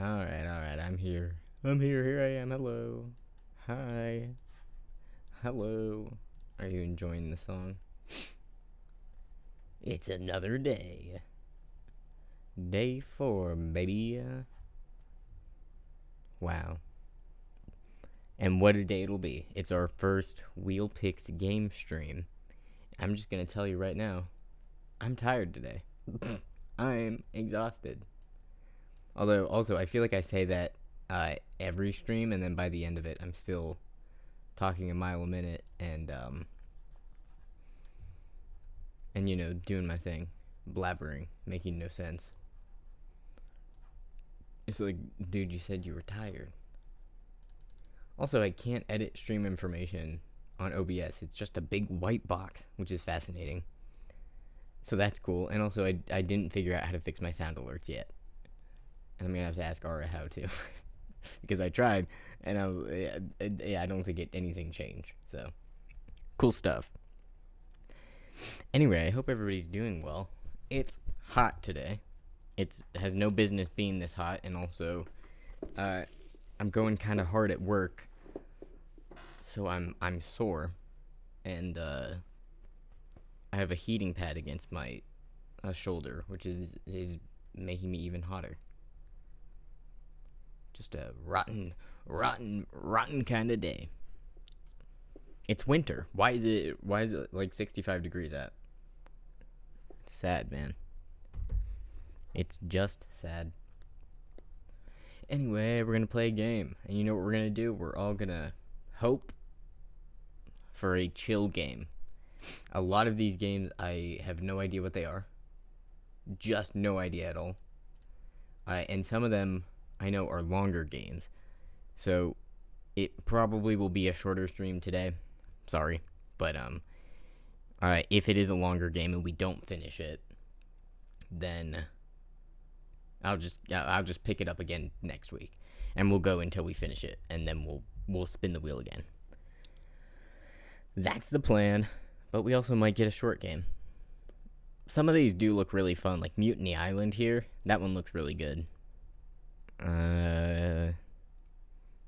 Alright, I'm here. Here I am, hello. Hi. Hello. Are you enjoying the song? It's another day. Day 4, baby. Wow. And what a day it'll be. It's our first Wheel Picks game stream. I'm just gonna tell you right now, I'm tired today. I'm exhausted. Although, also, I feel like I say that every stream, and then by the end of it, I'm still talking a mile a minute and you know, doing my thing, blabbering, making no sense. It's like, dude, you said you were tired. Also, I can't edit stream information on OBS. It's just a big white box, which is fascinating. So that's cool. And also, I didn't figure out how to fix my sound alerts yet. And I'm going to have to ask Aura how to. Because I tried, and I don't think anything changed. So, cool stuff. Anyway, I hope everybody's doing well. It's hot today. It has no business being this hot, and also, I'm going kind of hard at work, so I'm sore, and I have a heating pad against my shoulder, which is making me even hotter. Just a rotten kind of day. It's winter. Why is it like 65 degrees out? It's sad, man. It's just sad. Anyway, we're gonna play a game. And you know what we're gonna do? We're all gonna hope for a chill game. A lot of these games, I have no idea what they are. Just no idea at all. And some of them, I know, are longer games. So, it probably will be a shorter stream today. Sorry. But, if it is a longer game and we don't finish it, then I'll just pick it up again next week. And we'll go until we finish it. And then we'll spin the wheel again. That's the plan. But we also might get a short game. Some of these do look really fun. Like Mutiny Island here. That one looks really good.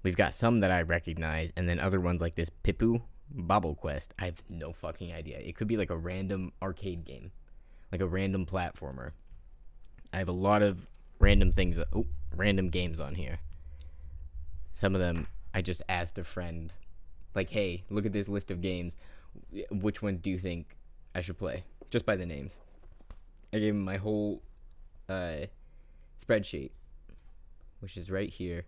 We've got some that I recognize, and then other ones like this Pipu Bobble Quest. I have no fucking idea. It could be like a random arcade game, like a random platformer. I have a lot of random games on here. Some of them I just asked a friend, like, hey, look at this list of games. Which ones do you think I should play? Just by the names. I gave him my whole spreadsheet, which is right here.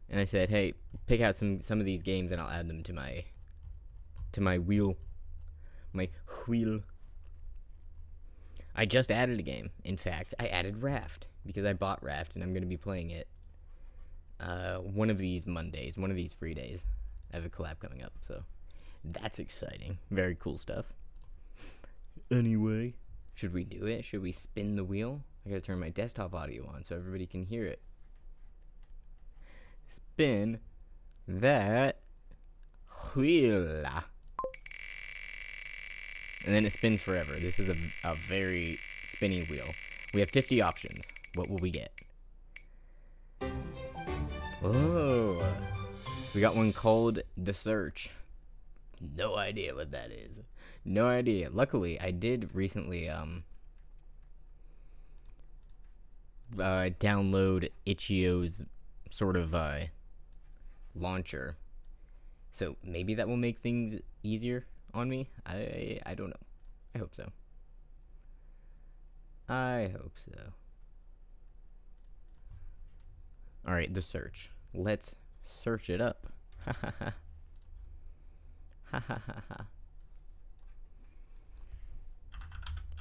And I said, hey, pick out some of these games and I'll add them to my wheel. My wheel. I just added a game. In fact, I added Raft because I bought Raft and I'm going to be playing it one of these Mondays, one of these free days. I have a collab coming up, so that's exciting. Very cool stuff. Anyway, should we do it? Should we spin the wheel? I gotta turn my desktop audio on so everybody can hear it. Spin that wheel. And then it spins forever. This is a very spinny wheel. We have 50 options. What will we get? Oh, we got one called The Search. No idea what that is. No idea. Luckily, I did recently download Itch.io's sort of launcher. So maybe that will make things easier on me. I don't know. I hope so. I hope so. Alright, The Search. Let's search it up. Ha ha ha. Ha ha ha ha.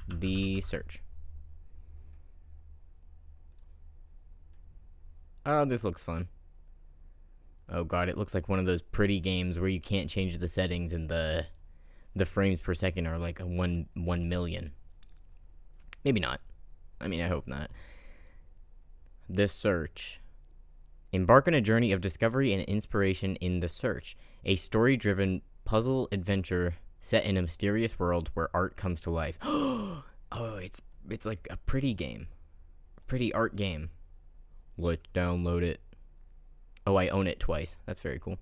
The Search. Oh, this looks fun. Oh god, it looks like one of those pretty games where you can't change the settings and the frames per second are like 1 million. Maybe not. I mean, I hope not. The Search. Embark on a journey of discovery and inspiration in The Search, a story-driven puzzle adventure set in a mysterious world where art comes to life. Oh, it's like a pretty game. Pretty art game. Let's download it. Oh, I own it twice. That's very cool.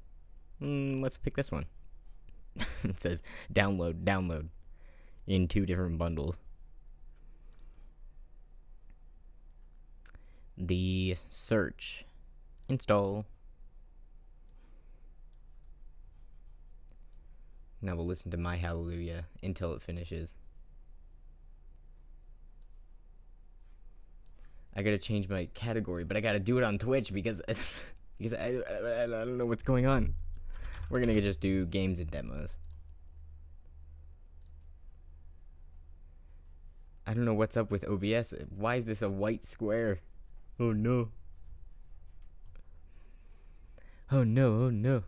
Let's pick this one. It says download in 2 different bundles. The search. Install. Now we'll listen to my hallelujah until it finishes. I gotta change my category, but I gotta do it on Twitch because because I don't know what's going on. We're gonna just do games and demos. I don't know what's up with OBS. Why is this a white square? Oh no. Oh no, oh no.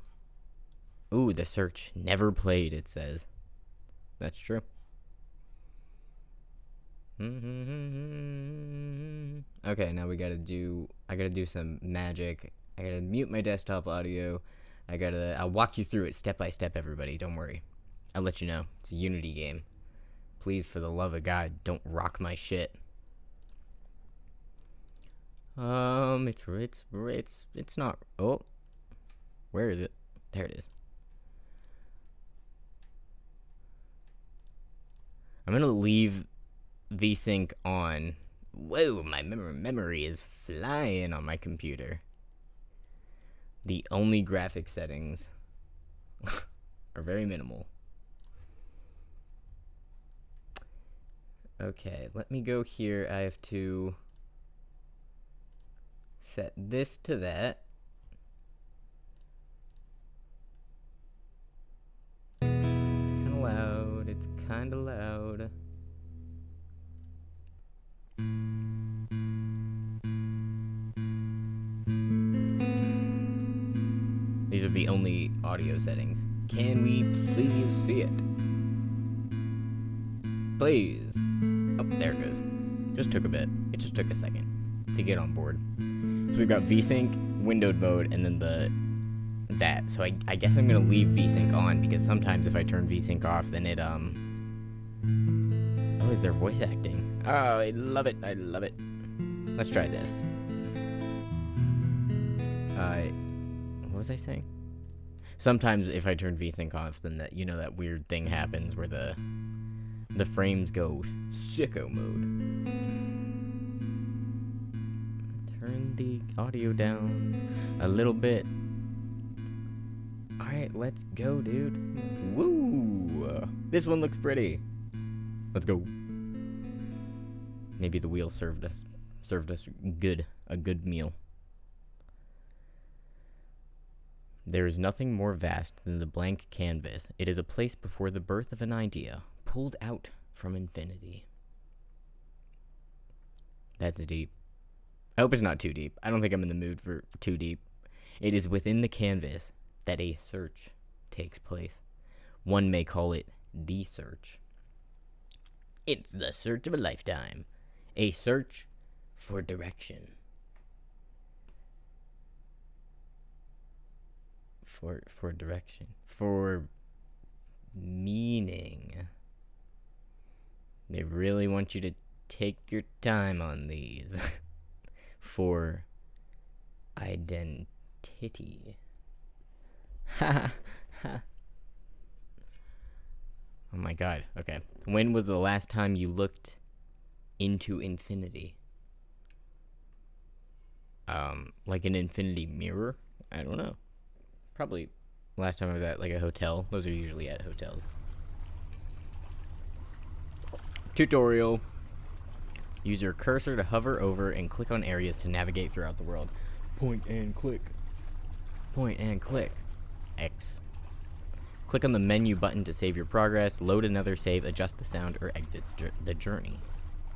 Ooh, the search. Never played, it says. That's true. Okay, now we gotta do... I gotta do some magic. I gotta mute my desktop audio. I'll walk you through it step by step, everybody. Don't worry. I'll let you know. It's a Unity game. Please, for the love of God, don't rock my shit. It's not... Oh. Where is it? There it is. I'm gonna leave VSync on. Whoa, my memory is flying on my computer. The only graphic settings are very minimal. Okay, let me go here. I have to set this to that. It's kinda loud. These are the only audio settings. Can we please see it? Please. Oh, there it goes. Just took a bit. It just took a second to get on board. So we've got VSync, windowed mode, and then that. So I guess I'm gonna leave VSync on because sometimes if I turn VSync off, then it Oh, is there voice acting? Oh, I love it. I love it. Let's try this. What was I saying? Sometimes if I turn VSync off, then that weird thing happens where the frames go sicko mode. Turn the audio down a little bit. Alright, let's go, dude. Woo! This one looks pretty. Let's go. Maybe the wheel served us a good meal. There is nothing more vast than the blank canvas. It is a place before the birth of an idea, pulled out from infinity. That's deep. I hope it's not too deep. I don't think I'm in the mood for too deep. It is within the canvas that a search takes place. One may call it the search. It's the search of a lifetime. A search for direction. For direction. For meaning. They really want you to take your time on these. For identity. Ha ha. Oh my god. Okay. When was the last time you looked into infinity? Like an infinity mirror? I don't know. Probably last time I was at like a hotel. Those are usually at hotels. Tutorial. Use your cursor to hover over and click on areas to navigate throughout the world. Point and click. Point and click. X. Click on the menu button to save your progress, load another save, adjust the sound, or exit the journey.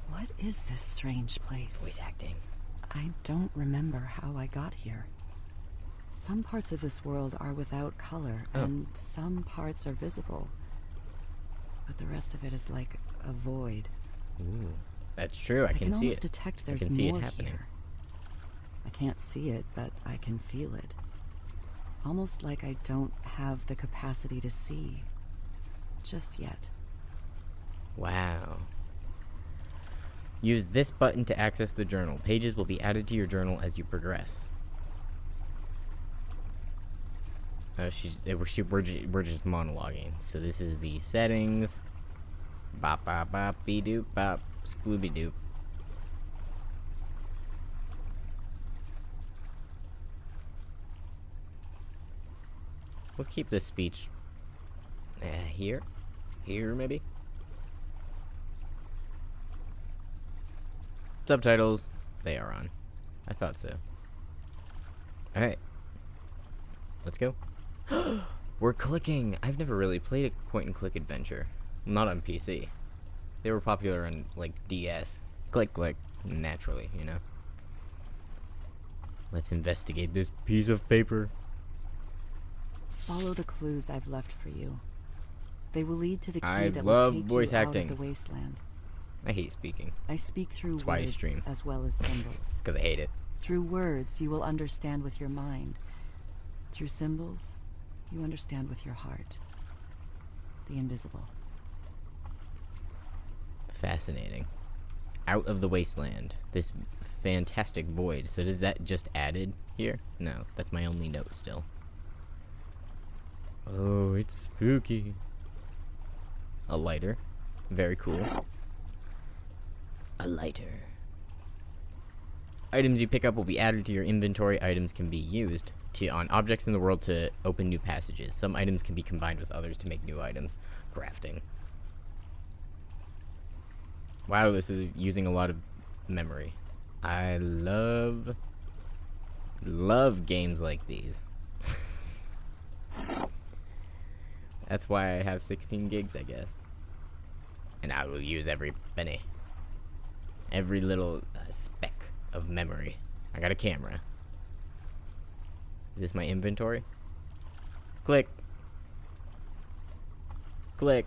What is this strange place? Voice acting. I don't remember how I got here. Some parts of this world are without color, and some parts are visible. But the rest of it is like a void. Ooh, that's true. I can see it. almost detect there's more here. I can't see it, but I can feel it. Almost like I don't have the capacity to see. Just yet. Wow. Use this button to access the journal. Pages will be added to your journal as you progress. We're just monologuing. So this is the settings. Bop bop bop be doop bop scooby doop. We'll keep this speech here maybe. Subtitles, they are on. I thought so. All right, let's go. We're clicking. I've never really played a point-and-click adventure. Not on PC. They were popular on, like, DS. Click, click, naturally, you know. Let's investigate this piece of paper. Follow the clues I've left for you. They will lead to the key I that love will take voice you acting. out of the wasteland. I hate speaking. I speak through That's why I words stream. as well as symbols. Because I hate it. Through words, you will understand with your mind. Through symbols, you understand with your heart. The invisible. Fascinating. Out of the wasteland. This fantastic void. So does that just added here? No, that's my only note still. Oh, it's spooky. A lighter. Very cool. A lighter. Items you pick up will be added to your inventory. Items can be used on objects in the world to open new passages. Some items can be combined with others to make new items. Crafting. Wow, this is using a lot of memory. I love games like these. That's why I have 16 gigs, I guess. And I will use every penny. Every little speck of memory. I got a camera. Is this my inventory? Click. Click.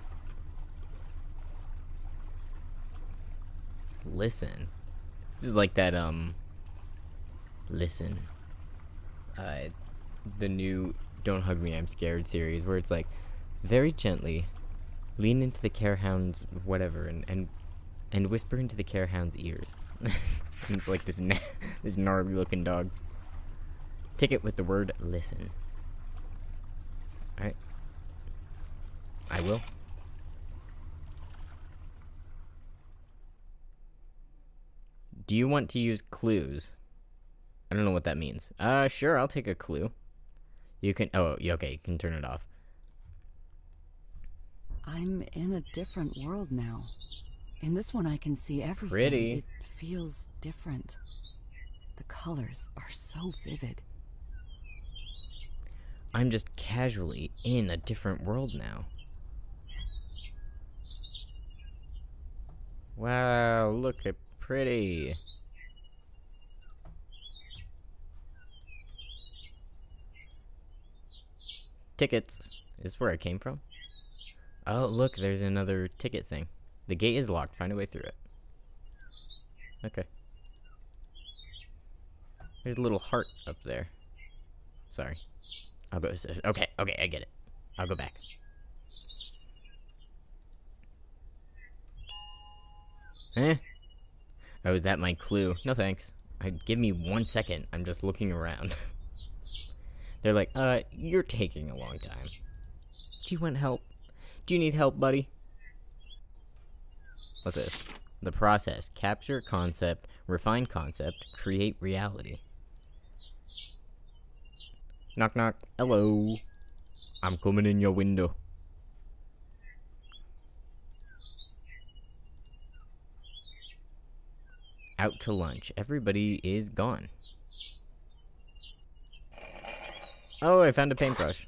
Listen. This is like that, Listen. The new Don't Hug Me, I'm Scared series, where it's like, very gently, lean into the carehound's whatever, and whisper into the carehound's ears. And it's like this this gnarly looking dog. Ticket with the word listen. Alright. I will. Do you want to use clues? I don't know what that means. Sure, I'll take a clue. You can, okay, you can turn it off. I'm in a different world now. In this one I can see everything. Pretty. It feels different. The colors are so vivid. I'm just casually in a different world now. Wow, look at pretty. Tickets. Is this where I came from? Oh, look, there's another ticket thing. The gate is locked. Find a way through it. Okay. There's a little heart up there. Sorry. I'll go. Okay, I get it. I'll go back. Eh? Oh, is that my clue? No thanks. Give me 1 second. I'm just looking around. They're like, you're taking a long time. Do you want help? Do you need help, buddy? What's this? The process. Capture concept, refine concept, create reality. Knock knock. Hello. I'm coming in your window. Out to lunch. Everybody is gone. Oh, I found a paintbrush.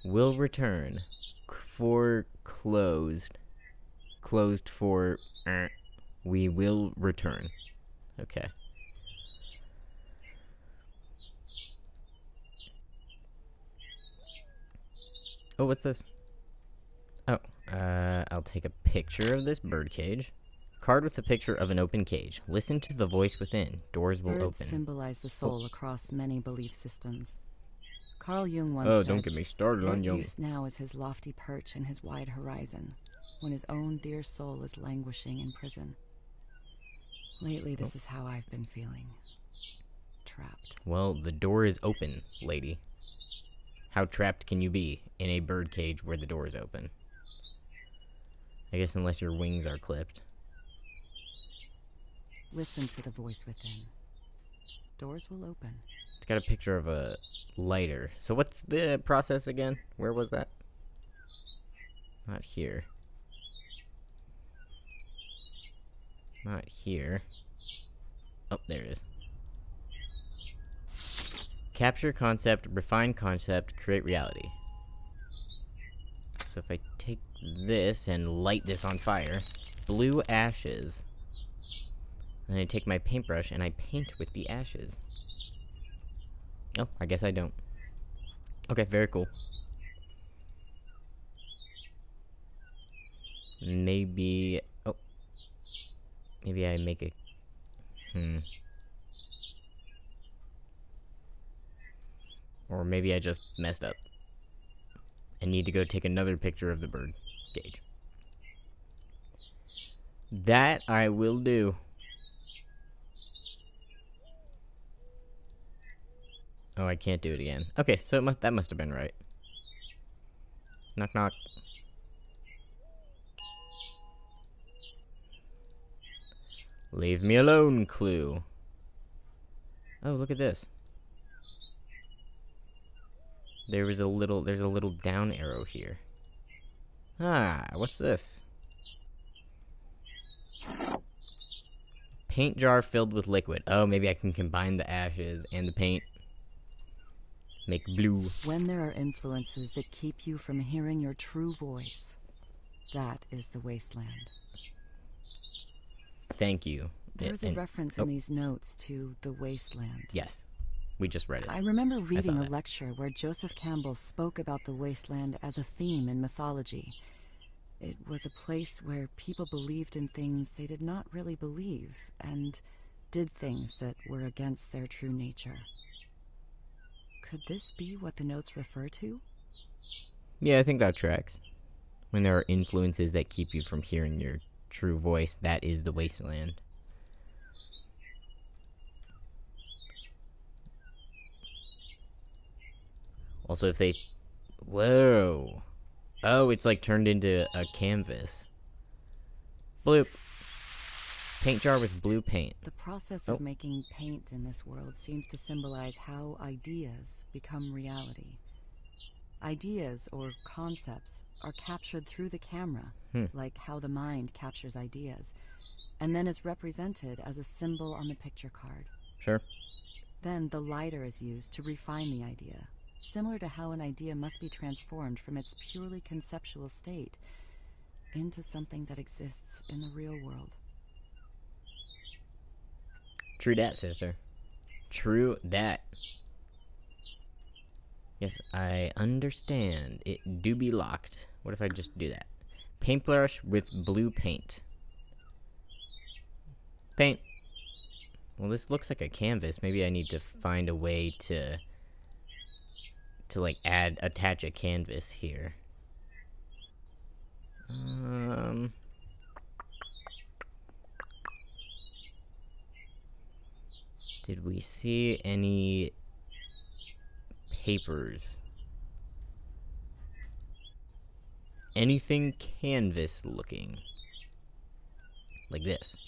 Will return for closed. Closed for we will return. Okay. Oh, what's this? Oh, I'll take a picture of this birdcage. Card with a picture of an open cage. Listen to the voice within. Doors will Birds open. symbolize the soul across many belief systems. Carl Jung once Oh, said, don't get me started on "What Jung. use now is his lofty perch and his wide horizon, when his own dear soul is languishing in prison." Lately, this is how I've been feeling. Trapped. Well, the door is open, lady. How trapped can you be in a bird cage where the door is open? I guess unless your wings are clipped. Listen to the voice within. Doors will open. It's got a picture of a lighter. So what's the process again? Where was that? Not here. Not here. Oh, there it is. Capture concept, refine concept, create reality. So if I take this and light this on fire, blue ashes. And I take my paintbrush and I paint with the ashes. Oh, I guess I don't. Okay, very cool. Maybe... Oh. Maybe I make a... Or maybe I just messed up. I need to go take another picture of the bird cage. That I will do. Oh, I can't do it again. Okay, so that must have been right. Knock, knock. Leave me alone, Clue. Oh, look at this. There's a little down arrow here. Ah, what's this? Paint jar filled with liquid. Oh, maybe I can combine the ashes and the paint. Make blue. When there are influences that keep you from hearing your true voice, that is the wasteland. Thank you. There is a reference in these notes to the wasteland. Yes, we just read it. I remember reading a lecture where Joseph Campbell spoke about the wasteland as a theme in mythology. It was a place where people believed in things they did not really believe, and did things that were against their true nature. Could this be what the notes refer to? Yeah, I think that tracks. When there are influences that keep you from hearing your true voice, that is the wasteland. Also, if they... Whoa. Oh, it's like turned into a canvas. Blue. Paint jar with blue paint. The process of making paint in this world seems to symbolize how ideas become reality. Ideas, or concepts, are captured through the camera, like how the mind captures ideas, and then is represented as a symbol on the picture card. Sure. Then the lighter is used to refine the idea, similar to how an idea must be transformed from its purely conceptual state into something that exists in the real world. True dat, sister. True dat. Yes, I understand. It do be locked. What if I just do that? Paintbrush with blue paint. Paint. Well, this looks like a canvas. Maybe I need to find a way to like attach a canvas here. Did we see any papers? Anything canvas looking? Like this.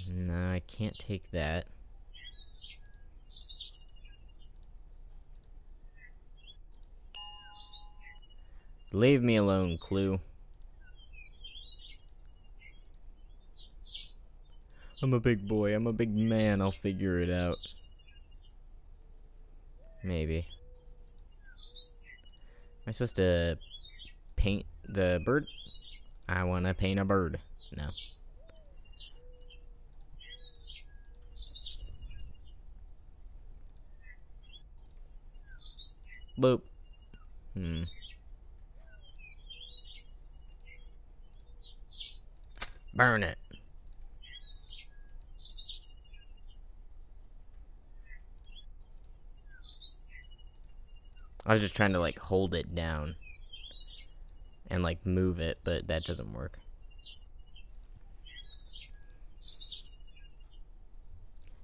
No, I can't take that. Leave me alone, Clue. I'm a big boy, I'm a big man, I'll figure it out. Maybe. Am I supposed to paint the bird? I want to paint a bird. No. Boop. Burn it. I was just trying to, like, hold it down and, like, move it, but that doesn't work.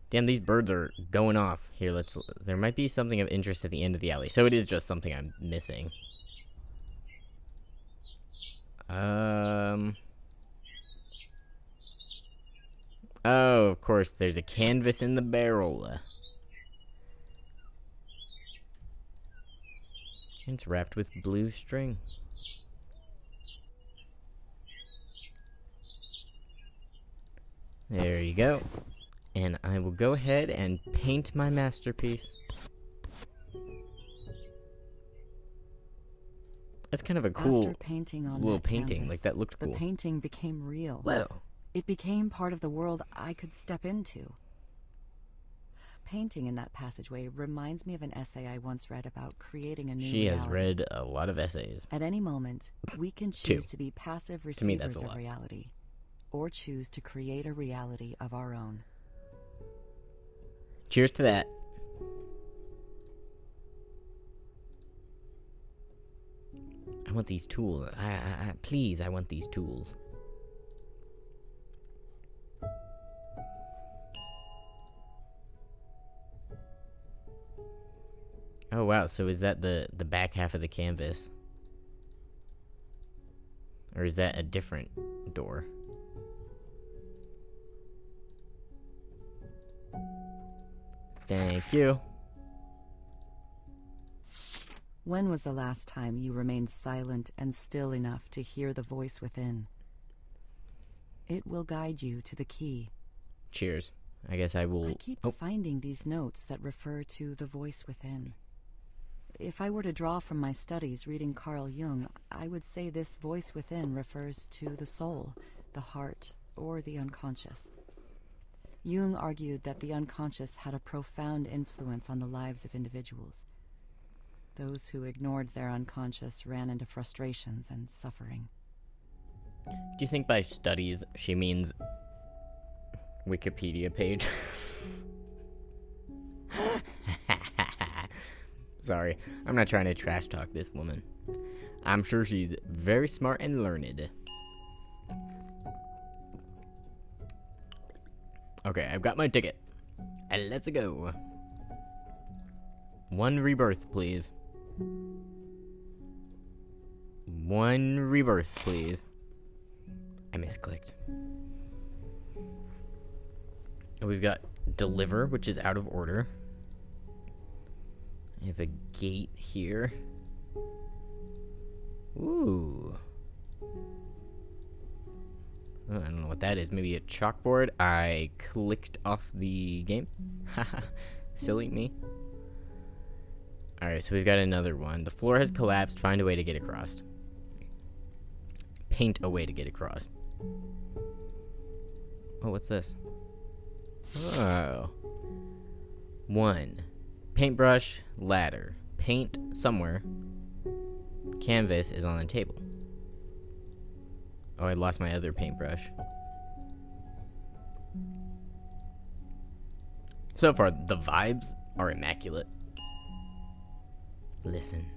Damn, these birds are going off. Here, there might be something of interest at the end of the alley. So it is just something I'm missing. Oh, of course, there's a canvas in the barrel. It's wrapped with blue string. There you go. And I will go ahead and paint my masterpiece. That's kind of a cool After painting on little that painting. canvas, Like, that looked cool. The painting became real. Whoa. It became part of the world I could step into. Painting in that passageway reminds me of an essay I once read about creating a new She has reality. read a lot of essays. At any moment, we can choose to be passive To me, that's receivers a of lot. reality, or choose to create a reality of our own. Cheers to that. I want these tools. Please, I want these tools. Oh wow, so is that the back half of the canvas? Or is that a different door? Thank you. When was the last time you remained silent and still enough to hear the voice within? It will guide you to the key. Cheers. I guess I will... I keep finding these notes that refer to the voice within. If I were to draw from my studies reading Carl Jung, I would say this voice within refers to the soul, the heart, or the unconscious. Jung argued that the unconscious had a profound influence on the lives of individuals. Those who ignored their unconscious ran into frustrations and suffering. Do you think by studies she means Wikipedia page? Sorry, I'm not trying to trash talk this woman. I'm sure she's very smart and learned. Okay, I've got my ticket. And let's go. One rebirth, please. One rebirth, please. I misclicked. We've got deliver, which is out of order. I have a gate here. Ooh. Oh, I don't know what that is. Maybe a chalkboard. I clicked off the game. Haha. Silly me. Alright, so we've got another one. The floor has collapsed. Find a way to get across. Paint a way to get across. Oh, what's this? Oh. 1. Paintbrush, ladder. Paint somewhere. Canvas is on the table. Oh, I lost my other paintbrush. So far, the vibes are immaculate. Listen.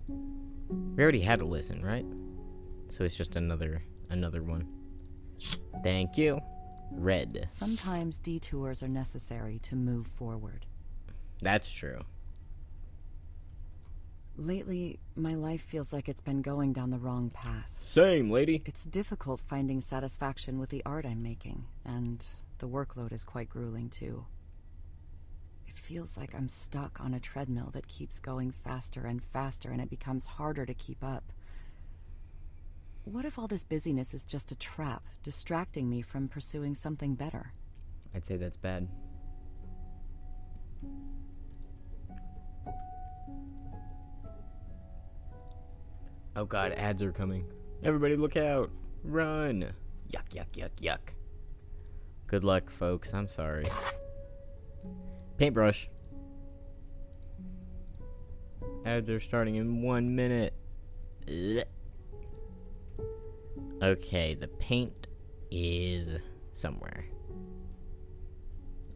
We already had a listen, right? So it's just another one. Thank you. Red. Sometimes detours are necessary to move forward. That's true. Lately, my life feels like it's been going down the wrong path. Same, lady. It's difficult finding satisfaction with the art I'm making, and the workload is quite grueling too. It feels like I'm stuck on a treadmill that keeps going faster and faster, and it becomes harder to keep up. What if all this busyness is just a trap, distracting me from pursuing something better? I'd say that's bad. Oh god, ads are coming. Everybody look out. Run. Yuck, yuck, yuck, yuck. Good luck, folks. I'm sorry. Paintbrush. Ads are starting in 1 minute. Ugh. Okay, the paint is somewhere.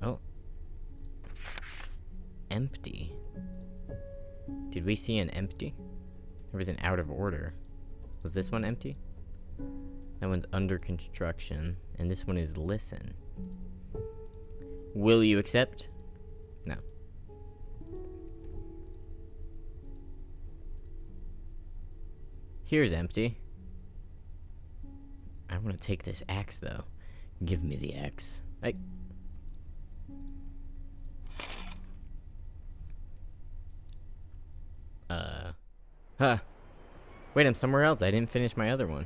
Oh. Empty. Did we see an empty? There was an out of order. Was this one empty? That one's under construction. And this one is listen. Will you accept? No. Here's empty. I want to take this axe, though. Give me the axe. Huh. Wait, I'm somewhere else. I didn't finish my other one.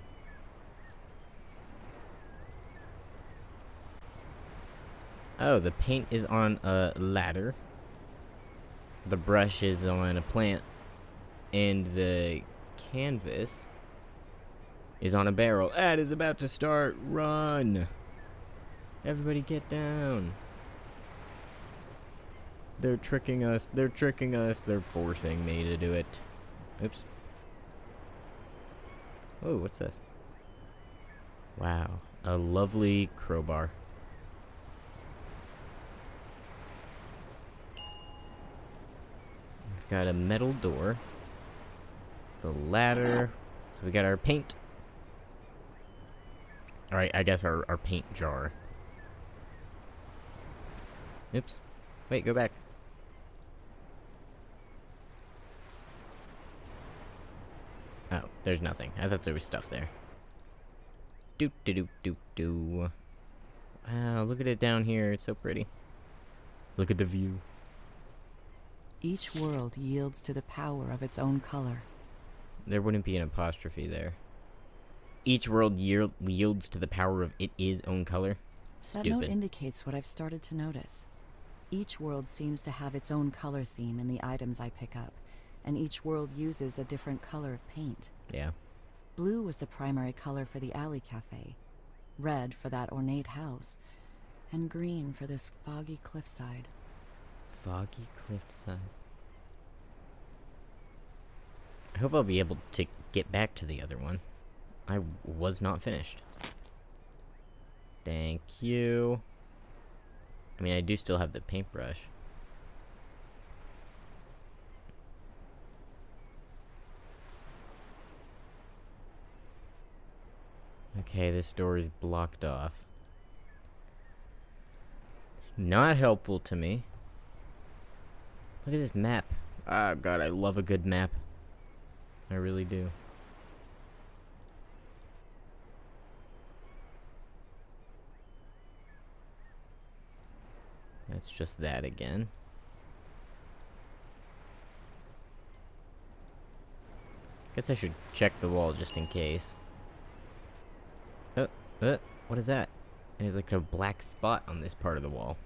Oh, the paint is on a ladder. The brush is on a plant. And the canvas is on a barrel. Ad is about to start. Run. Everybody get down. They're tricking us. They're tricking us. They're forcing me to do it. Oops. Oh, what's this? Wow. A lovely crowbar. We've got a metal door. The ladder. So we got our paint. Alright, I guess our paint jar. Oops. Wait, go back. Oh, there's nothing. I thought there was stuff there. Doot doo doot doot doo. Wow, look at it down here. It's so pretty. Look at the view. Each world yields to the power of its own color. There wouldn't be an apostrophe there. Each world yields to the power of its own color. That Stupid. note indicates what I've started to notice. Each world seems to have its own color theme in the items I pick up, and each world uses a different color of paint. Yeah. Blue was the primary color for the alley cafe, red for that ornate house, and green for this foggy cliffside. Foggy cliffside. I hope I'll be able to get back to the other one. I was not finished. Thank you. I mean, I do still have the paintbrush. Okay, this door is blocked off. Not helpful to me. Look at this map. Oh god, I love a good map. I really do. That's just that again. Guess I should check the wall just in case. What is that? There's like a black spot on this part of the wall.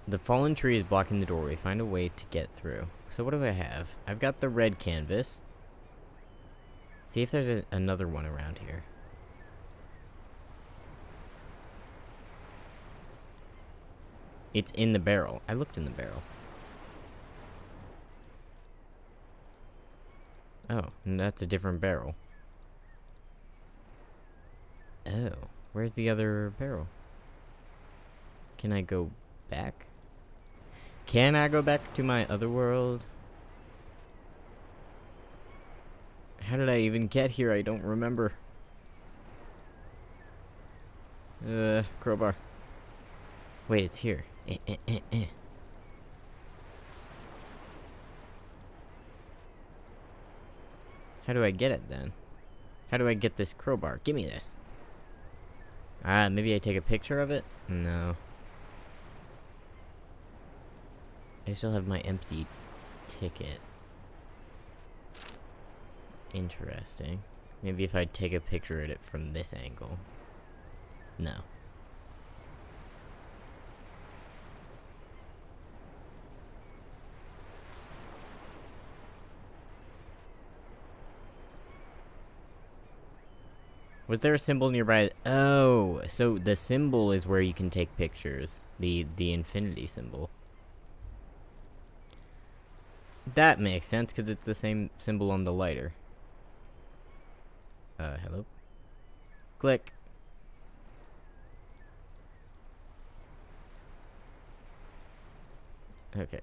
The fallen tree is blocking the doorway. Find a way to get through. So what do I have? I've got the red canvas. See if there's another one around here. It's in the barrel. I looked in the barrel. Oh, and that's a different barrel. Oh, where's the other barrel? Can I go back? Can I go back to my other world? How did I even get here? I don't remember. Crowbar. Wait, it's here. How do I get it then? How do I get this crowbar? Give me this. Ah, maybe I take a picture of it? No. I still have my empty ticket. Interesting. Maybe if I take a picture of it from this angle. No. Was there a symbol nearby? Oh, so the symbol is where you can take pictures. The infinity symbol. That makes sense, because it's the same symbol on the lighter. Hello? Click. Okay.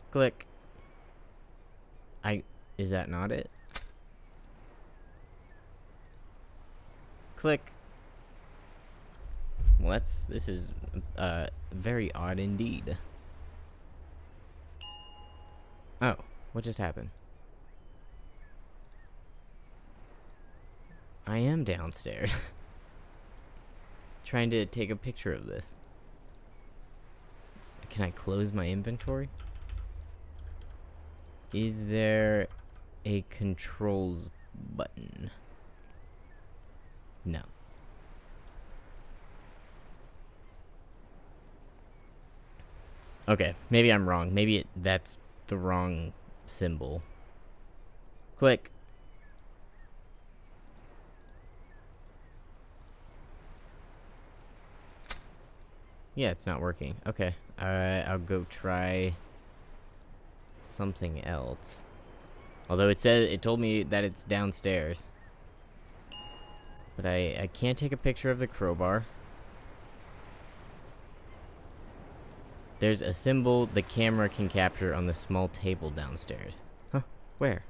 Click. Is that not it? Click. Well, this is, very odd indeed. Oh, what just happened? I am downstairs. Trying to take a picture of this. Can I close my inventory? Is there a controls button? No. Okay, maybe I'm wrong. Maybe that's the wrong symbol. Click. Yeah, it's not working. Okay. Alright, I'll go try something else. Although it told me that it's downstairs. But I can't take a picture of the crowbar. There's a symbol the camera can capture on the small table downstairs. Huh? Where?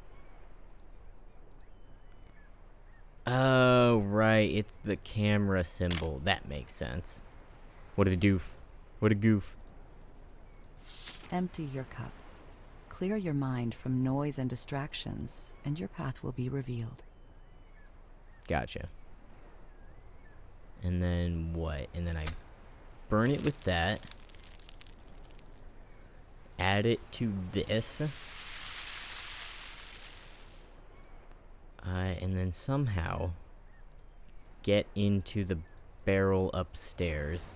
Oh, right. It's the camera symbol. That makes sense. What a doof. What a goof. Empty your cup. Clear your mind from noise and distractions, and your path will be revealed. Gotcha. And then what? And then I burn it with that. Add it to this. And then somehow get into the barrel upstairs.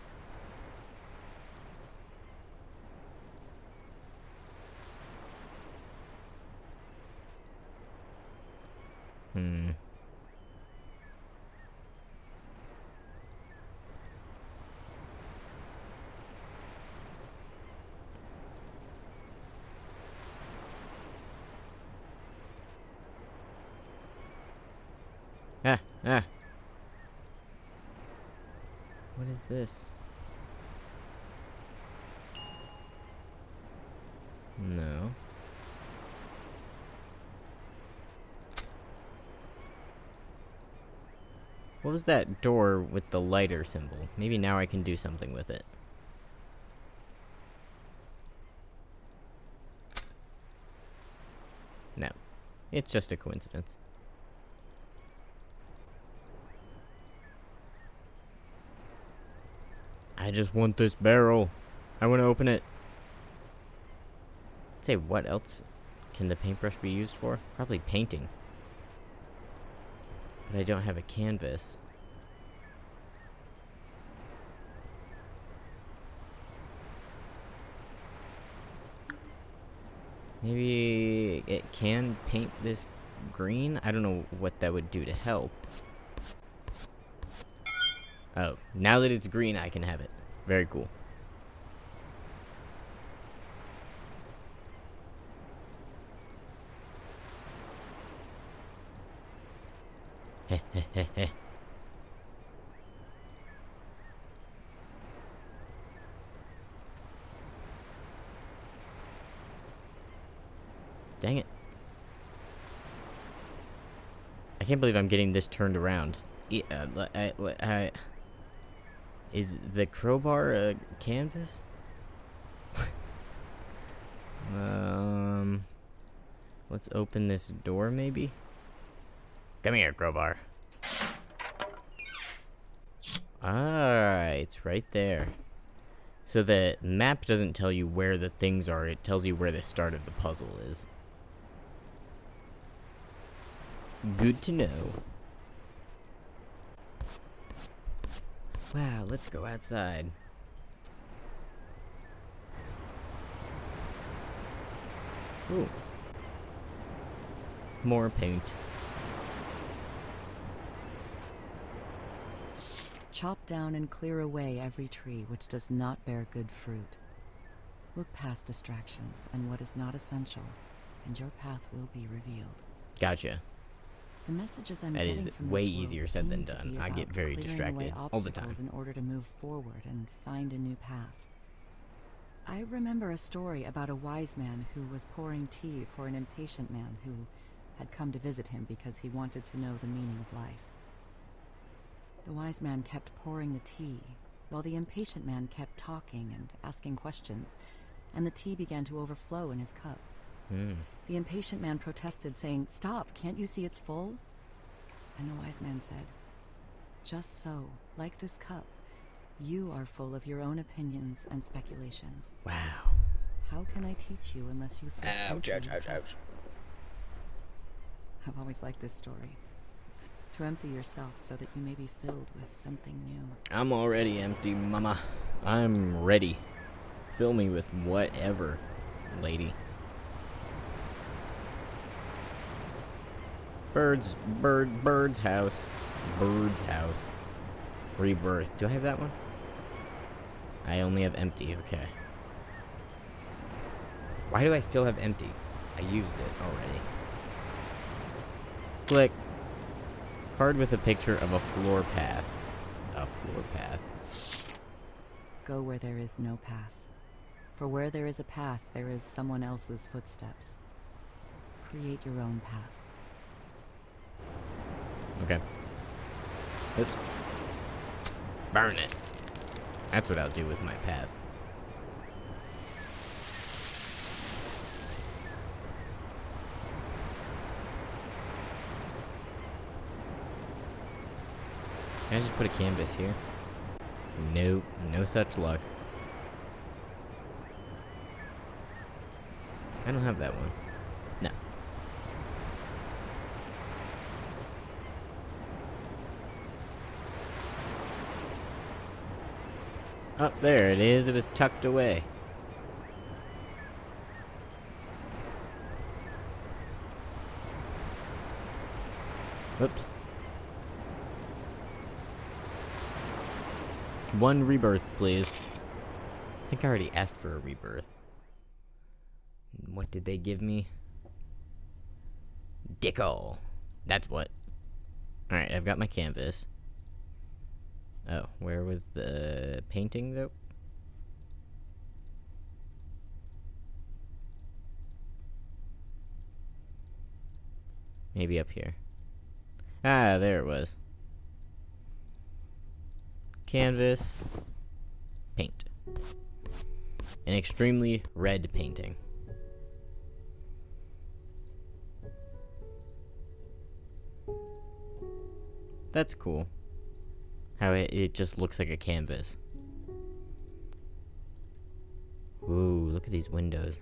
Ah. What is this? No. What was that door with the lighter symbol? Maybe now I can do something with it. No. It's just a coincidence. I just want this barrel. I want to open it. I'd say, what else can the paintbrush be used for? Probably painting. But I don't have a canvas. Maybe it can paint this green? I don't know what that would do to help. Oh, now that it's green, I can have it. Very cool. Heh heh heh heh. Dang it. I can't believe I'm getting this turned around. Is the crowbar a canvas? Let's open this door, maybe? Come here, crowbar. It's right there. So the map doesn't tell you where the things are, it tells you where the start of the puzzle is. Good to know. Wow, let's go outside. Ooh. More paint. Chop down and clear away every tree which does not bear good fruit. Look past distractions and what is not essential, and your path will be revealed. Gotcha. The messages I'm That getting is from way this world easier said than seem to done. be I get about very clearing distracted away all the time. obstacles in order to move forward and find a new path. I remember a story about a wise man who was pouring tea for an impatient man who had come to visit him because he wanted to know the meaning of life. The wise man kept pouring the tea, while the impatient man kept talking and asking questions, and the tea began to overflow in his cup. The impatient man protested, saying, "Stop, can't you see it's full?" And the wise man said, "Just so, like this cup, you are full of your own opinions and speculations. Wow. How can I teach you unless you first empty your cup?" ouch. I've always liked this story. To empty yourself so that you may be filled with something new. I'm already empty, mama. I'm ready. Fill me with whatever, lady. Bird's house. Bird's house. Rebirth. Do I have that one? I only have empty, okay. Why do I still have empty? I used it already. Click. Card with a picture of a floor path. A floor path. Go where there is no path. For where there is a path, there is someone else's footsteps. Create your own path. Okay. Oops. Burn it. That's what I'll do with my path. Can I just put a canvas here? Nope, no such luck. I don't have that one. No. Oh, there it is. It was tucked away. Whoops. One rebirth, please. I think I already asked for a rebirth. What did they give me? Dicko. That's what. Alright, I've got my canvas. Oh, where was the painting, though? Maybe up here. Ah, there it was. Canvas. Paint. An extremely red painting. That's cool. How it just looks like a canvas. Ooh, look at these windows.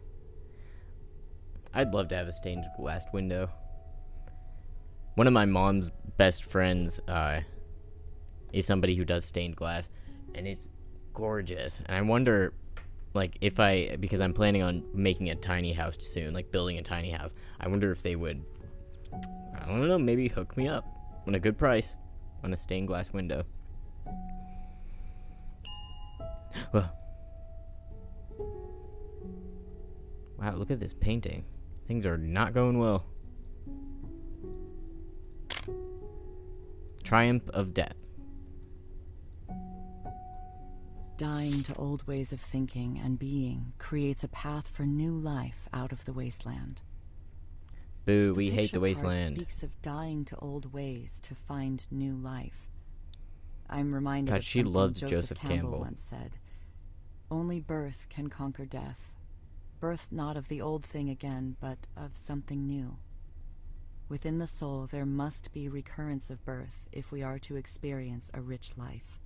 I'd love to have a stained glass window. One of my mom's best friends is somebody who does stained glass, and it's gorgeous. And I wonder, like, because I'm planning on making a tiny house soon, like building a tiny house, I wonder if they would, I don't know, maybe hook me up on a good price on a stained glass window. Wow, look at this painting. Things are not going well. Triumph of Death. Dying to old ways of thinking and being creates a path for new life out of the wasteland. Boo, we hate the wasteland. The picture speaks of dying to old ways to find new life. I'm reminded of she something loved Joseph Campbell once said. Only birth can conquer death. Birth not of the old thing again, but of something new. Within the soul, there must be recurrence of birth if we are to experience a rich life.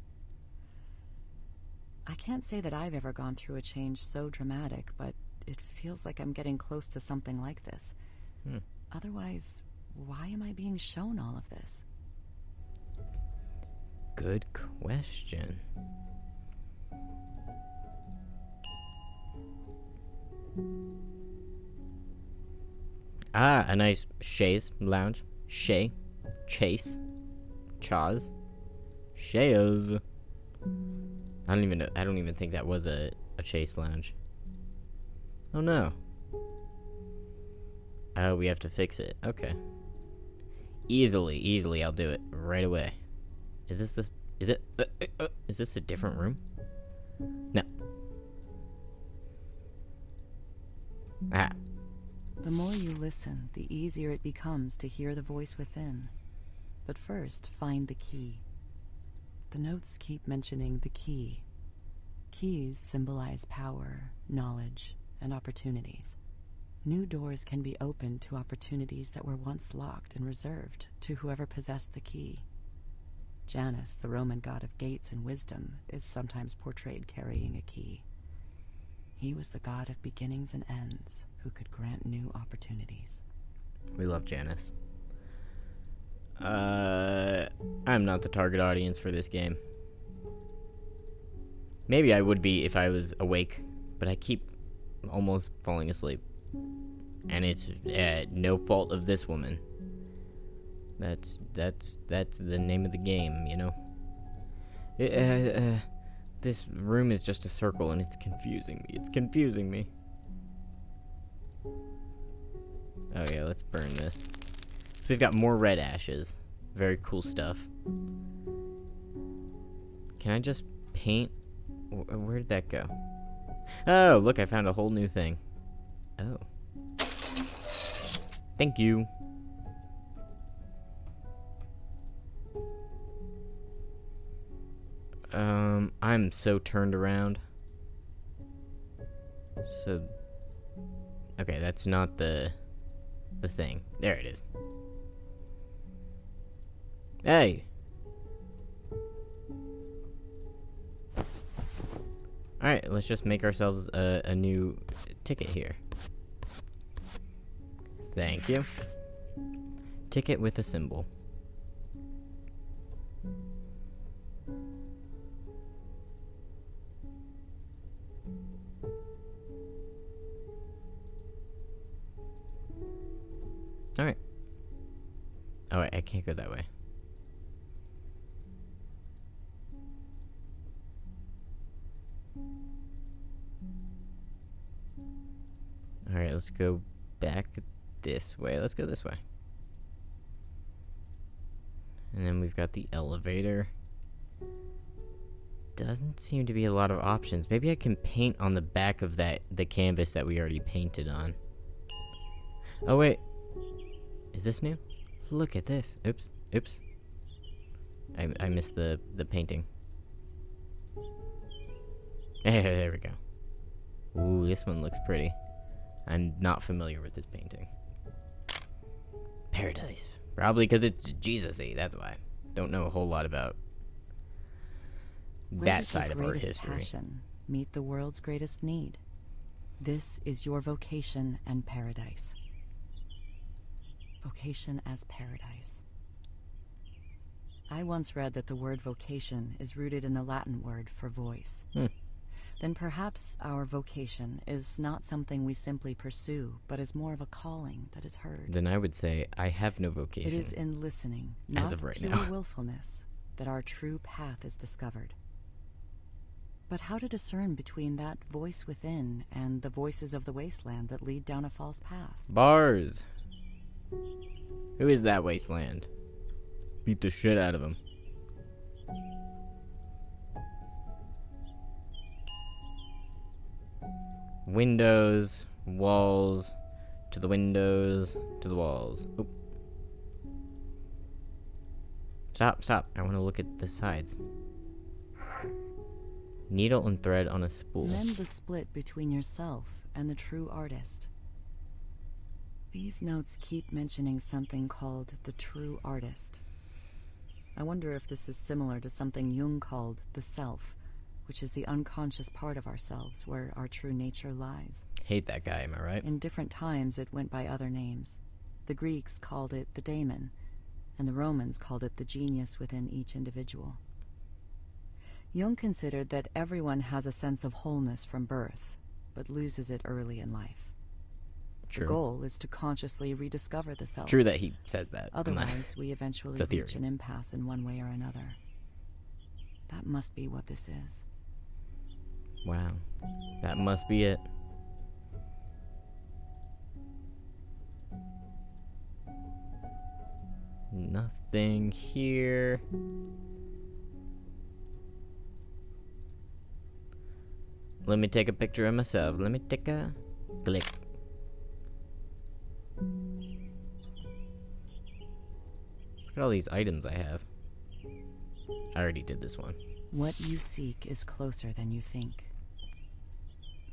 I can't say that I've ever gone through a change so dramatic, but it feels like I'm getting close to something like this. Otherwise, why am I being shown all of this? Good question. Ah, a nice chaise lounge. Chase. Chaz. Chaos. I don't even know. I don't even think that was a chase lounge. Oh no. Oh, we have to fix it. Okay. Easily, I'll do it right away. Is this is this a different room? No. Ah. The more you listen, the easier it becomes to hear the voice within. But first, find the key. The notes keep mentioning the key. Keys symbolize power, knowledge, and opportunities. New doors can be opened to opportunities that were once locked and reserved to whoever possessed the key. Janus, the Roman god of gates and wisdom, is sometimes portrayed carrying a key. He was the god of beginnings and ends, who could grant new opportunities. We love Janus. I'm not the target audience for this game. Maybe I would be if I was awake, but I keep almost falling asleep. And it's no fault of this woman. That's the name of the game, you know? This room is just a circle and it's confusing me. It's confusing me. Oh yeah, let's burn this. So we've got more red ashes. Very cool stuff. Can I just paint? Where did that go? Oh, look, I found a whole new thing. Oh. Thank you. I'm so turned around. So, okay, that's not the thing. There it is. Hey. Alright, let's just make ourselves a new ticket here. Thank you. Ticket with a symbol. Alright. Oh wait, I can't go that way. Alright, let's go back this way. Let's go this way. And then we've got the elevator. Doesn't seem to be a lot of options. Maybe I can paint on the back of the canvas that we already painted on. Oh wait. Is this new? Look at this. Oops. Oops. I missed the painting. There we go. Ooh, this one looks pretty. I'm not familiar with this painting. Paradise. Probably because it's Jesus-y, that's why. Don't know a whole lot about that side of our history. Passion meet the world's greatest need. This is your vocation and paradise. Vocation as paradise. I once read that the word vocation is rooted in the Latin word for voice. Then perhaps our vocation is not something we simply pursue, but is more of a calling that is heard. Then I would say I have no vocation. It is in listening, as not of right pure now. willfulness, that our true path is discovered. But how to discern between that voice within and the voices of the wasteland that lead down a false path? Bars. Who is that wasteland? Beat the shit out of him. Windows, walls, to the windows, to the walls. Oop. Stop, stop. I want to look at the sides. Needle and thread on a spool. Mend the split between yourself and the true artist. These notes keep mentioning something called the true artist. I wonder if this is similar to something Jung called the self, which is the unconscious part of ourselves where our true nature lies. Hate that guy, am I right? In different times it went by other names. The Greeks called it the daemon, and the Romans called it the genius within each individual. Jung considered that everyone has a sense of wholeness from birth, but loses it early in life. True. The goal is to consciously rediscover the self. True that he says that. Otherwise, we eventually It's a theory. reach an impasse in one way or another. That must be what this is. Wow. That must be it. Nothing here. Let me take a picture of myself. Let me take a click. Look at all these items I have. I already did this one. What you seek is closer than you think.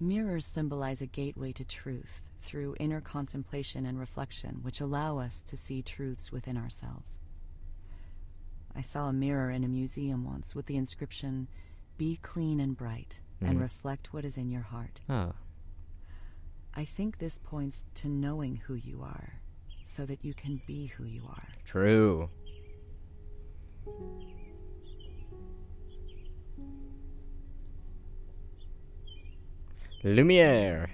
Mirrors symbolize a gateway to truth through inner contemplation and reflection, which allow us to see truths within ourselves. I saw a mirror in a museum once with the inscription, "Be clean and bright, and reflect what is in your heart." Oh. I think this points to knowing who you are, so that you can be who you are. True. Lumiere.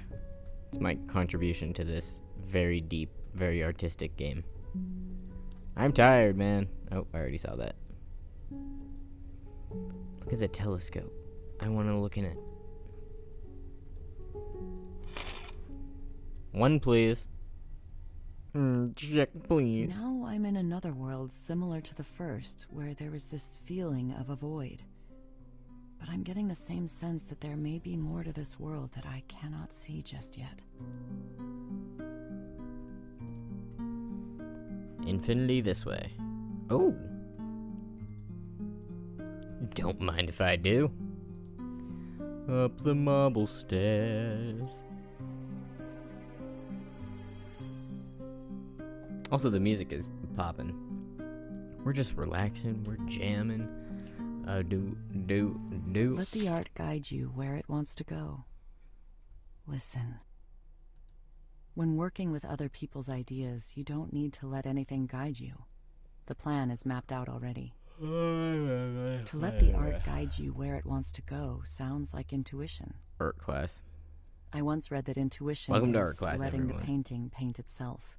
It's my contribution to this very deep, very artistic game. I'm tired, man. Oh, I already saw that. Look at the telescope. I want to look in it. One, please. Check, please. Now I'm in another world similar to the first, where there is this feeling of a void. But I'm getting the same sense that there may be more to this world that I cannot see just yet. Infinity this way. Oh! Don't mind if I do. Up the marble stairs. Also, the music is popping. We're just relaxing, we're jamming. Do. Let the art guide you where it wants to go. Listen. When working with other people's ideas, you don't need to let anything guide you. The plan is mapped out already. To let the art guide you where it wants to go sounds like intuition. Art class. I once read that intuition Welcome to is art class, letting everyone. the painting paint itself.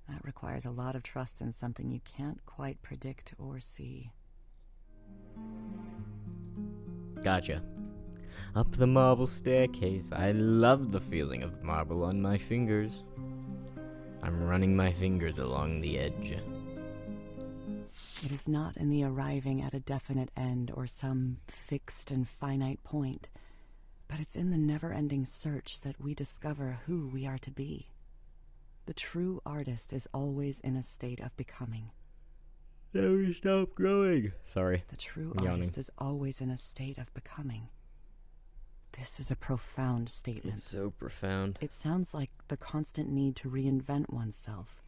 That requires a lot of trust in something you can't quite predict or see. Gotcha. Up the marble staircase. I love the feeling of marble on my fingers. I'm running my fingers along the edge. It is not in the arriving at a definite end or some fixed and finite point, but it's in the never-ending search that we discover who we are to be. The true artist is always in a state of becoming. Never stop growing. Sorry. The true I'm yawning. artist is always in a state of becoming. This is a profound statement. It's so profound. It sounds like the constant need to reinvent oneself.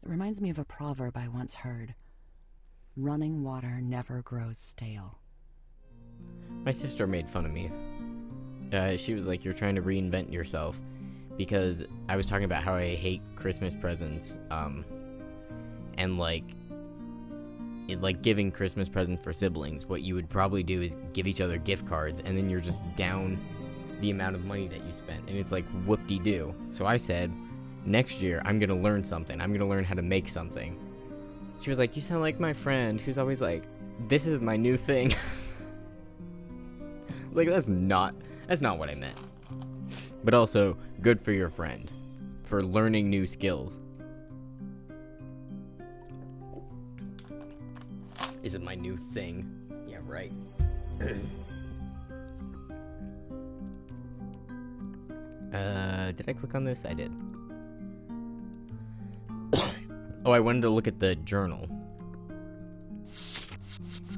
It reminds me of a proverb I once heard. Running water never grows stale. My sister made fun of me. She was like, you're trying to reinvent yourself. Because I was talking about how I hate Christmas presents. And like giving Christmas presents for siblings, what you would probably do is give each other gift cards, and then you're just down the amount of money that you spent, and it's like whoop-de-doo. So I said, next year I'm gonna learn something. I'm gonna learn how to make something. She was like, you sound like my friend who's always like, this is my new thing. I was like, that's not what I meant. But also, good for your friend for learning new skills. Is it my new thing? Yeah, right. Did I click on this? I did. Oh, I wanted to look at the journal.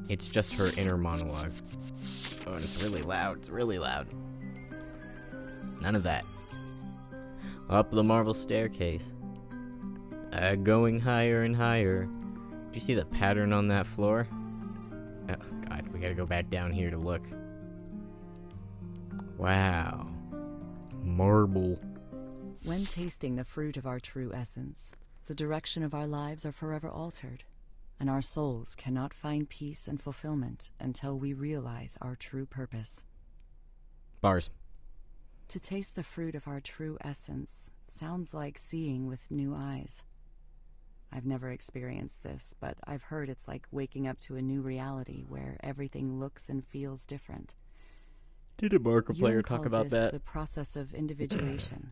It's just her inner monologue. Oh, and it's really loud. It's really loud. None of that. Up the marble staircase. Going higher and higher. Do you see the pattern on that floor? Oh, God, we gotta go back down here to look. Wow. Marble. When tasting the fruit of our true essence, the direction of our lives are forever altered, and our souls cannot find peace and fulfillment until we realize our true purpose. Bars. To taste the fruit of our true essence sounds like seeing with new eyes. I've never experienced this, but I've heard it's like waking up to a new reality where everything looks and feels different. Did a Markiplier Jung talk called about this that? the process of individuation,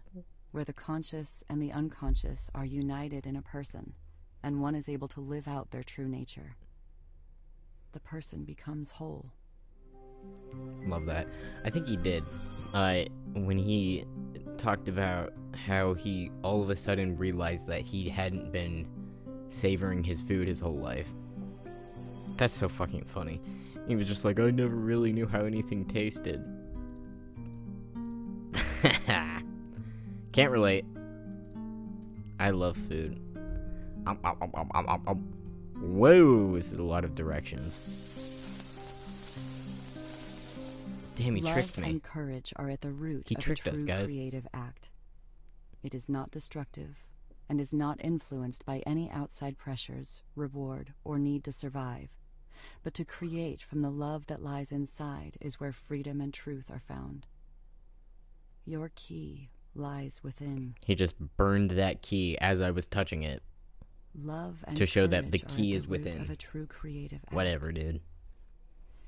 where the conscious and the unconscious are united in a person, and one is able to live out their true nature. The person becomes whole. Love that. I think he did. When he talked about how he all of a sudden realized that he hadn't been savoring his food his whole life. That's so fucking funny. He was just like, I never really knew how anything tasted. Can't relate. I love food. Whoa, this is a lot of directions. Damn, he tricked me. Love and courage are at the root of a true creative act. It is not destructive and is not influenced by any outside pressures, reward, or need to survive. But to create from the love that lies inside is where freedom and truth are found. Your key lies within. He just burned that key as I was touching it. Love and to show that the courage key are is at the root within. of a true creative act. Whatever, dude.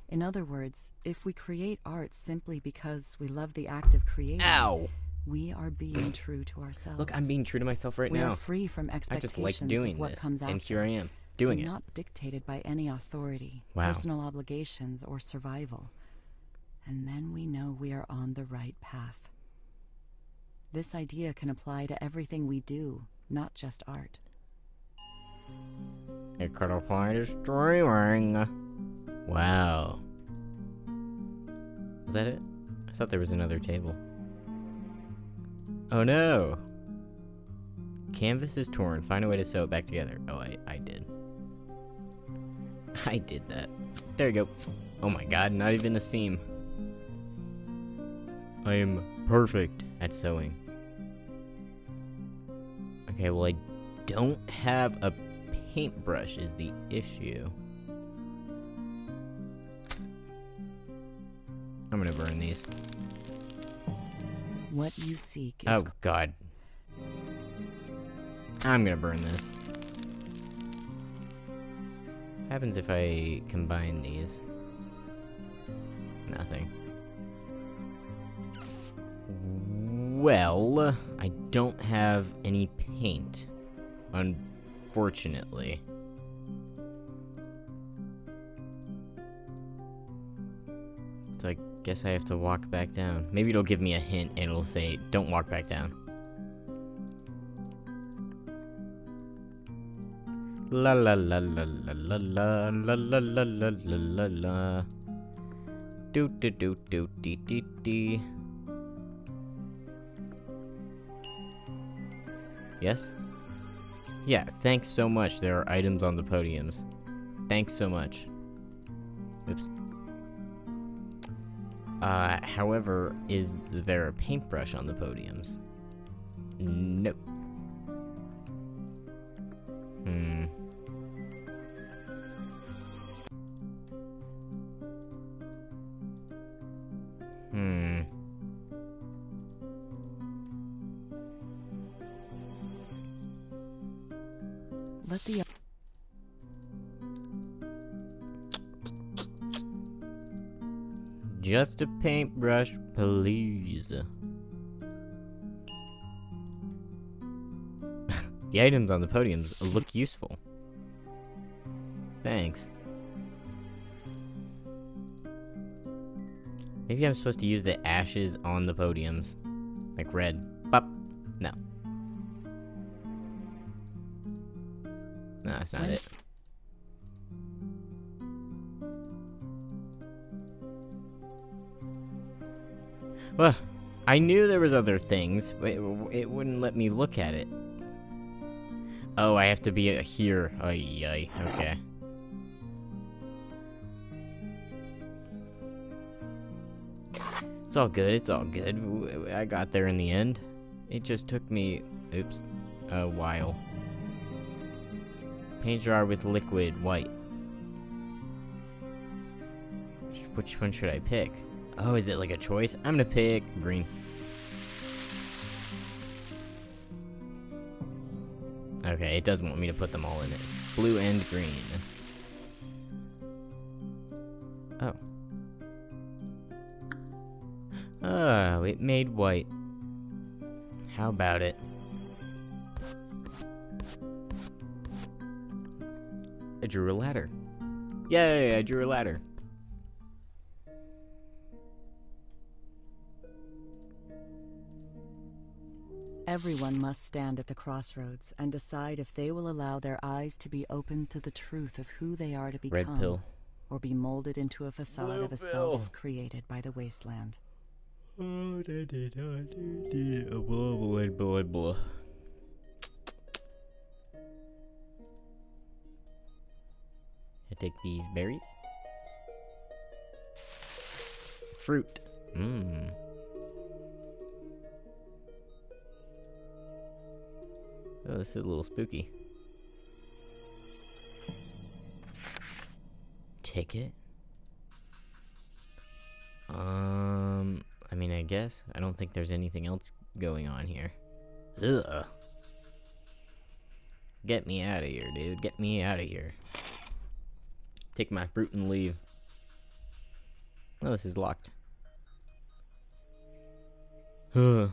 In other words, if we create art simply because we love the act of creating, Ow! we are being true to ourselves. Look, I'm being true to myself right we now. are free from I expectations just like doing of what this, comes and after. here I am, doing it. Not dictated by any authority, Wow. personal obligations, or survival. And then we know we are on the right path. This idea can apply to everything we do, not just art. It could apply to streaming. Wow. Was that it? I thought there was another table. Oh no! Canvas is torn. Find a way to sew it back together. Oh, I did. I did that. There you go. Oh my god, not even a seam. I am perfect at sewing. Okay, well I don't have a paintbrush is the issue. I'm gonna burn these. What you seek is... Oh god. I'm gonna burn this. What happens if I combine these? Nothing. Well, I don't have any paint, unfortunately. So I guess I have to walk back down. Maybe it'll give me a hint and it'll say, don't walk back down. La la la la la la la la la la la la la la. Do do do do dee dee dee. Yes? Yeah, thanks so much. There are items on the podiums. Thanks so much. Oops. However, is there a paintbrush on the podiums? Nope. Let the... Just a paintbrush, please. The items on the podiums look useful. Thanks. Maybe I'm supposed to use the ashes on the podiums. Like red. Bop. No. No, that's not it. Well, I knew there was other things, but it wouldn't let me look at it. Oh, I have to be here. Ay, okay. It's all good, it's all good. I got there in the end. It just took me, oops, a while. Paint jar with liquid white. Which one should I pick? Oh, is it like a choice? I'm gonna pick green. Okay, it doesn't want me to put them all in it. Blue and green. Oh. Oh, it made white. How about it? I drew a ladder. Yay, I drew a ladder. Everyone must stand at the crossroads and decide if they will allow their eyes to be opened to the truth of who they are to become. Red pill. Or be molded into a facade Blue of a pill. self created by the wasteland. Blah, blah, blah. I take these berries. Fruit. Mmm. Oh, this is a little spooky. Ticket? I mean, I guess. I don't think there's anything else going on here. Ugh. Get me out of here, dude. Get me out of here. Take my fruit and leave. Oh, this is locked. Huh.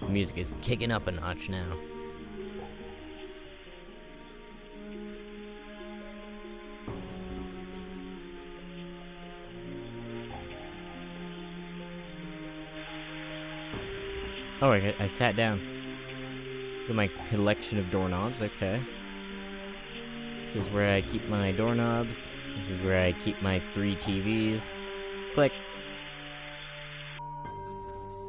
The music is kicking up a notch now. Oh, I sat down. Got my collection of doorknobs, okay. This is where I keep my doorknobs. This is where I keep my 3 TVs. Click.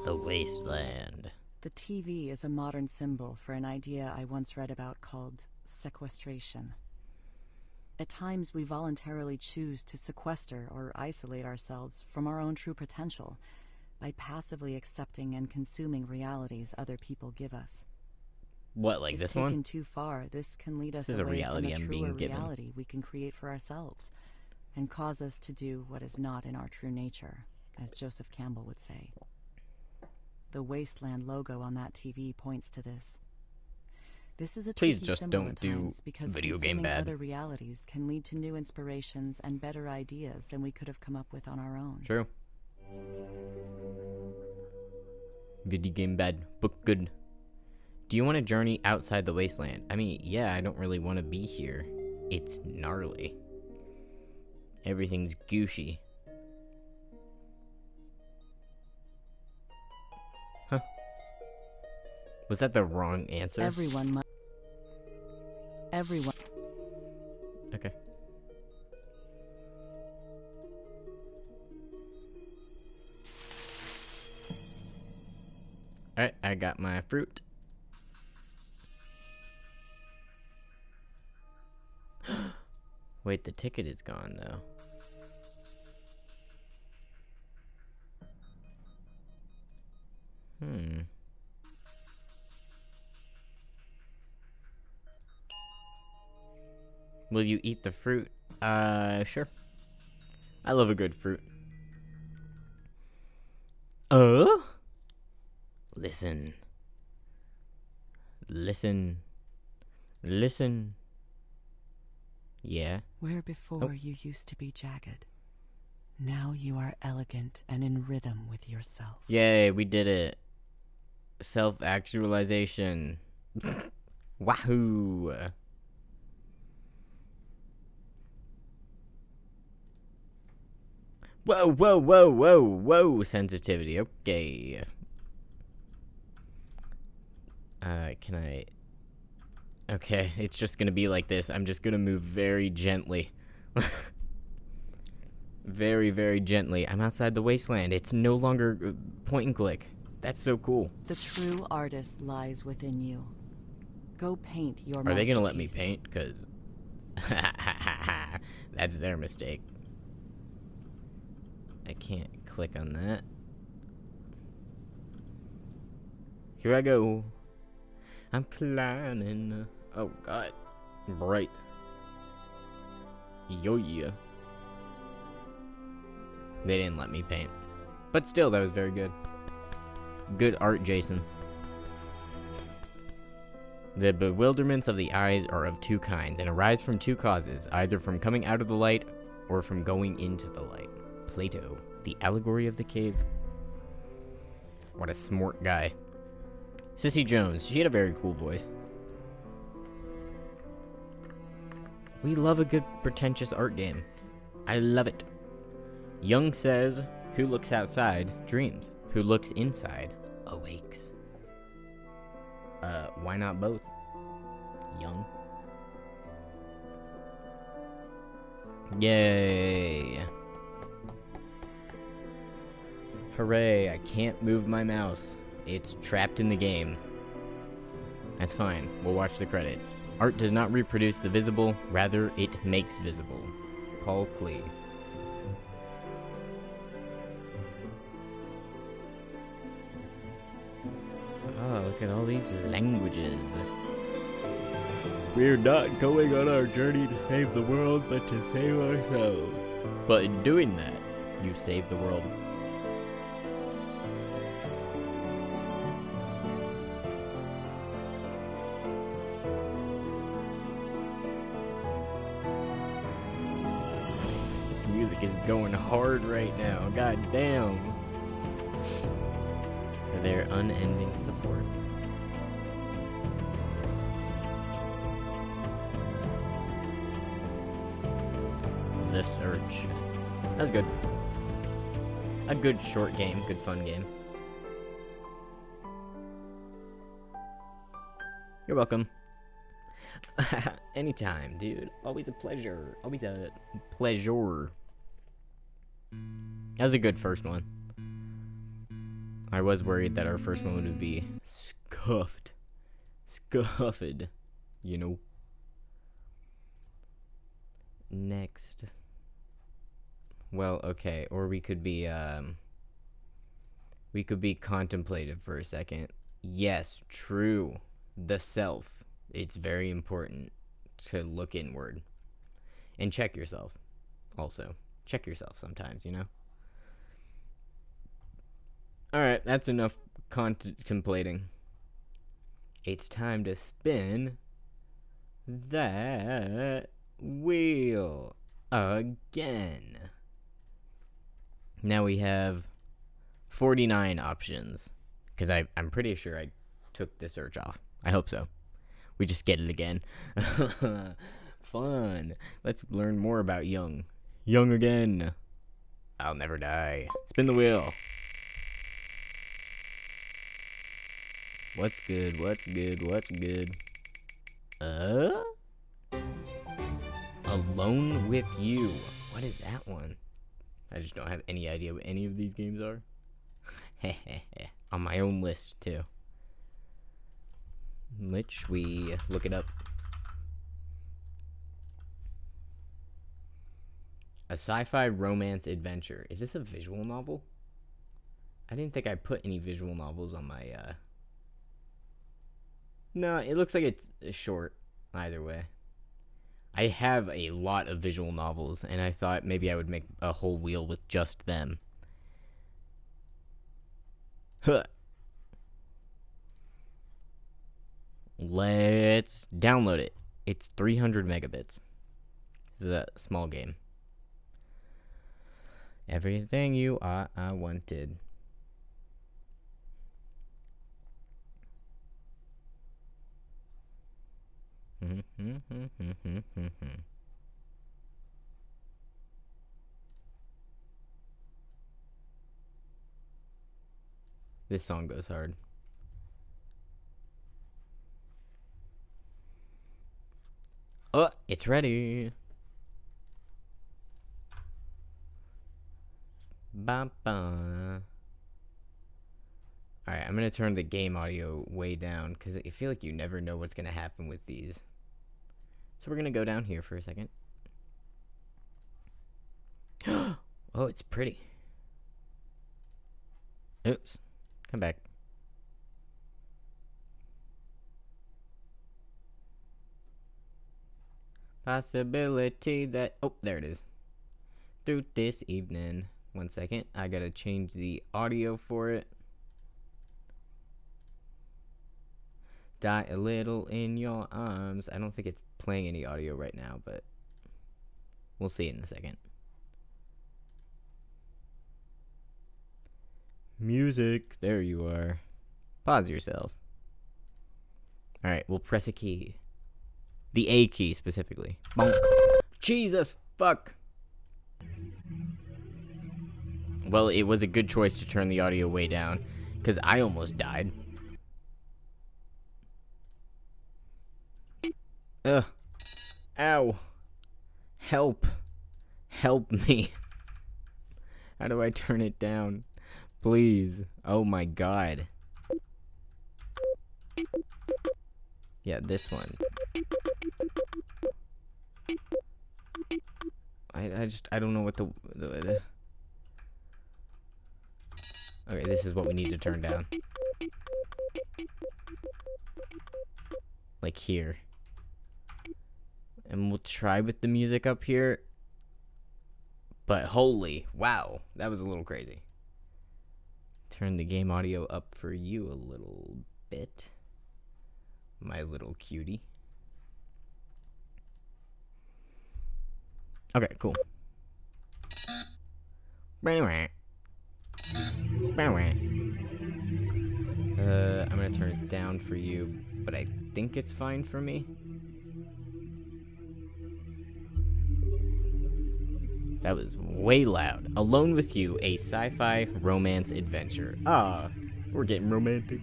The wasteland. The TV is a modern symbol for an idea I once read about called sequestration. At times, we voluntarily choose to sequester or isolate ourselves from our own true potential by passively accepting and consuming realities other people give us. What, like if this taken one? too far, this can lead us This is a away reality from I'm the being truer given. reality we can create for ourselves, and cause us to do what is not in our true nature, as Joseph Campbell would say. The Wasteland logo on that TV points to this. This is a Please tricky just symbol don't at do times because video game consuming bad. other realities can lead to new inspirations and better ideas than we could have come up with on our own. True. Video game bad, book good. Do you want to journey outside the wasteland? I mean, yeah, I don't really want to be here. It's gnarly. Everything's gooshy. Huh. Was that the wrong answer? Everyone. Okay. Alright, I got my fruit. Wait, the ticket is gone, though. Will you eat the fruit? Sure. I love a good fruit. Listen. Listen. Listen. Yeah. Where before you used to be jagged, now you are elegant and in rhythm with yourself. Yay, we did it. Self-actualization. Wahoo! Whoa, whoa, whoa, whoa, whoa, sensitivity. Okay. Can I... Okay, it's just gonna be like this. I'm just gonna move very gently. Very, very gently. I'm outside the wasteland. It's no longer point and click. That's so cool. The true artist lies within you. Go paint your Are they gonna let me masterpiece. paint? Because... that's their mistake. I can't click on that. Here I go. I'm climbing. Oh god. Bright. Yo yeah. They didn't let me paint. But still, that was very good. Good art, Jason. The bewilderments of the eyes are of two kinds and arise from two causes, either from coming out of the light or from going into the light. Plato, the allegory of the cave. What a smart guy. Sissy Jones, she had a very cool voice. We love a good pretentious art game. I love it. Young says, who looks outside dreams. Who looks inside awakes. Why not both? Young. Yay. Hooray, I can't move my mouse. It's trapped in the game. That's fine, we'll watch the credits. Art does not reproduce the visible, rather it makes visible. Paul Klee. Oh, look at all these languages. We're not going on our journey to save the world, but to save ourselves. But in doing that, you save the world. This music is going hard right now. God damn. For their unending support. The Search. That was good. A good short game, good fun game. You're welcome. Anytime, dude. Always a pleasure. Always a pleasure. That was a good first one. I was worried that our first one would be scuffed. Scuffed. You know. Next. Well, okay. Or we could be contemplative for a second. Yes, true. The self. It's very important to look inward. And check yourself. Also. Check yourself sometimes, you know? Alright, that's enough contemplating. It's time to spin that wheel again. Now we have 49 options. Because I'm pretty sure I took the search off. I hope so. We just get it again. Fun. Let's learn more about Young. Young again. I'll never die. Spin the wheel. What's good? What's good? What's good? Alone with You. What is that one? I just don't have any idea what any of these games are. On my own list, too. Which we look it up. A sci-fi romance adventure. Is this a visual novel? I didn't think I put any visual novels on my, No, it looks like it's short, either way. I have a lot of visual novels, and I thought maybe I would make a whole wheel with just them. Huh. Let's download it. It's 300 megabits. This is a small game. Everything you are, I wanted. This song goes hard. Oh, it's ready. Ba-ba. Alright, I'm going to turn the game audio way down because I feel like you never know what's going to happen with these. So we're going to go down here for a second. Oh, it's pretty. Oops. Come back. Possibility that... Oh, there it is. Through this evening. 1 second. I gotta change the audio for it. Die a little in your arms. I don't think it's playing any audio right now, but we'll see in a second. Music. There you are. Pause yourself. Alright, we'll press a key. The A key, specifically. Bonk. Jesus, fuck. Well, it was a good choice to turn the audio way down, because I almost died. Ugh. Ow. Help. Help me. How do I turn it down? Please. Oh my god. Yeah, this one. I don't know what the okay, this is what we need to turn down. Like here. And we'll try with the music up here. But holy, wow, that was a little crazy. Turn the game audio up for you a little bit. My little cutie. Okay, cool. I'm gonna turn it down for you, but I think it's fine for me. That was way loud. Alone with You, a sci-fi romance adventure. Ah, we're getting romantic.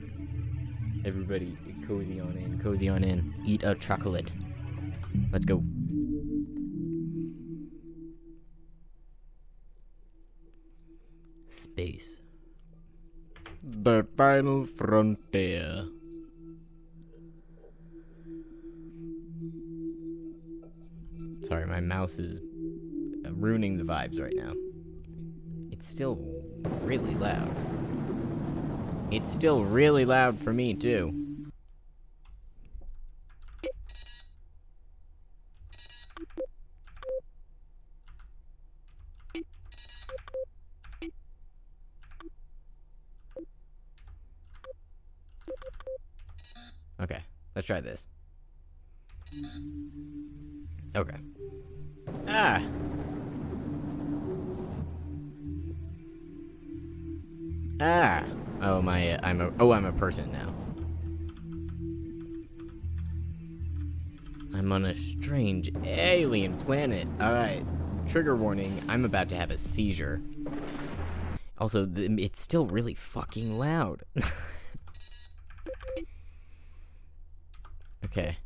Everybody, cozy on in, cozy on in. Eat a chocolate. Let's go. Space. The final frontier. Sorry, my mouse is ruining the vibes right now. It's still really loud. It's still really loud for me, too. Okay, let's try this. Okay. Ah! Ah! Oh, I'm a person now. I'm on a strange alien planet. Alright. Trigger warning, I'm about to have a seizure. Also, it's still really fucking loud. Okay.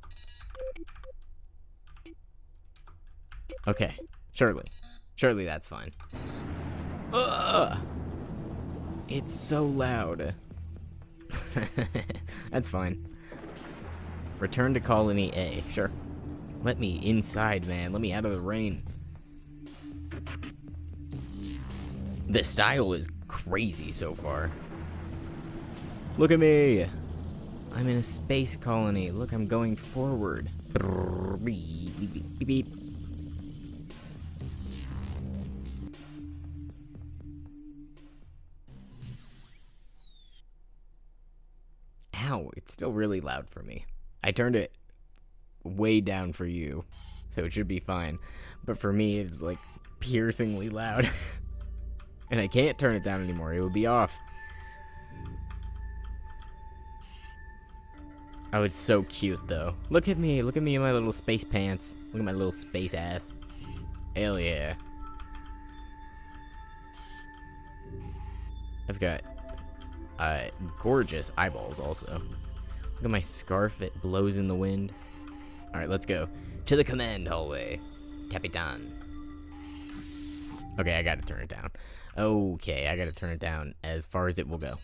Okay. Surely that's fine. Ugh! It's so loud. That's fine. Return to Colony A. Sure. Let me inside, man. Let me out of the rain. The style is crazy so far. Look at me. I'm in a space colony. Look, I'm going forward. Beep, beep, beep, beep. Ow, it's still really loud for me. I turned it way down for you, so it should be fine. But for me, it's like piercingly loud. And I can't turn it down anymore. It would be off. Oh, it's so cute, though. Look at me. Look at me in my little space pants. Look at my little space ass. Hell yeah. I've got gorgeous eyeballs also. Look at my scarf. It blows in the wind. Alright, let's go. To the command hallway. Capitan. Okay, I gotta turn it down. Okay, I gotta turn it down as far as it will go.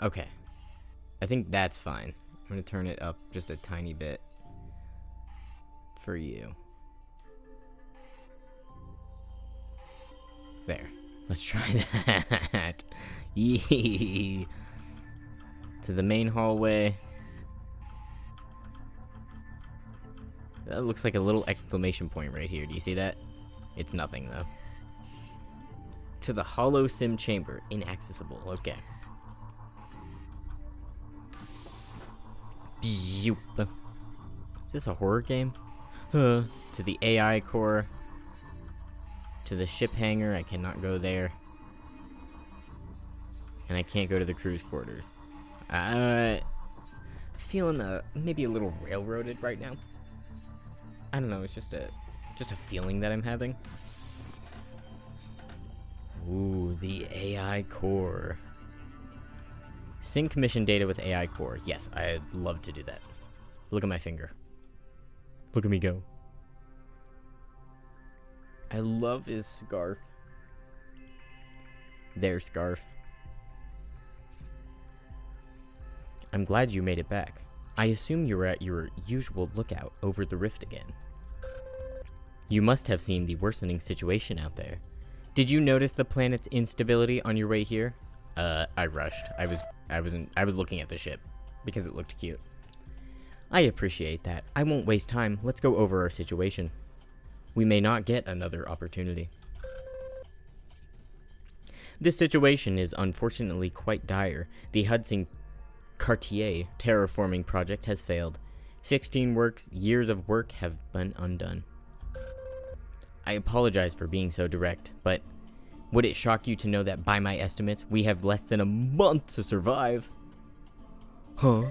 Okay. I think that's fine. I'm gonna turn it up just a tiny bit for you. There. Let's try that. Yee. To the main hallway. That looks like a little exclamation point right here. Do you see that? It's nothing, though. To the holo-sim chamber. Inaccessible. Okay. Is this a horror game? To the AI core. To the ship hangar. I cannot go there. And I can't go to the crew's quarters. Feeling maybe a little railroaded right now. I don't know, it's just a feeling that I'm having. Ooh, the AI core. Sync mission data with AI core. Yes, I'd love to do that. Look at my finger. Look at me go. I love his scarf. Their scarf. I'm glad you made it back. I assume you were at your usual lookout over the rift again. You must have seen the worsening situation out there. Did you notice the planet's instability on your way here? I rushed. I was looking at the ship because it looked cute. I appreciate that. I won't waste time. Let's go over our situation. We may not get another opportunity. This situation is unfortunately quite dire. The Hudson Cartier terraforming project has failed. 16 years of work have been undone. I apologize for being so direct, but would it shock you to know that by my estimates, we have less than a month to survive? Huh?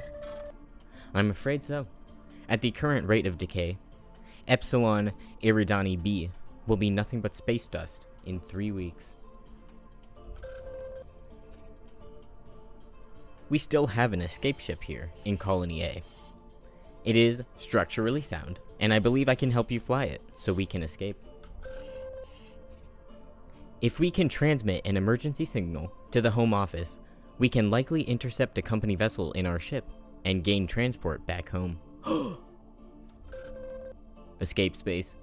I'm afraid so. At the current rate of decay, Epsilon Eridani B will be nothing but space dust in 3 weeks. We still have an escape ship here in Colony A. It is structurally sound, and I believe I can help you fly it so we can escape. If we can transmit an emergency signal to the home office, we can likely intercept a company vessel in our ship and gain transport back home. Escape space.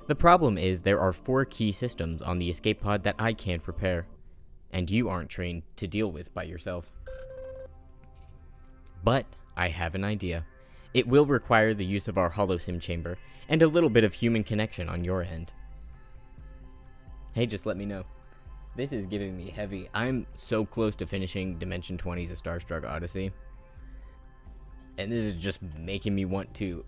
The problem is there are 4 key systems on the escape pod that I can't repair, and you aren't trained to deal with by yourself. But I have an idea. It will require the use of our holo-sim chamber and a little bit of human connection on your end. Hey, just let me know. This is giving me heavy. I'm so close to finishing Dimension 20's A Starstruck Odyssey. And this is just making me want to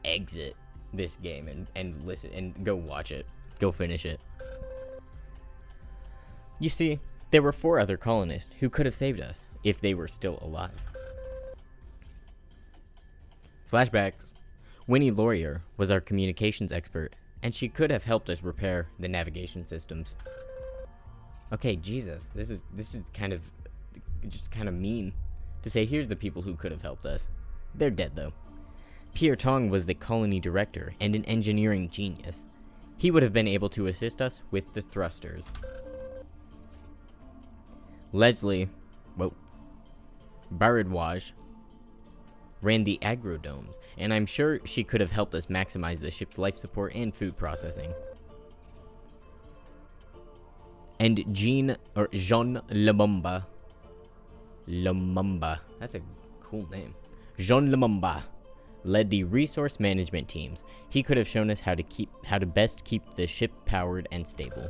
exit this game and listen and go watch it. Go finish it. You see, there were 4 other colonists who could have saved us if they were still alive. Flashbacks. Winnie Laurier was our communications expert, and she could have helped us repair the navigation systems. Okay, Jesus, this is kind of mean to say. Here's the people who could have helped us. They're dead though. Pierre Tong was the colony director and an engineering genius. He would have been able to assist us with the thrusters. Leslie, Baradwaj ran the agrodomes, and I'm sure she could have helped us maximize the ship's life support and food processing. And Jean Lumumba, that's a cool name. Jean Lumumba led the resource management teams. He could have shown us how to best keep the ship powered and stable.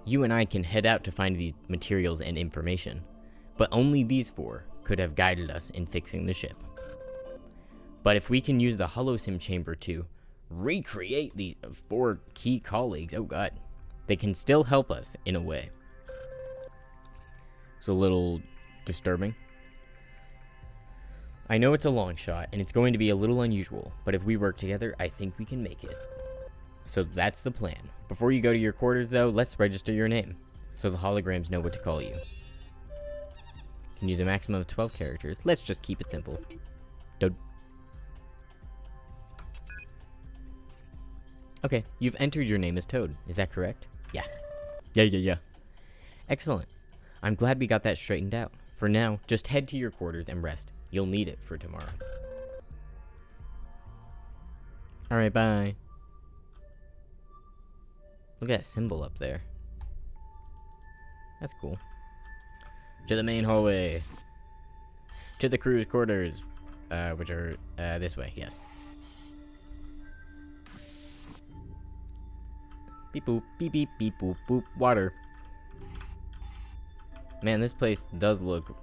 You and I can head out to find these materials and information, but only these 4 could have guided us in fixing the ship. But if we can use the holo-sim chamber to recreate the 4 key colleagues, oh god, they can still help us in a way. It's a little disturbing. I know it's a long shot, and it's going to be a little unusual, but if we work together, I think we can make it. So that's the plan. Before you go to your quarters, though, let's register your name, so the holograms know what to call you. Can use a maximum of 12 characters. Let's just keep it simple. Don't. Okay, you've entered your name as Toad. Is that correct? Yeah. Yeah. Excellent. I'm glad we got that straightened out. For now, just head to your quarters and rest. You'll need it for tomorrow. Alright, bye. Look at that symbol up there. That's cool. To the main hallway. To the crew's quarters. Which are this way, yes. Beep boop, beep beep, beep boop, boop. Water. Man, this place does look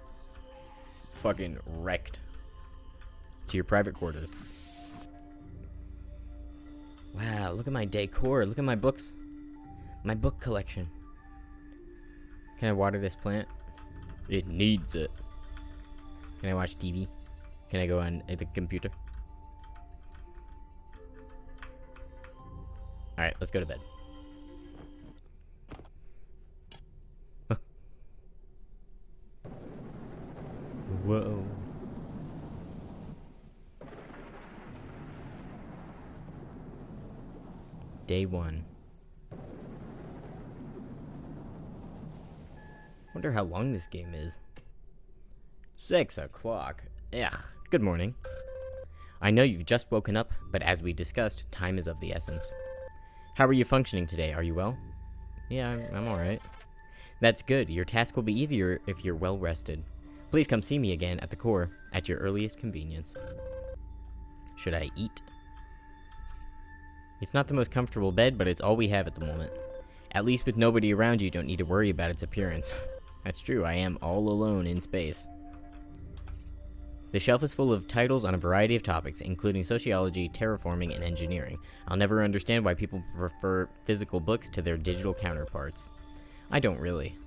fucking wrecked. To your private quarters. Wow, look at my decor. Look at my books. My book collection. Can I water this plant? It needs it. Can I watch TV? Can I go on the computer? Alright, let's go to bed. Huh. Whoa. Day 1. Wonder how long this game is. 6 o'clock. Ugh. Good morning. I know you've just woken up, but as we discussed, time is of the essence. How are you functioning today? Are you well? Yeah, I'm alright. That's good. Your task will be easier if you're well rested. Please come see me again at the core, at your earliest convenience. Should I eat? It's not the most comfortable bed, but it's all we have at the moment. At least with nobody around, you don't need to worry about its appearance. That's true, I am all alone in space. The shelf is full of titles on a variety of topics, including sociology, terraforming, and engineering. I'll never understand why people prefer physical books to their digital counterparts. I don't really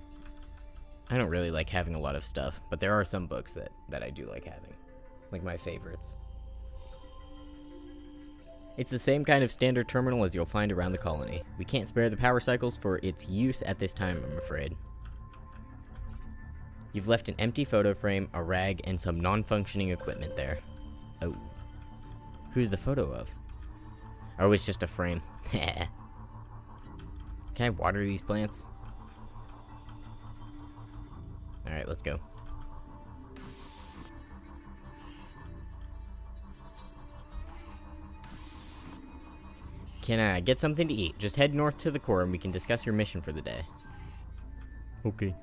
like having a lot of stuff, but there are some books that I do like having. Like my favorites. It's the same kind of standard terminal as you'll find around the colony. We can't spare the power cycles for its use at this time, I'm afraid. You've left an empty photo frame, a rag, and some non-functioning equipment there. Oh. Who's the photo of? Oh, it's just a frame. Can I water these plants? Alright, let's go. Can I get something to eat? Just head north to the core and we can discuss your mission for the day. Okay.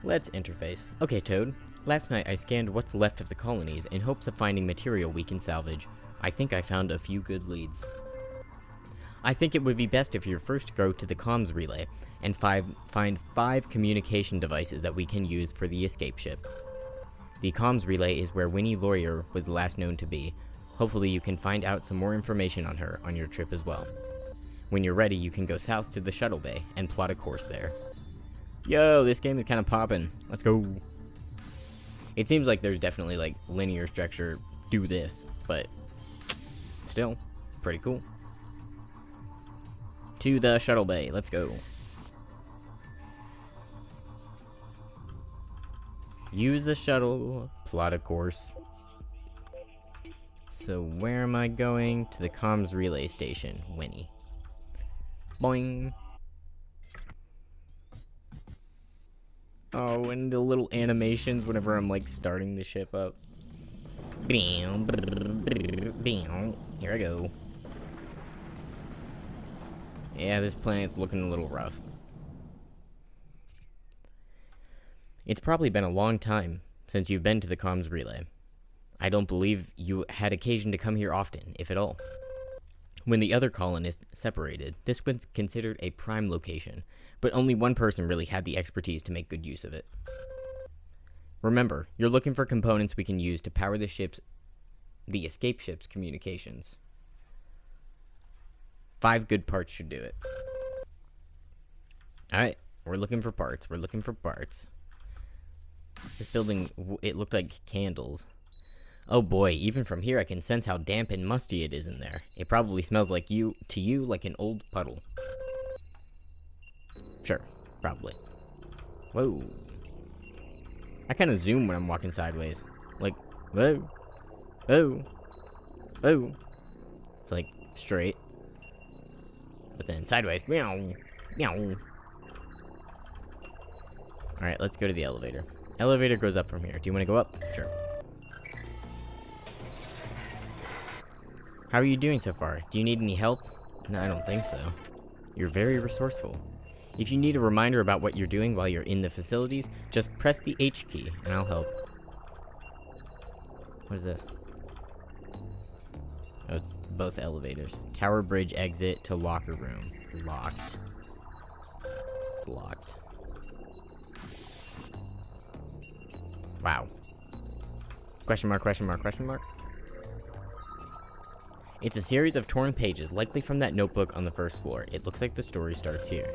Let's interface. Okay, Toad. Last night I scanned what's left of the colonies in hopes of finding material we can salvage. I think I found a few good leads. I think it would be best if you first go to the comms relay and find 5 communication devices that we can use for the escape ship. The comms relay is where Winnie Laurier was last known to be. Hopefully you can find out some more information on her on your trip as well. When you're ready, you can go south to the shuttle bay and plot a course there. Yo, this game is kind of popping. Let's go. It seems like there's definitely like linear structure, do this, but still, pretty cool. To the shuttle bay, let's go. Use the shuttle, plot a course. So where am I going? To the comms relay station, Winnie. Boing. Oh, and the little animations whenever I'm like starting the ship up. Here I go. Yeah, this planet's looking a little rough. It's probably been a long time since you've been to the comms relay. I don't believe you had occasion to come here often, if at all. When the other colonists separated, this was considered a prime location, but only one person really had the expertise to make good use of it. Remember, you're looking for components we can use to power the escape ship's communications. 5 good parts should do it. Alright, we're looking for parts. This building, it looked like candles. Oh boy, even from here I can sense how damp and musty it is in there. It probably smells like to you like an old puddle. Sure, probably. Whoa. I kind of zoom when I'm walking sideways. Like, whoa. Oh. Oh. It's like straight. But then sideways. Meow. Meow. Alright, let's go to the elevator. Elevator goes up from here. Do you want to go up? Sure. How are you doing so far? Do you need any help? No, I don't think so. You're very resourceful. If you need a reminder about what you're doing while you're in the facilities, just press the H key, and I'll help. What is this? Oh, it's both elevators. Tower bridge exit to locker room. Locked. It's locked. Wow. Question mark, question mark, question mark? It's a series of torn pages, likely from that notebook on the first floor. It looks like the story starts here.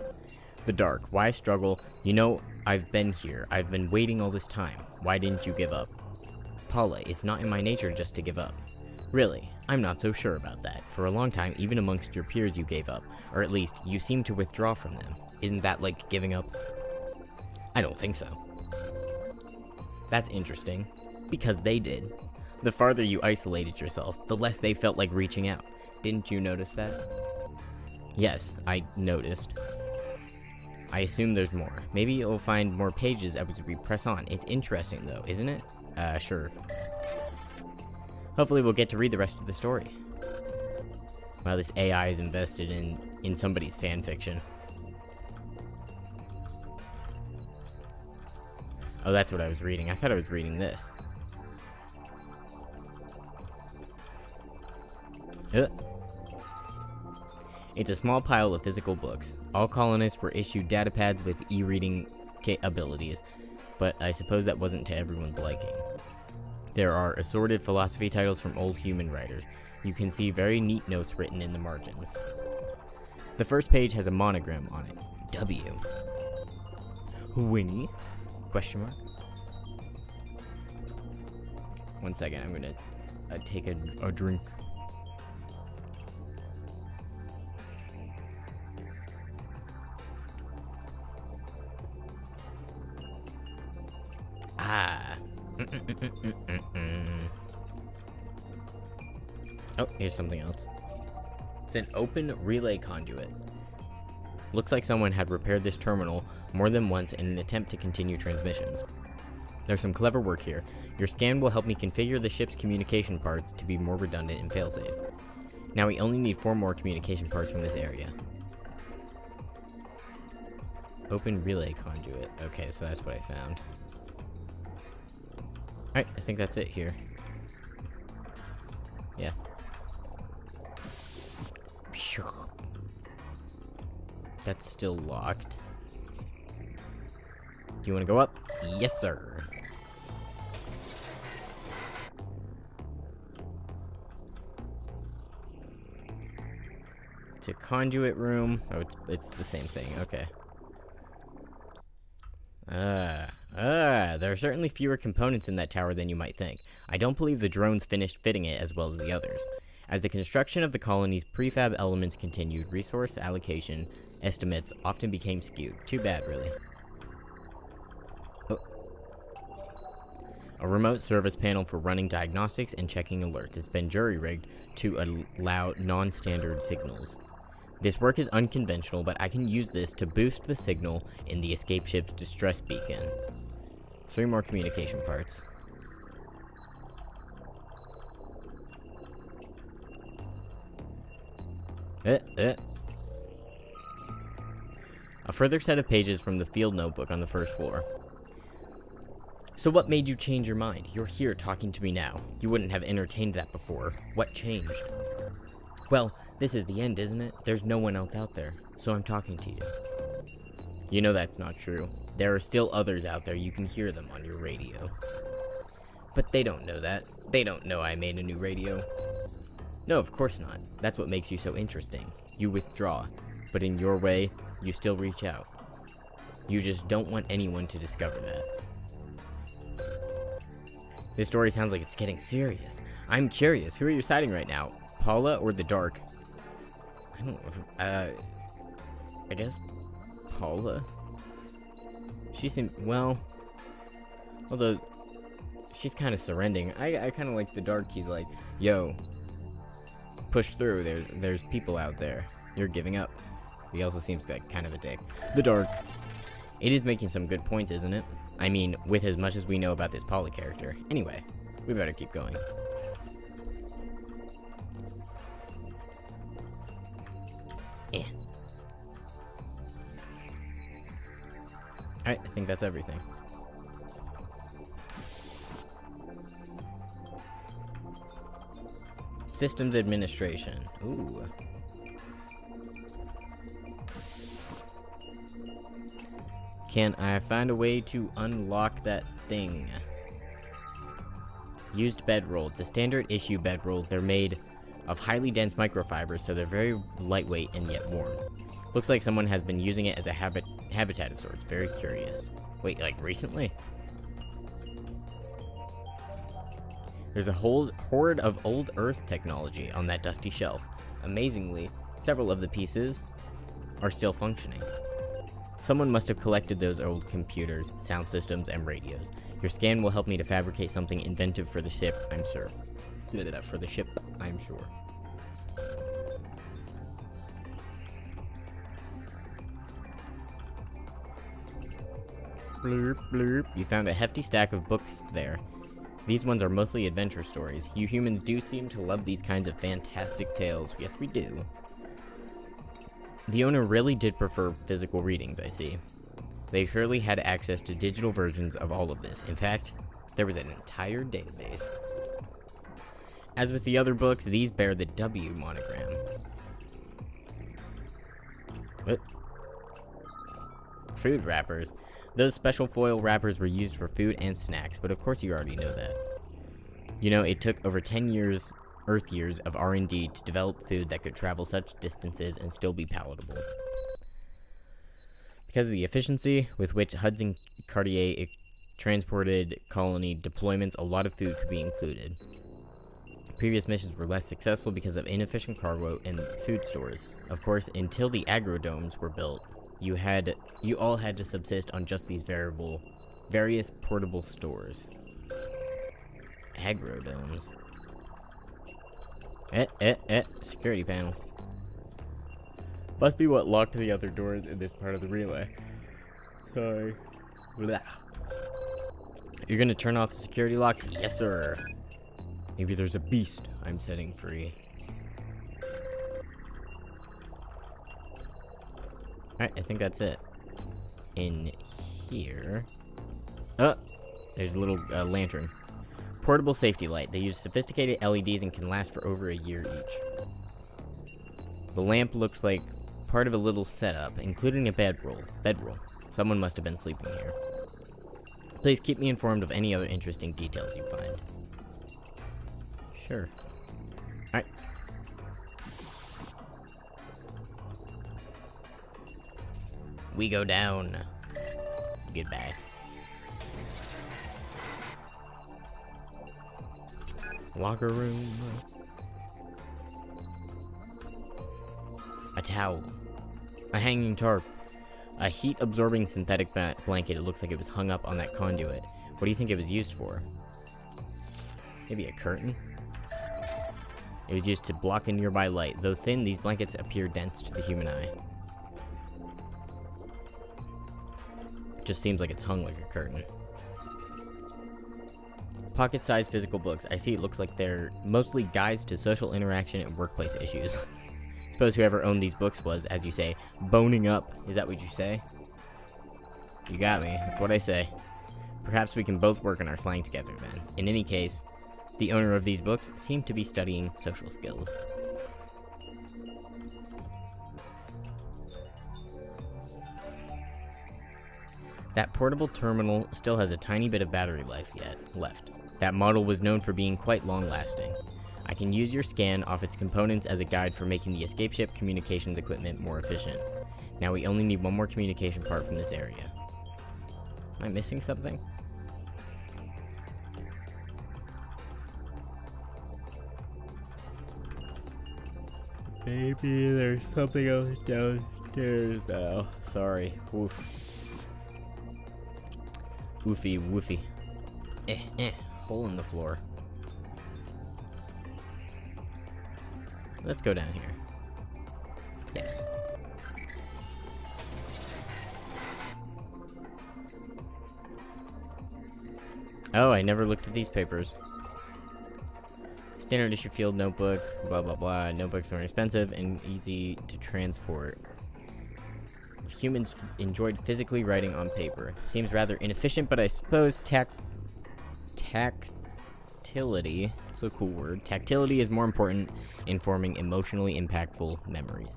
The dark. Why struggle? You know, I've been here. I've been waiting all this time. Why didn't you give up? Paula, it's not in my nature just to give up. Really, I'm not so sure about that. For a long time, even amongst your peers, you gave up. Or at least, you seem to withdraw from them. Isn't that like giving up? I don't think so. That's interesting. Because they did. The farther you isolated yourself, the less they felt like reaching out. Didn't you notice that? Yes, I noticed. I assume there's more. Maybe you'll find more pages as we press on. It's interesting though, isn't it? Sure. Hopefully we'll get to read the rest of the story. Wow, this AI is invested in somebody's fan fiction. Oh, that's what I was reading. I thought I was reading this. It's a small pile of physical books. All colonists were issued datapads with e-reading abilities, but I suppose that wasn't to everyone's liking. There are assorted philosophy titles from old human writers. You can see very neat notes written in the margins. The first page has a monogram on it. W. Winnie? Question mark? 1 second, I'm gonna take a drink. Oh, here's something else. It's an open relay conduit. Looks like someone had repaired this terminal more than once in an attempt to continue transmissions. There's some clever work here. Your scan will help me configure the ship's communication parts to be more redundant and failsafe. Now we only need 4 more communication parts from this area. Open relay conduit. Okay, so that's what I found. Alright, I think that's it here. Yeah. That's still locked. Do you want to go up? Yes, sir. To conduit room. Oh, it's the same thing. Okay. There are certainly fewer components in that tower than you might think. I don't believe the drones finished fitting it as well as the others. As the construction of the colony's prefab elements continued, resource allocation estimates often became skewed. Too bad, really. Oh. A remote service panel for running diagnostics and checking alerts. It's been jury-rigged to allow non-standard signals. This work is unconventional, but I can use this to boost the signal in the escape ship's distress beacon. 3 more communication parts. A further set of pages from the field notebook on the first floor. So what made you change your mind? You're here talking to me now. You wouldn't have entertained that before. What changed? Well, this is the end, isn't it? There's no one else out there, so I'm talking to you. You know that's not true. There are still others out there. You can hear them on your radio. But they don't know that. They don't know I made a new radio. No, of course not. That's what makes you so interesting. You withdraw, but in your way, you still reach out. You just don't want anyone to discover that. This story sounds like it's getting serious. I'm curious. Who are you siding right now? Paula or the dark? I don't I guess Paula? She seemed, well, although she's kind of surrendering. I kind of like the dark. He's like, yo, push through. There's people out there. You're giving up. He also seems like kind of a dick. The dark. It is making some good points, isn't it? I mean, with as much as we know about this Paula character. Anyway, we better keep going. Eh. Alright, I think that's everything. Systems administration. Ooh. Can I find a way to unlock that thing? Used bedroll. It's a standard issue bedroll. They're made of highly dense microfibers, so they're very lightweight and yet warm. Looks like someone has been using it as a habitat of sorts. Very curious. Wait, like recently? There's a whole horde of old Earth technology on that dusty shelf. Amazingly, several of the pieces are still functioning. Someone must have collected those old computers, sound systems, and radios. Your scan will help me to fabricate something inventive for the ship, I'm sure. For the ship, I'm sure. Blurp, blurp. You found a hefty stack of books there. These ones are mostly adventure stories. You humans do seem to love these kinds of fantastic tales. Yes, we do. The owner really did prefer physical readings, I see. They surely had access to digital versions of all of this. In fact, there was an entire database. As with the other books, these bear the W monogram. What? Food wrappers. Those special foil wrappers were used for food and snacks, but of course you already know that. You know, it took over 10 years, Earth years of R&D to develop food that could travel such distances and still be palatable. Because of the efficiency with which Hudson Cartier transported colony deployments, a lot of food could be included. Previous missions were less successful because of inefficient cargo and food stores. Of course, until the agrodomes were built, you all had to subsist on just these various portable stores. Agrodomes. Security panel. Must be what locked the other doors in this part of the relay. Sorry. Blah. You're gonna turn off the security locks? Yes, sir. Maybe there's a beast I'm setting free. Alright, I think that's it. In here... Oh! There's a little lantern. Portable safety light. They use sophisticated LEDs and can last for over a year each. The lamp looks like part of a little setup, including a bedroll. Someone must have been sleeping here. Please keep me informed of any other interesting details you find. Sure. Alright. We go down. Goodbye. Locker room. A towel. A hanging tarp. A heat-absorbing synthetic blanket. It looks like it was hung up on that conduit. What do you think it was used for? Maybe a curtain? It was used to block a nearby light. Though thin, these blankets appear dense to the human eye. It just seems like it's hung like a curtain. Pocket-sized physical books. I see it looks like they're mostly guides to social interaction and workplace issues. Suppose whoever owned these books was, as you say, boning up. Is that what you say? You got me. That's what I say. Perhaps we can both work on our slang together then. In any case, the owner of these books seemed to be studying social skills. That portable terminal still has a tiny bit of battery life left. That model was known for being quite long-lasting. I can use your scan off its components as a guide for making the escape ship communications equipment more efficient. Now we only need one more communication part from this area. Am I missing something? Maybe there's something else downstairs now. Sorry. Oof. Woofy, woofy. Hole in the floor. Let's go down here. Yes. Oh, I never looked at these papers. Standard issue field notebook, blah blah blah. Notebooks are expensive and easy to transport. Humans enjoyed physically writing on paper. Seems rather inefficient, but I suppose tactility, it's a cool word. Tactility is more important in forming emotionally impactful memories.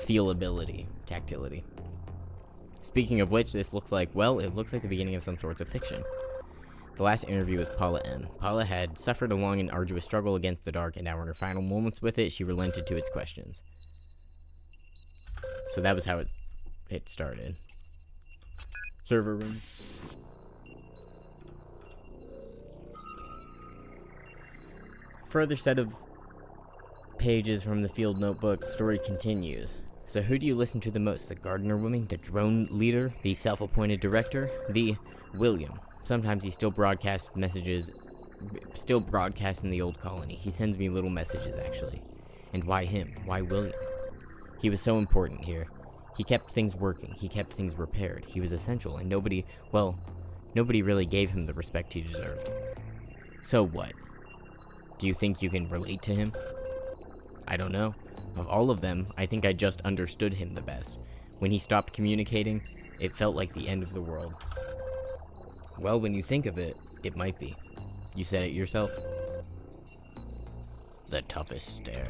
Feelability, tactility. Speaking of which, this looks like, well, it looks like the beginning of some sorts of fiction. The last interview with Paula N. Paula had suffered a long and arduous struggle against the dark, and now in her final moments with it, she relented to its questions. So that was how it started. Server room. Further set of pages from the field notebook. Story continues. So who do you listen to the most? The gardener woman, the drone leader, the self-appointed director, the William. Sometimes he still broadcasts messages, still broadcasts in the old colony. He sends me little messages, actually. And why him? Why William? He was so important here. He kept things working. He kept things repaired. He was essential, and nobody really gave him the respect he deserved. So what? Do you think you can relate to him? I don't know. Of all of them, I think I just understood him the best. When he stopped communicating, it felt like the end of the world. Well, when you think of it, it might be. You said it yourself. The toughest stare.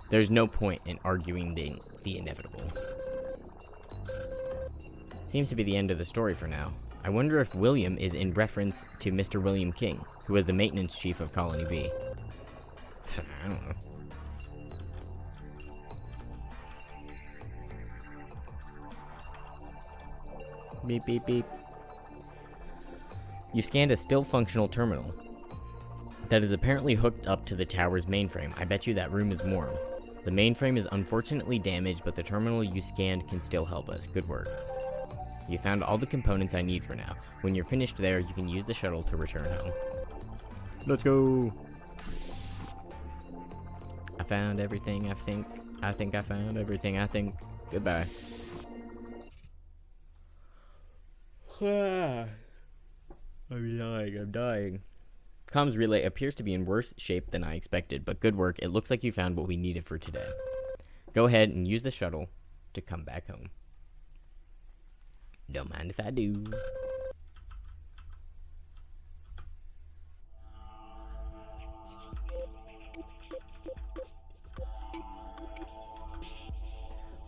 There's no point in arguing the inevitable. Seems to be the end of the story for now. I wonder if William is in reference to Mr. William King, who was the maintenance chief of Colony B. I don't know. Beep, beep, beep. You scanned a still functional terminal that is apparently hooked up to the tower's mainframe. I bet you that room is warm. The mainframe is unfortunately damaged, but the terminal you scanned can still help us. Good work. You found all the components I need for now. When you're finished there, you can use the shuttle to return home. Let's go. I found everything, I think I found everything, I think. Goodbye. I'm dying. Comms relay appears to be in worse shape than I expected, but good work. It looks like you found what we needed for today. Go ahead and use the shuttle to come back home. Don't mind if I do.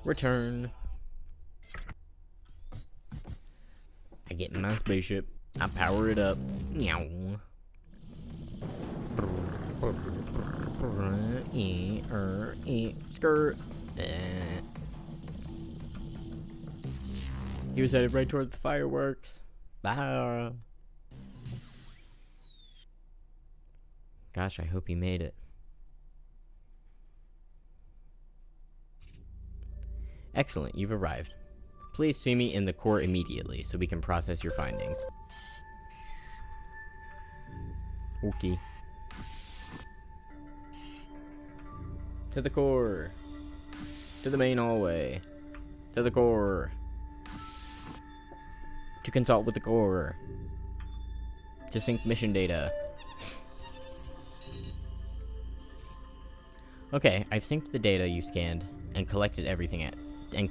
Return. I get in my spaceship. I power it up. Meow. Skirt. He was headed right towards the fireworks. Bye. Gosh, I hope he made it. Excellent, you've arrived. Please see me in the core immediately so we can process your findings. Okay. To the core. To the main hallway. To the core. To consult with the core. To sync mission data. Okay, I've synced the data you scanned and collected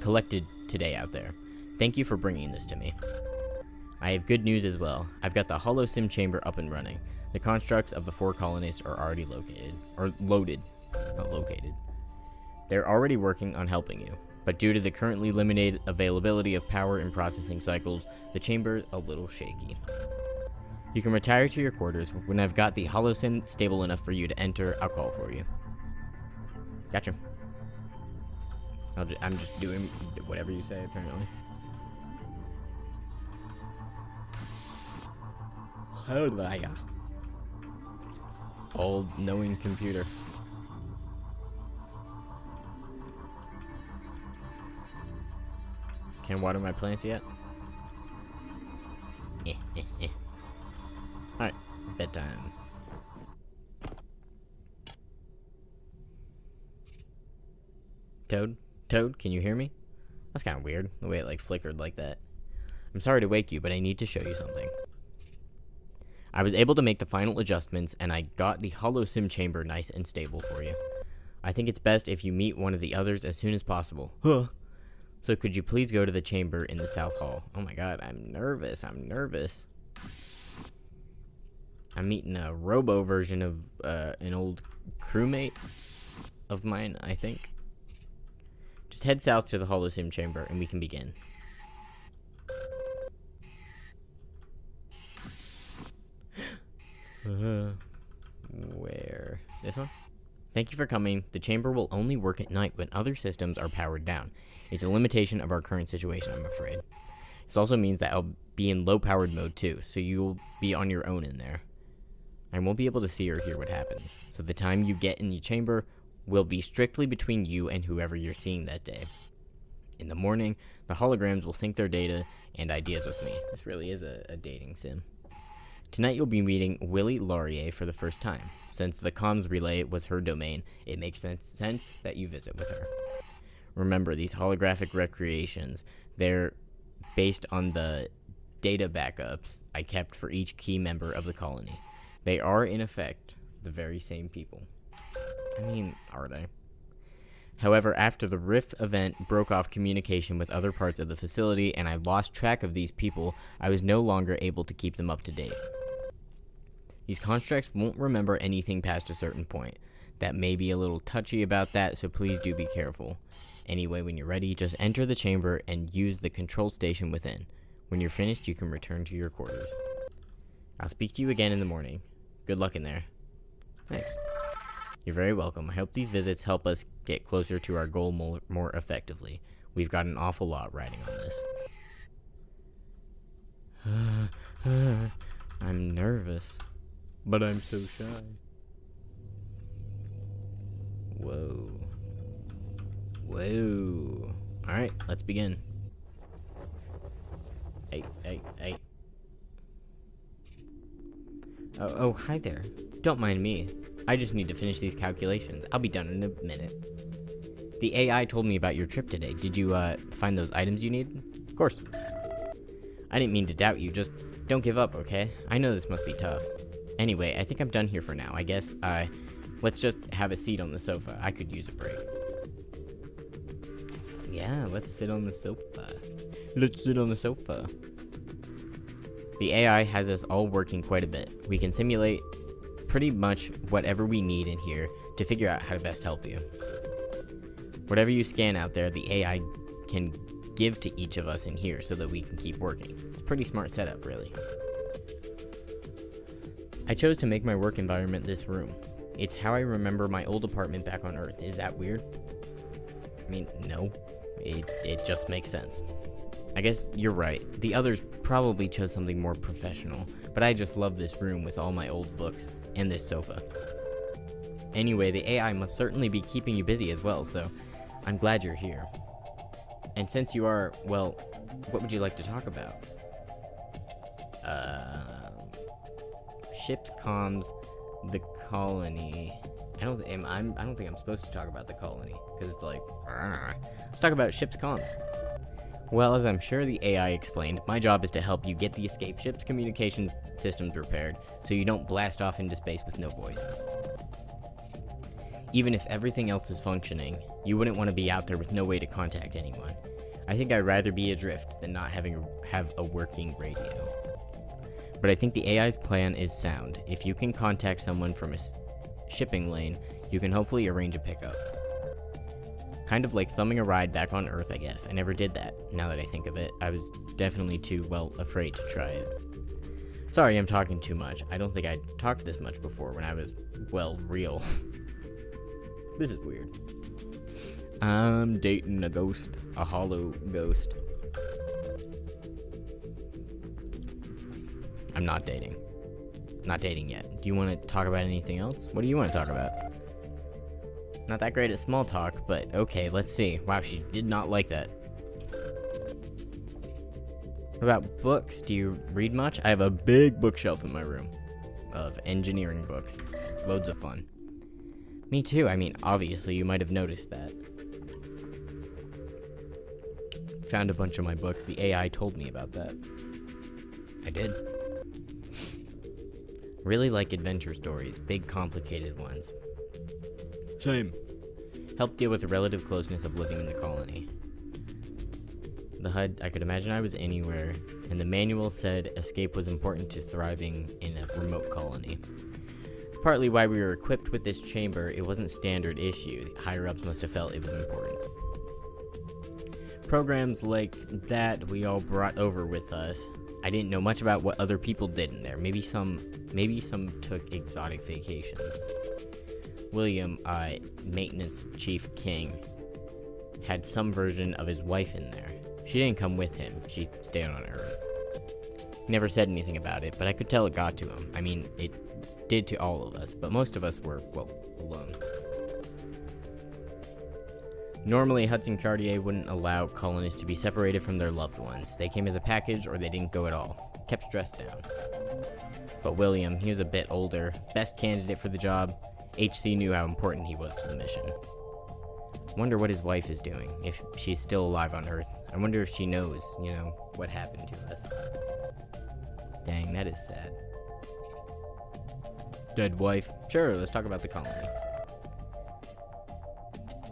collected today out there. Thank you for bringing this to me. I have good news as well. I've got the holo-sim chamber up and running. The constructs of the 4 colonists are already loaded. Not located. They're already working on helping you, but due to the currently limited availability of power and processing cycles, the chamber's a little shaky. You can retire to your quarters. When I've got the holo-sim stable enough for you to enter, I'll call for you. Gotcha. I'm just doing whatever you say, apparently. All-knowing computer. Can't water my plants yet? Alright, bedtime. Toad, can you hear me? That's kind of weird, the way it like flickered like that. I'm sorry to wake you, but I need to show you something. I was able to make the final adjustments, and I got the holo-sim chamber nice and stable for you. I think it's best if you meet one of the others as soon as possible. Huh. So could you please go to the chamber in the South Hall? Oh my god, I'm nervous. I'm meeting a robo version of an old crewmate of mine, I think. Just head south to the holo-sim chamber and we can begin. Where? This one? Thank you for coming. The chamber will only work at night when other systems are powered down. It's a limitation of our current situation, I'm afraid. This also means that I'll be in low-powered mode too, so you'll be on your own in there. I won't be able to see or hear what happens, so the time you get in the chamber will be strictly between you and whoever you're seeing that day. In the morning, the holograms will sync their data and ideas with me. This really is a dating sim. Tonight you'll be meeting Willie Laurier for the first time. Since the comms relay was her domain, it makes sense that you visit with her. Remember, these holographic recreations, they're based on the data backups I kept for each key member of the colony. They are, in effect, the very same people. I mean, are they? However, after the Rift event broke off communication with other parts of the facility and I lost track of these people, I was no longer able to keep them up to date. These constructs won't remember anything past a certain point. That may be a little touchy about that, so please do be careful. Anyway, when you're ready, just enter the chamber and use the control station within. When you're finished, you can return to your quarters. I'll speak to you again in the morning. Good luck in there. Thanks. You're very welcome. I hope these visits help us get closer to our goal more effectively. We've got an awful lot riding on this. I'm nervous, but I'm so shy. Whoa. Whoa. Alright, let's begin. Hey. Oh, hi there. Don't mind me. I just need to finish these calculations. I'll be done in a minute. The AI told me about your trip today. Did you, find those items you need? Of course. I didn't mean to doubt you. Just don't give up, okay? I know this must be tough. Anyway, I think I'm done here for now. I guess, let's just have a seat on the sofa. I could use a break. Yeah, let's sit on the sofa. Let's sit on the sofa. The AI has us all working quite a bit. We can simulate pretty much whatever we need in here to figure out how to best help you. Whatever you scan out there, the AI can give to each of us in here so that we can keep working. It's a pretty smart setup, really. I chose to make my work environment this room. It's how I remember my old apartment back on Earth. Is that weird? I mean, no. It just makes sense. I guess you're right. The others probably chose something more professional, but I just love this room with all my old books and this sofa. Anyway, the AI must certainly be keeping you busy as well, so I'm glad you're here. And since you are, well, what would you like to talk about? Ships, comms, the colony. I don't think I'm supposed to talk about the colony, because it's like, let's talk about ships, comms. Well, as I'm sure the AI explained, my job is to help you get the escape ship's communication systems repaired, so you don't blast off into space with no voice. Even if everything else is functioning, you wouldn't want to be out there with no way to contact anyone. I think I'd rather be adrift than not have a working radio. But I think the AI's plan is sound. If you can contact someone from a shipping lane, you can hopefully arrange a pickup. Kind of like thumbing a ride back on Earth, I guess. I never did that, now that I think of it. I was definitely too, well, afraid to try it. Sorry, I'm talking too much. I don't think I'd talked this much before when I was, well, real. This is weird. I'm dating a ghost. A hollow ghost. I'm not dating. Not dating yet. Do you want to talk about anything else? What do you want to talk about? Not that great at small talk, but okay, let's see. Wow, she did not like that. What about books? Do you read much? I have a big bookshelf in my room of engineering books. Loads of fun. Me too. I mean, obviously, you might have noticed that. Found a bunch of my books. The AI told me about that. I did. Really like adventure stories, big complicated ones. Same. Helped deal with the relative closeness of living in the colony. The HUD, I could imagine I was anywhere, and the manual said escape was important to thriving in a remote colony. It's partly why we were equipped with this chamber. It wasn't standard issue. Higher-ups must have felt it was important. Programs like that we all brought over with us. I didn't know much about what other people did in there. Maybe some took exotic vacations. William, Maintenance Chief King, had some version of his wife in there. She didn't come with him. She stayed on Earth. He never said anything about it, but I could tell it got to him. I mean, it did to all of us, but most of us were, well, alone. Normally, Hudson Cartier wouldn't allow colonists to be separated from their loved ones. They came as a package or they didn't go at all. Kept stress down. But William, he was a bit older, best candidate for the job. HC knew how important he was to the mission. Wonder what his wife is doing, if she's still alive on Earth. I wonder if she knows, you know, what happened to us. Dang, that is sad. Dead wife. Sure, let's talk about the colony.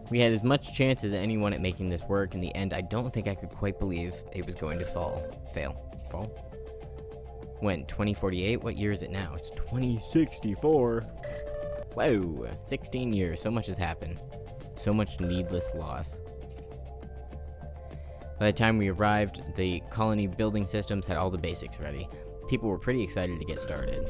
We had as much chance as anyone at making this work. In the end, I don't think I could quite believe it was going to fail. When? 2048? What year is it now? It's 2064. Whoa, 16 years. So much has happened. So much needless loss. By the time we arrived, the colony building systems had all the basics ready. People were pretty excited to get started.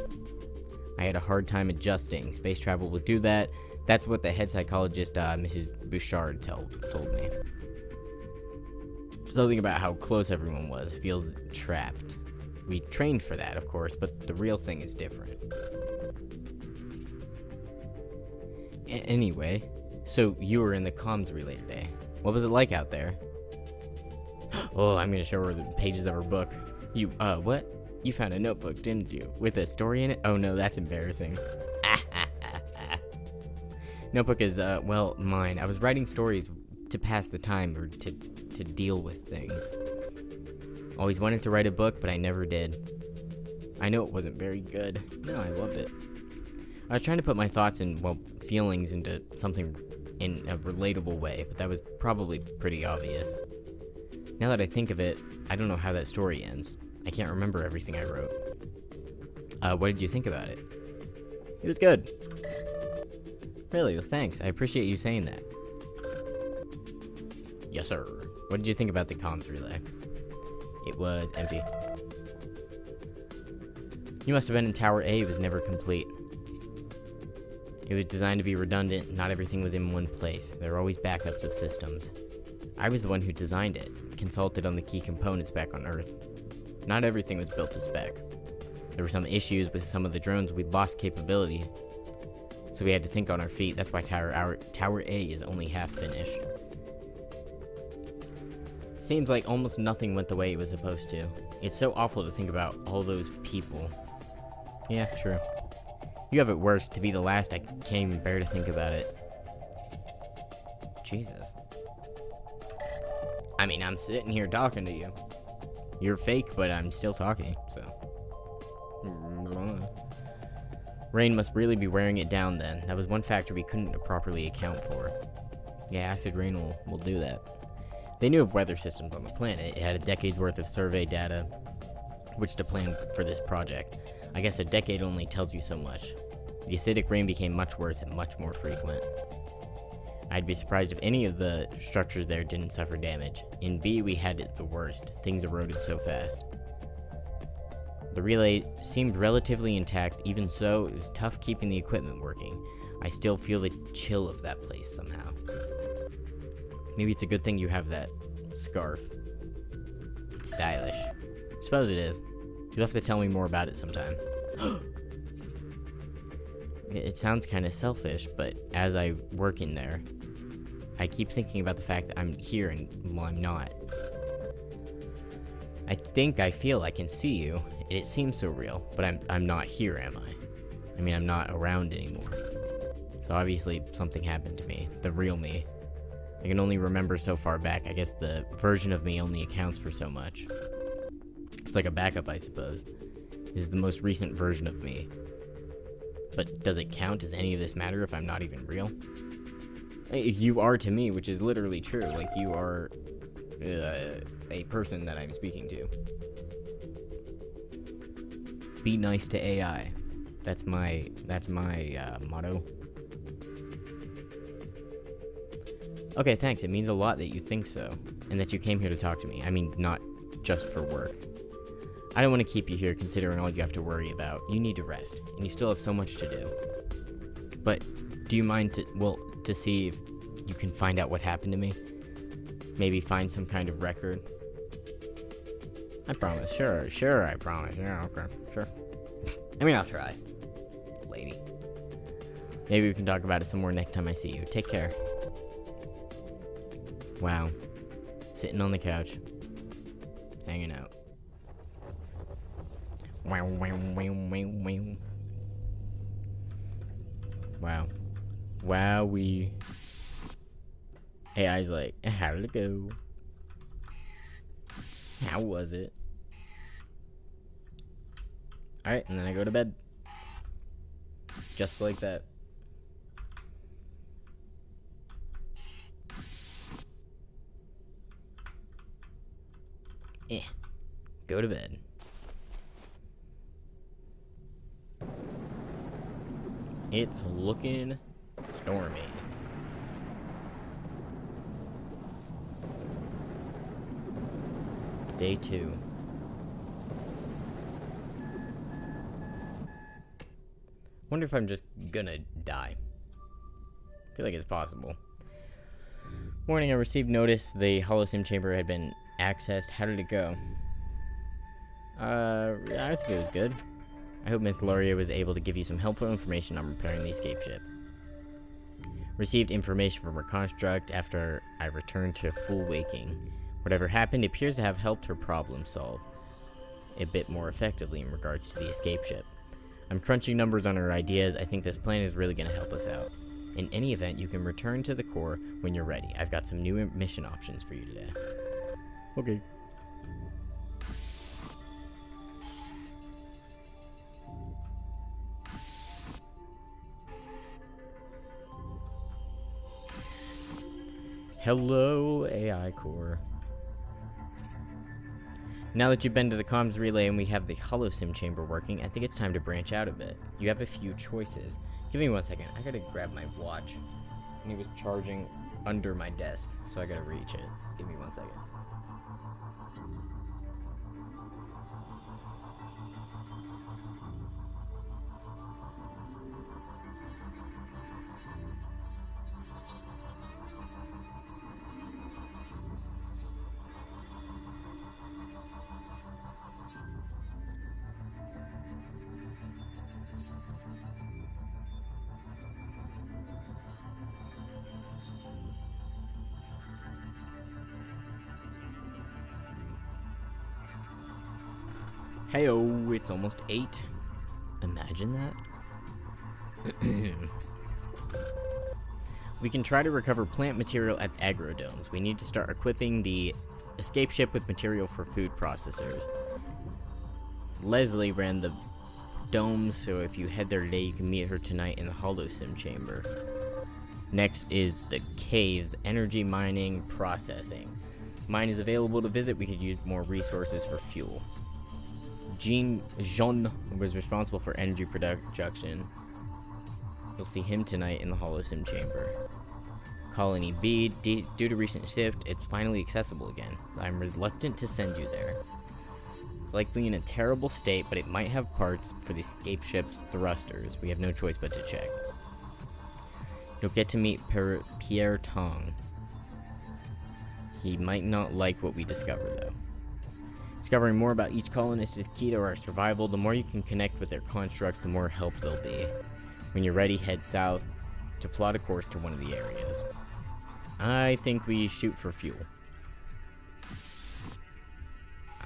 I had a hard time adjusting. Space travel would do that. That's what the head psychologist, Mrs. Bouchard, told me. Something about how close everyone was feels trapped. We trained for that, of course, but the real thing is different. Anyway, so you were in the comms relay today. What was it like out there? Oh, I'm gonna show her the pages of her book. You, what? You found a notebook, didn't you? With a story in it? Oh no, that's embarrassing. Notebook is, well, mine. I was writing stories to pass the time, or to deal with things. Always wanted to write a book, but I never did. I know it wasn't very good. No, I loved it. I was trying to put my thoughts and, well, feelings into something in a relatable way, but that was probably pretty obvious. Now that I think of it, I don't know how that story ends. I can't remember everything I wrote. What did you think about it? It was good. Really? Well, thanks. I appreciate you saying that. Yes, sir. What did you think about the comms relay? It was empty. You must have been in Tower A. It was never complete. It was designed to be redundant. Not everything was in one place. There were always backups of systems. I was the one who designed it, consulted on the key components back on Earth. Not everything was built to spec. There were some issues with some of the drones. We'd lost capability, so we had to think on our feet. That's why Tower A is only half finished. Seems like almost nothing went the way it was supposed to. It's so awful to think about all those people. Yeah, true. You have it worse. To be the last, I can't even bear to think about it. Jesus. I mean, I'm sitting here talking to you. You're fake, but I'm still talking, so. Rain must really be wearing it down then. That was one factor we couldn't properly account for. Yeah, acid rain will do that. They knew of weather systems on the planet. It had a decade's worth of survey data, which to plan for this project. I guess a decade only tells you so much. The acidic rain became much worse and much more frequent. I'd be surprised if any of the structures there didn't suffer damage. In B, we had it the worst. Things eroded so fast. The relay seemed relatively intact. Even so, it was tough keeping the equipment working. I still feel the chill of that place somehow. Maybe it's a good thing you have that scarf. It's stylish. Suppose it is. You'll have to tell me more about it sometime. It sounds kind of selfish, but as I work in there, I keep thinking about the fact that I'm here and, well, I'm not. I think I feel I can see you. It seems so real, but I'm not here, am I? I mean, I'm not around anymore. So obviously something happened to me, the real me. I can only remember so far back. I guess the version of me only accounts for so much. It's like a backup, I suppose. This is the most recent version of me. But does it count? Does any of this matter if I'm not even real? You are to me, which is literally true. Like, you are a person that I'm speaking to. Be nice to AI. That's my motto. Okay, thanks. It means a lot that you think so, and that you came here to talk to me. I mean, not just for work. I don't want to keep you here considering all you have to worry about. You need to rest, and you still have so much to do. But do you mind to see if you can find out what happened to me? Maybe find some kind of record? I promise. Sure, I promise. Yeah, okay, sure. I mean, I'll try. Lady. Maybe we can talk about it some more next time I see you. Take care. Wow. Sitting on the couch. Hanging out. Wow, wow, wow, wow, wow. Wow. Wowee. AI's like, how did it go? How was it? Alright, and then I go to bed. Just like that. Go to bed. It's looking stormy. Day 2. Wonder if I'm just gonna die. I feel like it's possible. Morning, I received notice the holo-sim chamber had been accessed. How did it go? I think it was good. I hope Miss Laurier was able to give you some helpful information on repairing the escape ship. Received information from her construct after I returned to full waking. Whatever happened appears to have helped her problem solve a bit more effectively in regards to the escape ship. I'm crunching numbers on her ideas. I think this plan is really going to help us out. In any event, you can return to the core when you're ready. I've got some new mission options for you today. Okay. Hello, AI core. Now that you've been to the comms relay and we have the holo-sim chamber working, I think it's time to branch out a bit. You have a few choices. Give me 1 second. I gotta grab my watch. And it was charging under my desk, so I gotta reach it. Give me 1 second. Heyo, it's almost 8. Imagine that. We can try to recover plant material at agrodomes. We need to start equipping the escape ship with material for food processors. Leslie ran the domes, so if you head there today, you can meet her tonight in the holo-sim chamber. Next is the caves, energy mining, processing. Mine is available to visit. We could use more resources for fuel. Jean was responsible for energy production. You'll see him tonight in the holo-sim chamber. Colony B, due to recent shift, it's finally accessible again. I'm reluctant to send you there. It's likely in a terrible state, but it might have parts for the escape ship's thrusters. We have no choice but to check. You'll get to meet Pierre Tong. He might not like what we discover, though. Discovering more about each colonist is key to our survival. The more you can connect with their constructs, the more help they'll be. When you're ready, head south to plot a course to one of the areas. I think we shoot for fuel.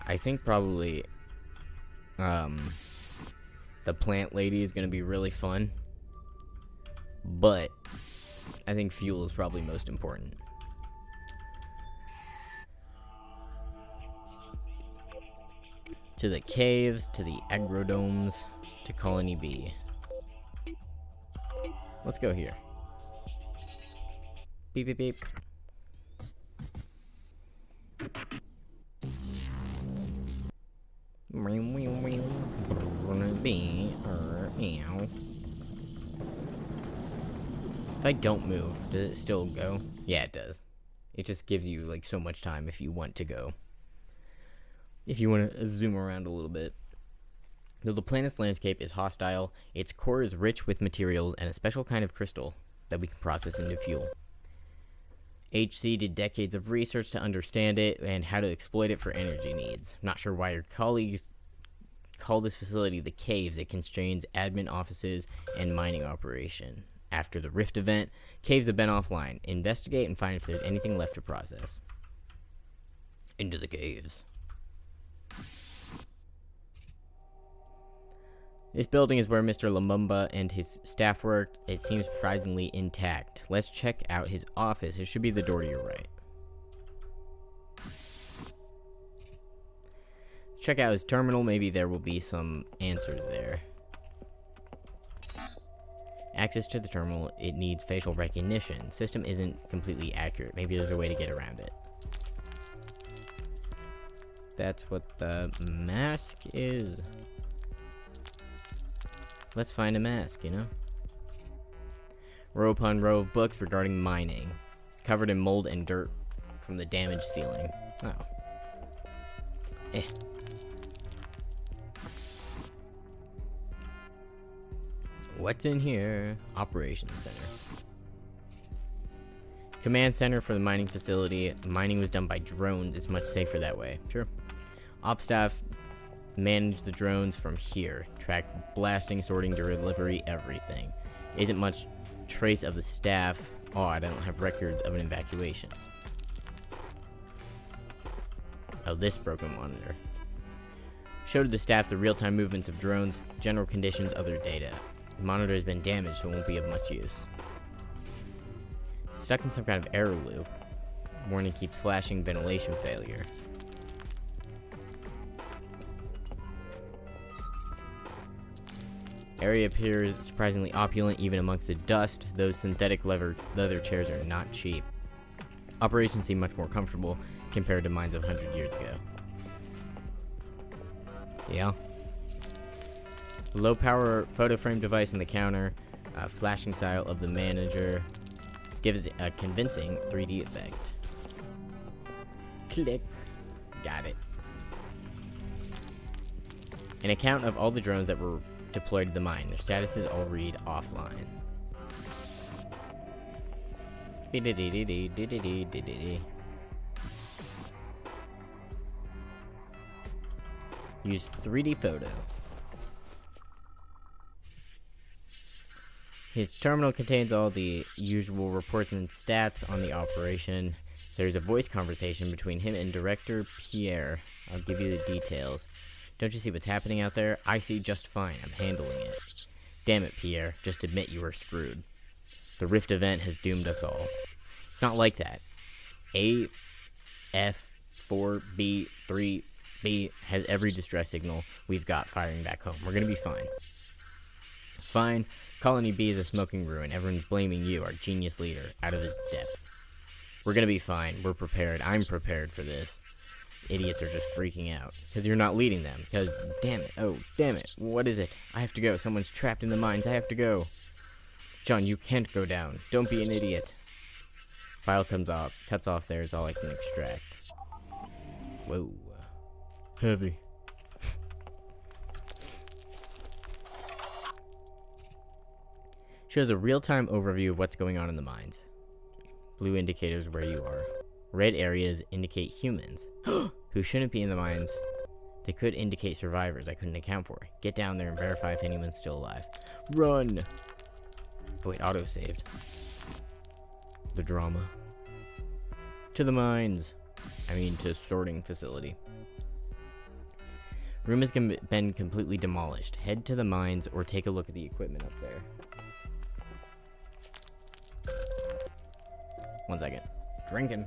I think probably the plant lady is going to be really fun. But I think fuel is probably most important. To the caves, to the agrodomes, to Colony B. Let's go here. Beep, beep, beep. If I don't move, does it still go? Yeah, it does. It just gives you like so much time if you want to go. If you want to zoom around a little bit. Though the planet's landscape is hostile, its core is rich with materials and a special kind of crystal that we can process into fuel. HC did decades of research to understand it and how to exploit it for energy needs. I'm not sure why your colleagues call this facility the Caves. It constrains admin offices and mining operation. After the Rift event, Caves have been offline. Investigate and find if there's anything left to process. Into the caves. This building is where Mr. Lumumba and his staff worked. It seems surprisingly intact. Let's check out his office. It should be the door to your right. Check out his terminal. Maybe there will be some answers there. Access to the terminal. It needs facial recognition. System isn't completely accurate. Maybe there's a way to get around it. That's what the mask is. Let's find a mask, you know? Row upon row of books regarding mining. It's covered in mold and dirt from the damaged ceiling. Oh. Eh. What's in here? Operations Center. Command center for the mining facility. Mining was done by drones. It's much safer that way. Sure. Op staff manage the drones from here. Track blasting, sorting, delivery, everything. Isn't much trace of the staff. Odd, I don't have records of an evacuation. Oh, this broken monitor. Showed the staff the real-time movements of drones, general conditions, other data. The monitor has been damaged, so it won't be of much use. Stuck in some kind of error loop. Warning keeps flashing, ventilation failure. Area appears surprisingly opulent even amongst the dust. Those synthetic leather chairs are not cheap. Operations seem much more comfortable compared to mines of 100 years ago. Yeah. Low power photo frame device on the counter. Flashing style of the manager. Gives it a convincing 3D effect. Click. Got it. An account of all the drones that were deployed to the mine. Their statuses all read offline. Use 3D photo. His terminal contains all the usual reports and stats on the operation. There's a voice conversation between him and Director Pierre. I'll give you the details. Don't you see what's happening out there? I see just fine. I'm handling it. Damn it, Pierre. Just admit you were screwed. The Rift event has doomed us all. It's not like that. A, F, 4, B, 3, B has every distress signal we've got firing back home. We're gonna be fine. Fine. Colony B is a smoking ruin. Everyone's blaming you, our genius leader, out of his depth. We're gonna be fine. We're prepared. I'm prepared for this. Idiots are just freaking out. Because you're not leading them. Because, damn it. Oh, damn it. What is it? I have to go. Someone's trapped in the mines. I have to go. John, you can't go down. Don't be an idiot. File cuts off there. It's all I can extract. Whoa. Heavy. Shows a real-time overview of what's going on in the mines. Blue indicators where you are. Red areas indicate humans who shouldn't be in the mines. They could indicate survivors I couldn't account for. Get down there and verify if anyone's still alive. Run! Oh wait, auto-saved. The drama. To the mines. I mean, to sorting facility. Room has been completely demolished. Head to the mines or take a look at the equipment up there. 1 second. Drinking.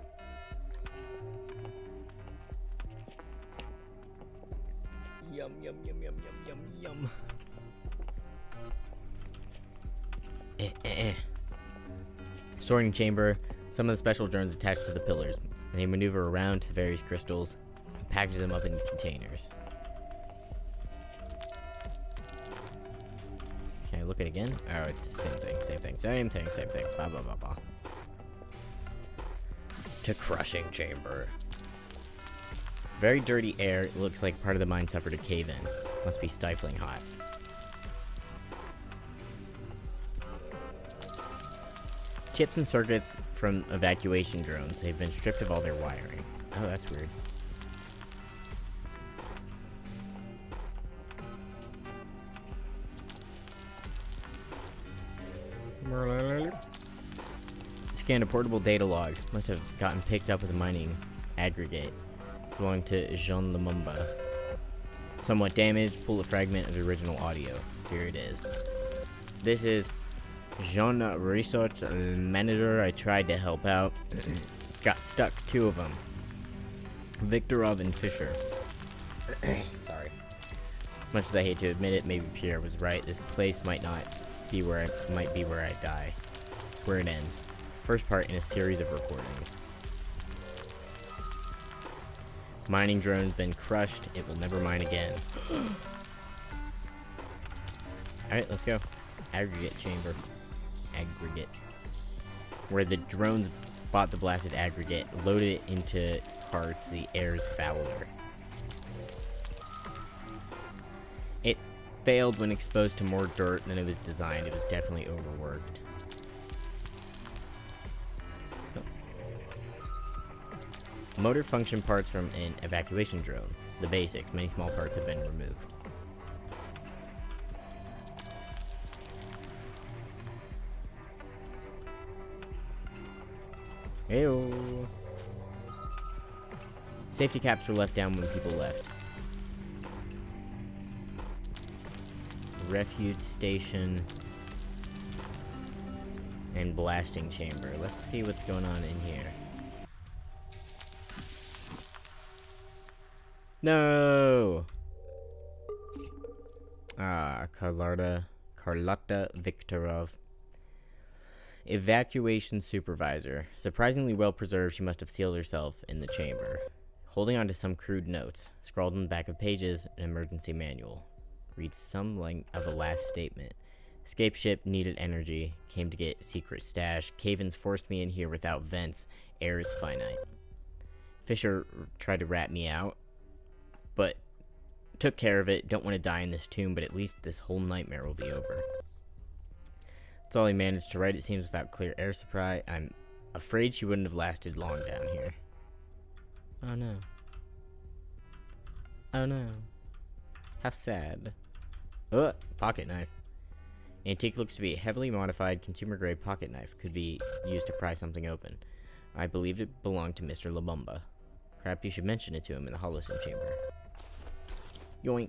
Yum, yum, yum, yum, yum, yum, yum. Sorting chamber. Some of the special drones attached to the pillars. And they maneuver around to the various crystals and package them up in containers. Can I look at it again? Oh, it's the same thing, same thing, same thing, same thing. Blah, blah, blah, blah. To crushing chamber. Very dirty air. It looks like part of the mine suffered a cave-in. Must be stifling hot. Chips and circuits from evacuation drones. They've been stripped of all their wiring. Oh, that's weird. Scanned a portable data log. Must have gotten picked up with a mining aggregate belonging to Jean Lumumba. Somewhat damaged. Pull a fragment of the original audio. Here it is. This is Jean, research manager. I tried to help out. Got stuck. 2 of them. Viktorov and Fisher. Sorry. Much as I hate to admit it, maybe Pierre was right. This place might be where I die. It's where it ends. First part in a series of recordings. Mining drone's been crushed. It will never mine again. Alright, let's go. Aggregate chamber. Aggregate. Where the drones bought the blasted aggregate, loaded it into carts, the air's fouler. It failed when exposed to more dirt than it was designed. It was definitely overworked. Motor function parts from an evacuation drone. The basics. Many small parts have been removed. Heyo. Safety caps were left down when people left. Refuge station. And blasting chamber. Let's see what's going on in here. No! Carlotta Viktorov. Evacuation supervisor. Surprisingly well preserved, she must have sealed herself in the chamber. Holding on to some crude notes. Scrawled on the back of pages, an emergency manual. Reads some length of a last statement. Escape ship needed energy. Came to get secret stash. Cave-ins forced me in here without vents. Air is finite. Fisher tried to rat me out, but took care of it. Don't want to die in this tomb, but at least this whole nightmare will be over. That's all he managed to write. It seems without clear air supply. I'm afraid she wouldn't have lasted long down here. Oh no. Oh no. How sad. Pocket knife. Antique looks to be a heavily modified consumer-grade pocket knife. Could be used to pry something open. I believed it belonged to Mr. Lumumba. Perhaps you should mention it to him in the holo-sim chamber. Yoink.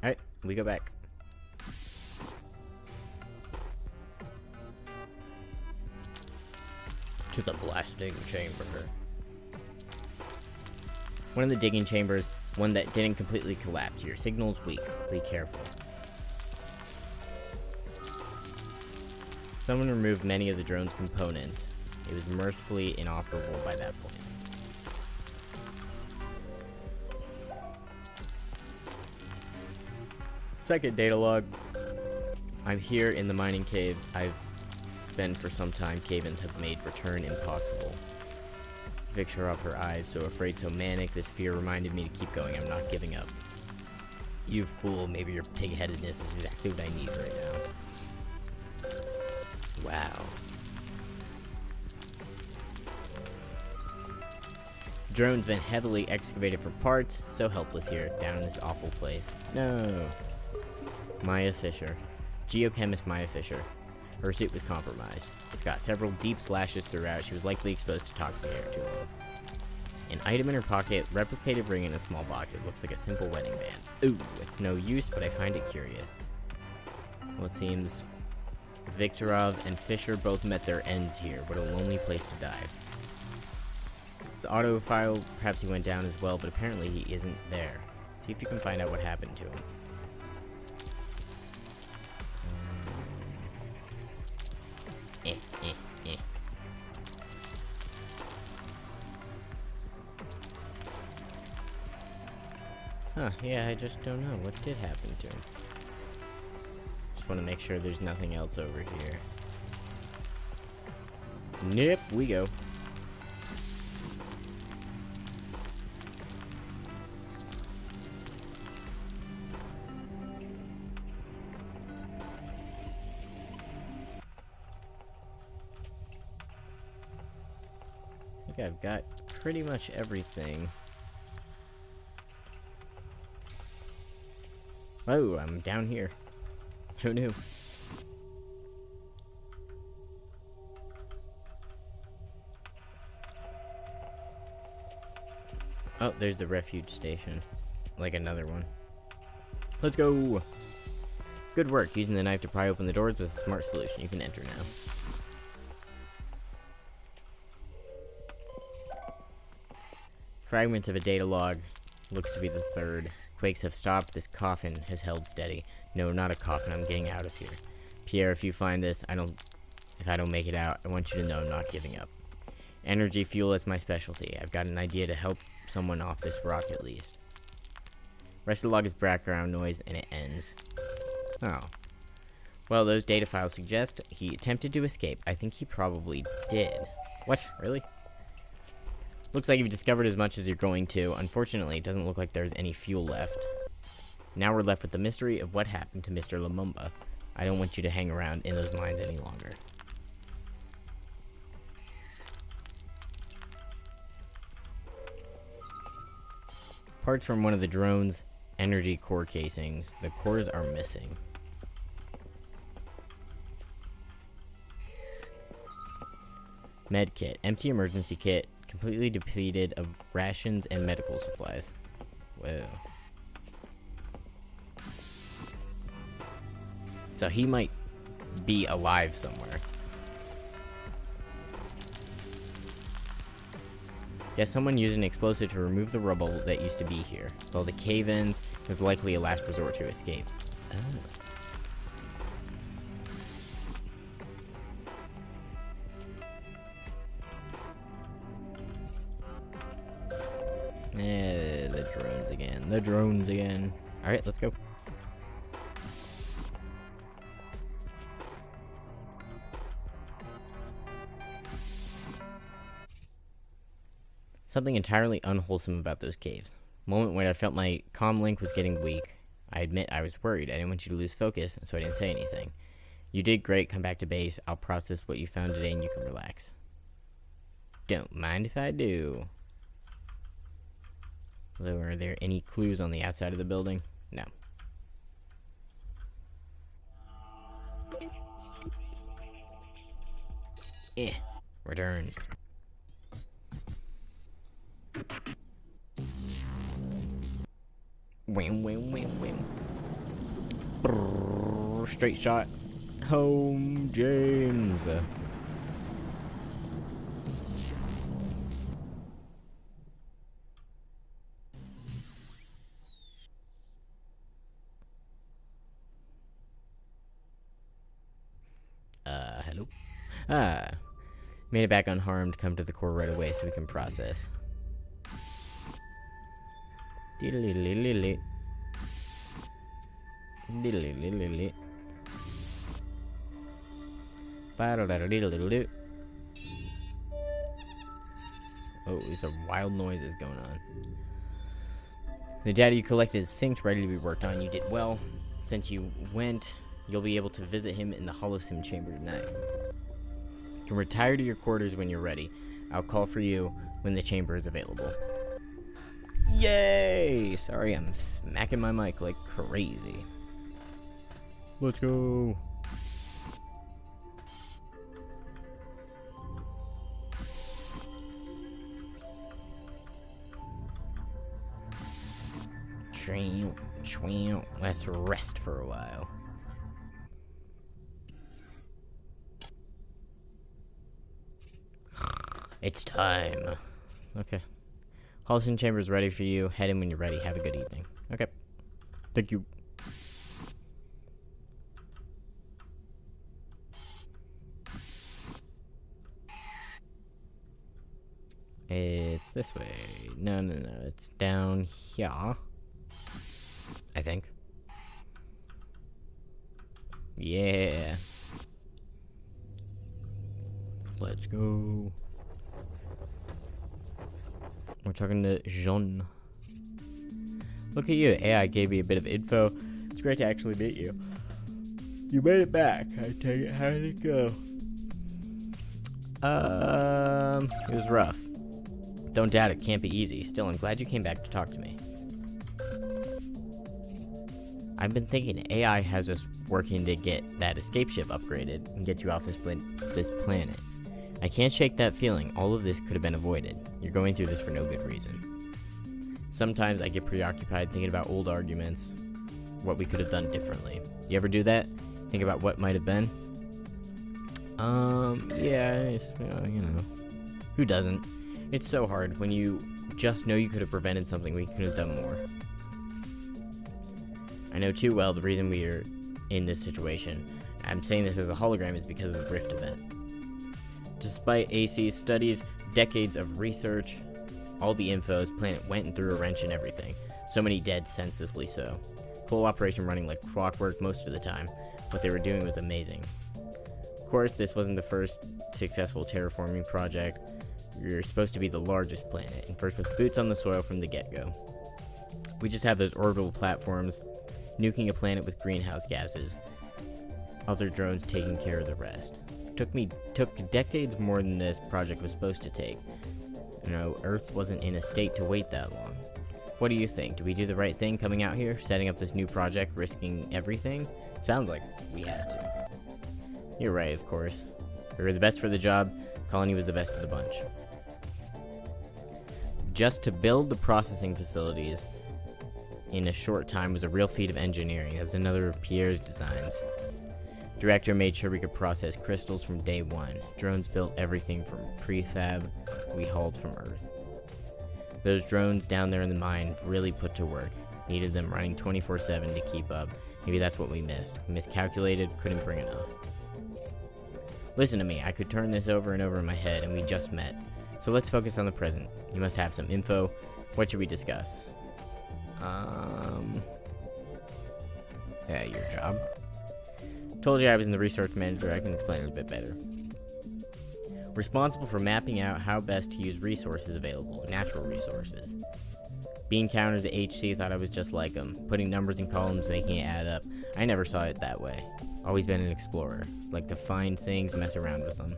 Alright, we go back. To the blasting chamber. One of the digging chambers, one that didn't completely collapse. Your signal's weak. Be careful. Someone removed many of the drone's components. It was mercifully inoperable by that point. Second data log. I'm here in the mining caves. I've been for some time. Cave-ins have made return impossible. Picture of her eyes, so afraid, so manic. This fear reminded me to keep going. I'm not giving up. You fool. Maybe your pig-headedness is exactly what I need right now. Wow. Drone's been heavily excavated for parts. So helpless here, down in this awful place. No. Maya Fisher. Geochemist Maya Fisher. Her suit was compromised. It's got several deep slashes throughout. She was likely exposed to toxic air too long. An item in her pocket, replicated ring in a small box. It looks like a simple wedding band. Ooh, it's no use, but I find it curious. Well, it seems Viktorov and Fisher both met their ends here. What a lonely place to die. This auto file, perhaps he went down as well, but apparently he isn't there. See if you can find out what happened to him. Huh, yeah, I just don't know. What did happen to him? Just want to make sure there's nothing else over here. Nip, we go. I think I've got pretty much everything. Oh, I'm down here. Who knew? Oh, there's the refuge station. Like another one. Let's go! Good work. Using the knife to pry open the doors with a smart solution. You can enter now. Fragment of a data log. Looks to be the third. Quakes have stopped. This coffin has held steady. No, not a coffin. I'm getting out of here. Pierre, if you find this, if I don't make it out, I want you to know I'm not giving up. Energy fuel is my specialty. I've got an idea to help someone off this rock at least. Rest of the log is background noise, and it ends. Oh. Well, those data files suggest he attempted to escape. I think he probably did. What? Really? Looks like you've discovered as much as you're going to. Unfortunately, it doesn't look like there's any fuel left. Now we're left with the mystery of what happened to Mr. Lumumba. I don't want you to hang around in those mines any longer. Parts from one of the drone's energy core casings. The cores are missing. Med kit. Empty emergency kit. Completely depleted of rations and medical supplies. Whoa. So he might be alive somewhere. Guess someone used an explosive to remove the rubble that used to be here. Though the cave-ins was likely a last resort to escape. Oh. The drones again. The drones again. Alright, let's go. Something entirely unwholesome about those caves. Moment when I felt my comm link was getting weak. I admit I was worried. I didn't want you to lose focus, so I didn't say anything. You did great. Come back to base. I'll process what you found today and you can relax. Don't mind if I do. So are there any clues on the outside of the building? No. Return. Wham, wham, wham, wham. Brrr, straight shot. Home, James. Hello? Ah. Made it back unharmed. Come to the core right away so we can process. Diddly-diddly-diddly. Diddly-diddly-diddly. Ba-da-da-da-diddly-diddly. Oh, these are wild noises going on. The data you collected is synced, ready to be worked on. You did well. Since you went, you'll be able to visit him in the holo-sim chamber tonight. You can retire to your quarters when you're ready. I'll call for you when the chamber is available. Yay! Sorry, I'm smacking my mic like crazy. Let's go. Let's rest for a while. It's time. Okay. Holo-sim chamber is ready for you. Head in when you're ready. Have a good evening. Okay. Thank you. It's this way. No. It's down here. I think. Yeah. Let's go. We're talking to Jean. Look at you. AI gave me a bit of info. It's great to actually meet you. You made it back. I take it. How did it go? It was rough. Don't doubt it can't be easy. Still, I'm glad you came back to talk to me. I've been thinking AI has us working to get that escape ship upgraded and get you off this planet. I can't shake that feeling. All of this could have been avoided. You're going through this for no good reason. Sometimes I get preoccupied thinking about old arguments, what we could have done differently. You ever do that? Think about what might have been? Yeah, it's, you know. Who doesn't? It's so hard when you just know you could have prevented something. We could have done more. I know too well the reason we are in this situation. I'm saying this as a hologram is because of the Rift event. Despite AC's studies, decades of research, all the info, his planet went and threw a wrench in everything. So many dead senselessly so. Whole operation running like clockwork most of the time. What they were doing was amazing. Of course, this wasn't the first successful terraforming project. We were supposed to be the largest planet, and first with boots on the soil from the get-go. We just have those orbital platforms, nuking a planet with greenhouse gases. Other drones taking care of the rest. Took decades more than this project was supposed to take. You know, Earth wasn't in a state to wait that long. What do you think? Do we do the right thing coming out here, setting up this new project, risking everything? Sounds like we had to. You're right, of course. We were the best for the job. Colony was the best of the bunch. Just to build the processing facilities in a short time was a real feat of engineering. That was another of Pierre's designs. Director made sure we could process crystals from day one. Drones built everything from prefab we hauled from Earth. Those drones down there in the mine really put to work. Needed them running 24/7 to keep up. Maybe that's what we missed. We miscalculated, couldn't bring enough. Listen to me, I could turn this over and over in my head, and we just met. So let's focus on the present. You must have some info. What should we discuss? Yeah, your job. Told you I was in the research manager, I can explain it a bit better. Responsible for mapping out how best to use resources available, natural resources. Bean counters at HC thought I was just like them, putting numbers in columns, making it add up. I never saw it that way. Always been an explorer, like to find things, mess around with them.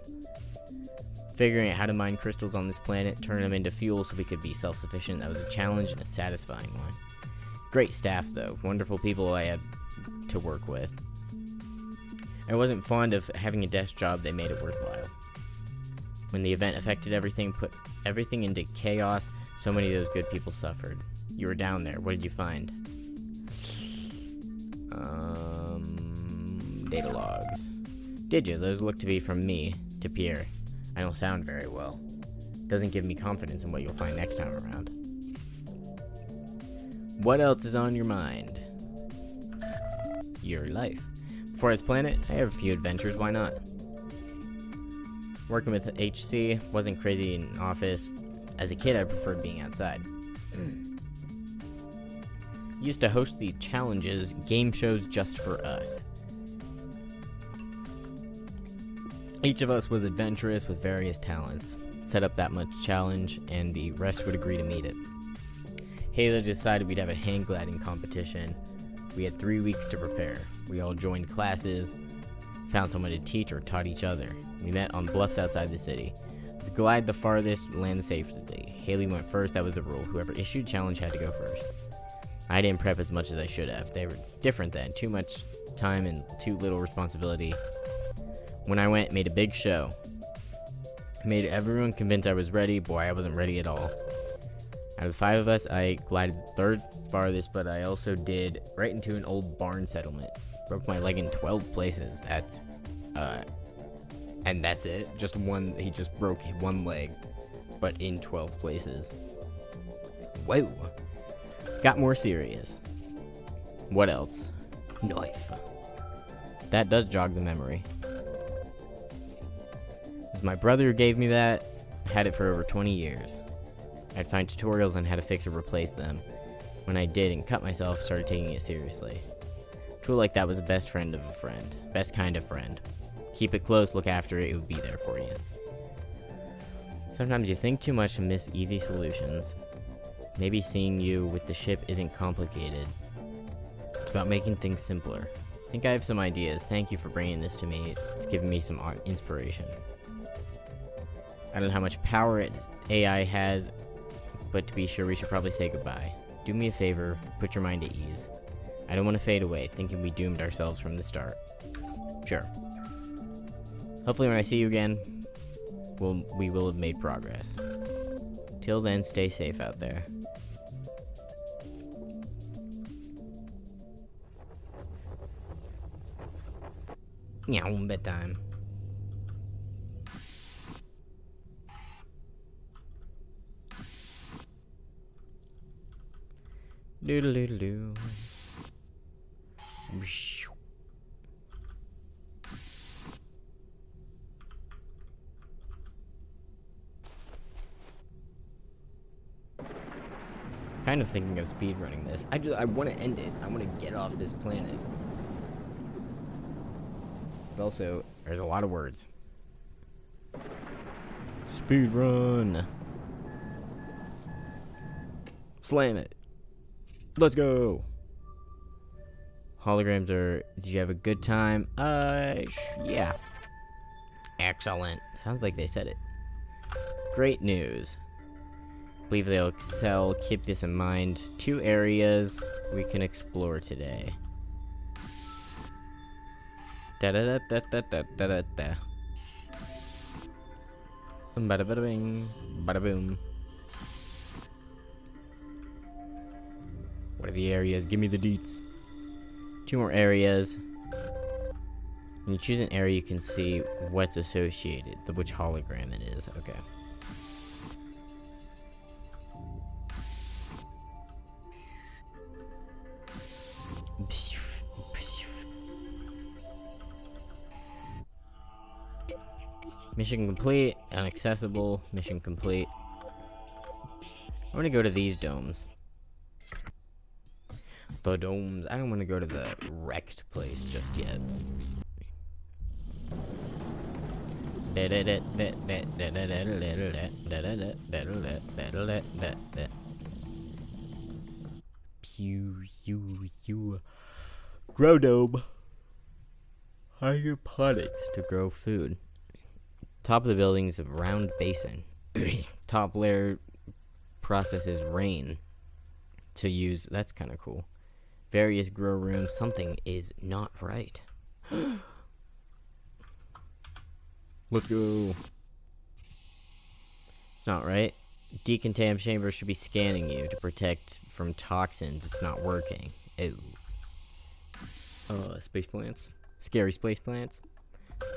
Figuring out how to mine crystals on this planet, turn them into fuel so we could be self-sufficient, that was a challenge and a satisfying one. Great staff though, wonderful people I had to work with. I wasn't fond of having a desk job that made it worthwhile. When the event affected everything, put everything into chaos, so many of those good people suffered. You were down there, what did you find? Data logs. Did you? Those look to be from me to Pierre. I don't sound very well. Doesn't give me confidence in what you'll find next time around. What else is on your mind? Your life. Before this planet, I have a few adventures, why not? Working with HC, wasn't crazy in office. As a kid, I preferred being outside. Used to host these challenges, game shows just for us. Each of us was adventurous with various talents. Set up that much challenge, and the rest would agree to meet it. Hayla decided we'd have a hang gliding competition. We had 3 weeks to prepare. We all joined classes, found someone to teach or taught each other. We met on bluffs outside the city. Let's glide the farthest, land safely. Haley went first, that was the rule. Whoever issued challenge had to go first. I didn't prep as much as I should have. They were different then. Too much time and too little responsibility. When I went, made a big show. Made everyone convinced I was ready. Boy, I wasn't ready at all. Out of the 5 of us, I glided third farthest, but I also did right into an old barn settlement. Broke my leg in 12 places. And that's it. Just one, he just broke one leg, but in 12 places. Whoa. Got more serious. What else? Knife. That does jog the memory. It was my brother who gave me that. I had it for over 20 years. I'd find tutorials on how to fix or replace them. when I did and cut myself, started taking it seriously. A tool like that was the best friend of a friend. Best kind of friend. Keep it close, look after it, it would be there for you. Sometimes you think too much and miss easy solutions. Maybe seeing you with the ship isn't complicated. It's about making things simpler. I think I have some ideas. Thank you for bringing this to me. It's given me some inspiration. I don't know how much power AI has, but to be sure, we should probably say goodbye. Do me a favor, put your mind at ease. I don't want to fade away, thinking we doomed ourselves from the start. Sure. Hopefully when I see you again, we will have made progress. Till then, stay safe out there. Yeah, bedtime. Doodle doodle doo. Kind of thinking of speedrunning this. I want to end it. I want to get off this planet. But also, there's a lot of words. Speedrun. Slam it. Let's go. Holograms are... Did you have a good time? Yeah. Excellent. Sounds like they said it. Great news. Believe they'll excel. Keep this in mind. 2 areas we can explore today. Da da da da da da da da da. Bada bada bing, bada boom. What are the areas? Give me the deets. 2 more areas. When you choose an area, you can see what's associated, which hologram it is. Okay. Mission complete. Inaccessible. Mission complete. I want to go to these domes. The domes. I don't want to go to the wrecked place just yet. Grow dome. Hydroponics to grow food. Top of the building is a round basin. Top layer processes rain to use. That's kind of cool. Various grow rooms. Something is not right. Let's go. It's not right. Decontam chamber should be scanning you to protect from toxins. It's not working. Ew. Space plants. Scary space plants.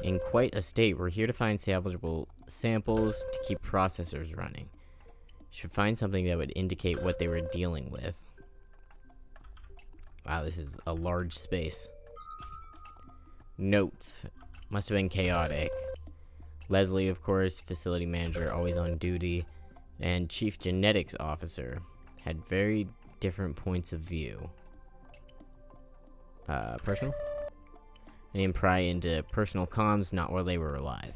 In quite a state, we're here to find salvageable samples to keep processors running. Should find something that would indicate what they were dealing with. Wow, this is a large space. Notes. Must have been chaotic. Leslie, of course, facility manager, always on duty, and chief genetics officer had very different points of view. Personal? I didn't pry into personal comms, not while they were alive.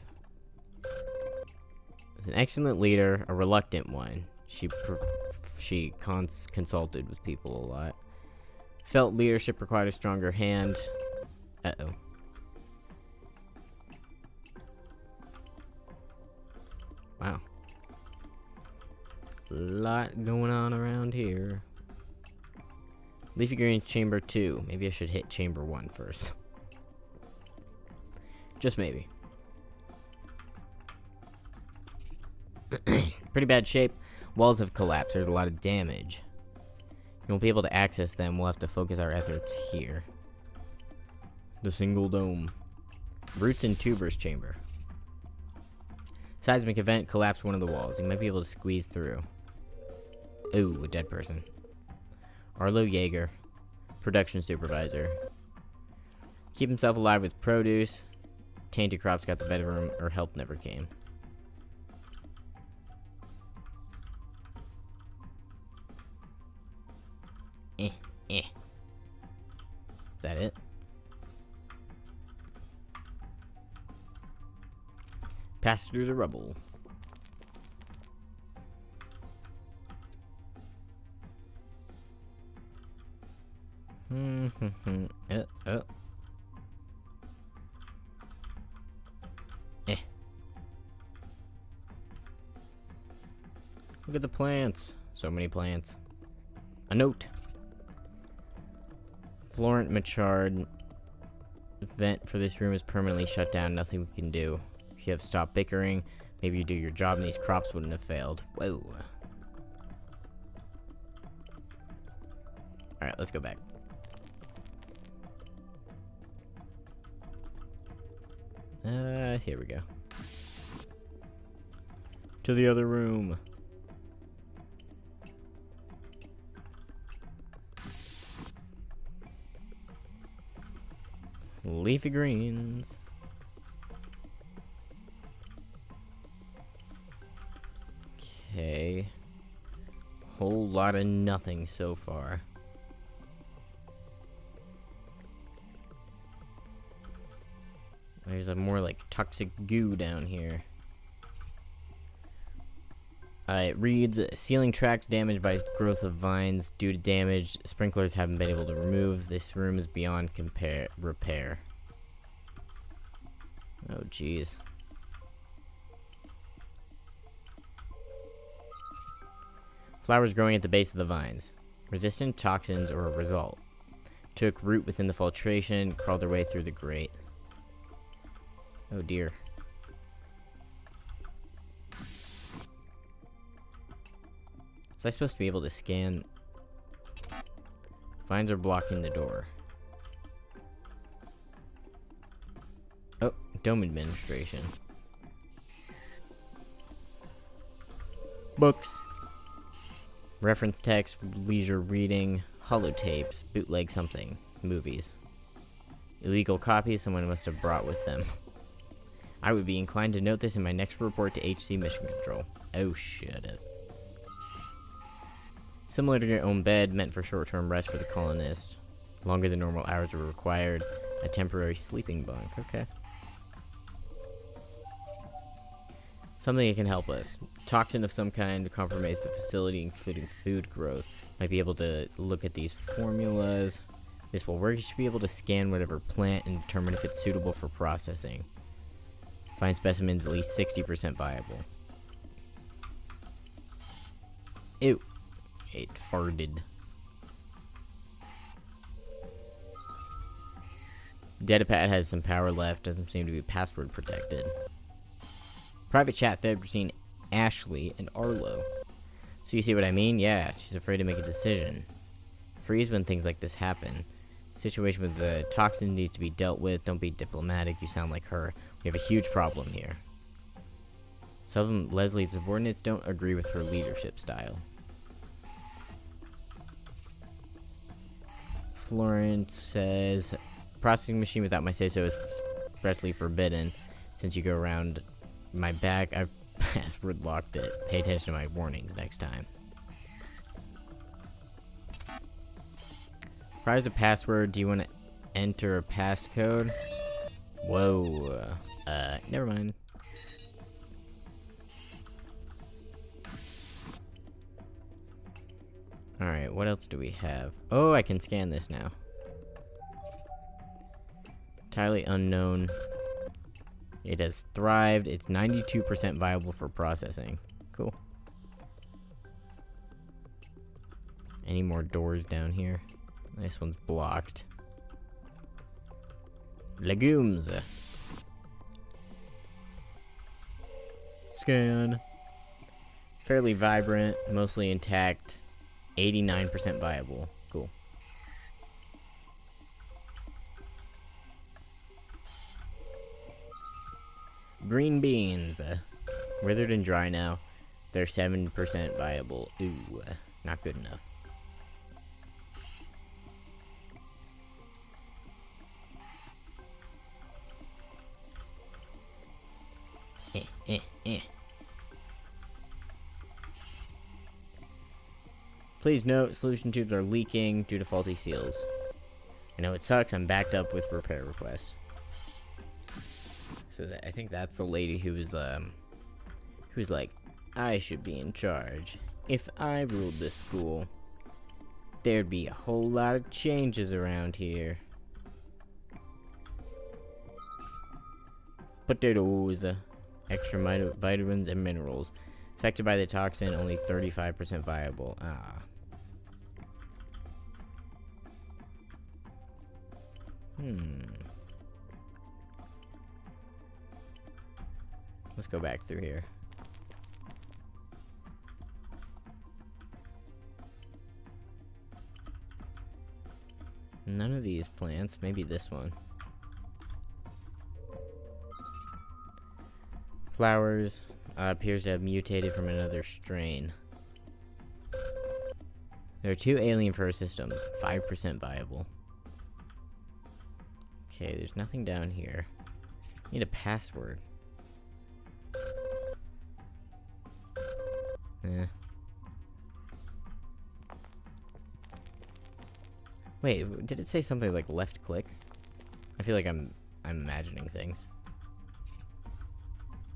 As an excellent leader, a reluctant one. She consulted with people a lot. Felt leadership required a stronger hand. Uh-oh. Wow. A lot going on around here. Leafy Green Chamber 2. Maybe I should hit Chamber 1 first. Just maybe. Pretty bad shape. Walls have collapsed. There's a lot of damage. You won't be able to access them. We'll have to focus our efforts here. The single dome. Roots and tubers chamber. Seismic event collapsed one of the walls. You might be able to squeeze through. Ooh, a dead person. Arlo Jaeger. Production supervisor. Keep himself alive with produce. Tainted crops got the better of him, or help never came. Is that it? Pass through the rubble. Look at the plants. So many plants. A note. Florent Machard. Vent for this room is permanently shut down. Nothing we can do. If you have stopped bickering, maybe you do your job and these crops wouldn't have failed. Whoa. Alright, let's go back. Here we go. To the other room. Leafy greens. Okay. Whole lot of nothing so far. There's a more like toxic goo down here. It reads, ceiling tracks damaged by growth of vines due to damage sprinklers haven't been able to remove. This room is beyond repair. Oh, jeez. Flowers growing at the base of the vines. Resistant toxins or a result. Took root within the filtration, crawled their way through the grate. Oh dear. Was I supposed to be able to scan? Vines are blocking the door. Oh, dome administration. Books. Reference text, leisure reading, holotapes, bootleg something, movies. Illegal copies someone must have brought with them. I would be inclined to note this in my next report to HC Mission Control. Oh shit. Similar to your own bed, meant for short-term rest for the colonists. Longer than normal hours were required. A temporary sleeping bunk. Okay. Something that can help us. Toxin of some kind compromises the facility, including food growth. Might be able to look at these formulas. This will work. You should be able to scan whatever plant and determine if it's suitable for processing. Find specimens at least 60% viable. Ew. It farted. Datapad has some power left. Doesn't seem to be password protected. Private chat thread between Ashley and Arlo. So you see what I mean? Yeah, she's afraid to make a decision. Freeze when things like this happen. Situation with the toxin needs to be dealt with. Don't be diplomatic. You sound like her. We have a huge problem here. Some of Leslie's subordinates don't agree with her leadership style. Florence says, processing machine without my say-so is expressly forbidden. Since you go around my back, I've password locked it. Pay attention to my warnings next time. Prior to password, do you want to enter a passcode? Whoa. Never mind. Alright, what else do we have? Oh, I can scan this now. Entirely unknown. It has thrived. It's 92% viable for processing. Cool. Any more doors down here? This one's blocked. Legumes. Scan. Fairly vibrant, mostly intact. 89% viable. Cool. Green beans. Withered and dry now. They're 7% viable. Ooh, not good enough. Please note, solution tubes are leaking due to faulty seals. I know it sucks. I'm backed up with repair requests. So I think that's the lady who's like, I should be in charge. If I ruled this school, there'd be a whole lot of changes around here. Potatoes, extra vitamins and minerals. Affected by the toxin, only 35% viable. Ah. Let's go back through here. None of these plants. Maybe this one. Flowers appears to have mutated from another strain. There are 2 alien fur systems. 5% viable. Okay, there's nothing down here. Need a password. Wait, did it say something like left click? I feel like I'm imagining things.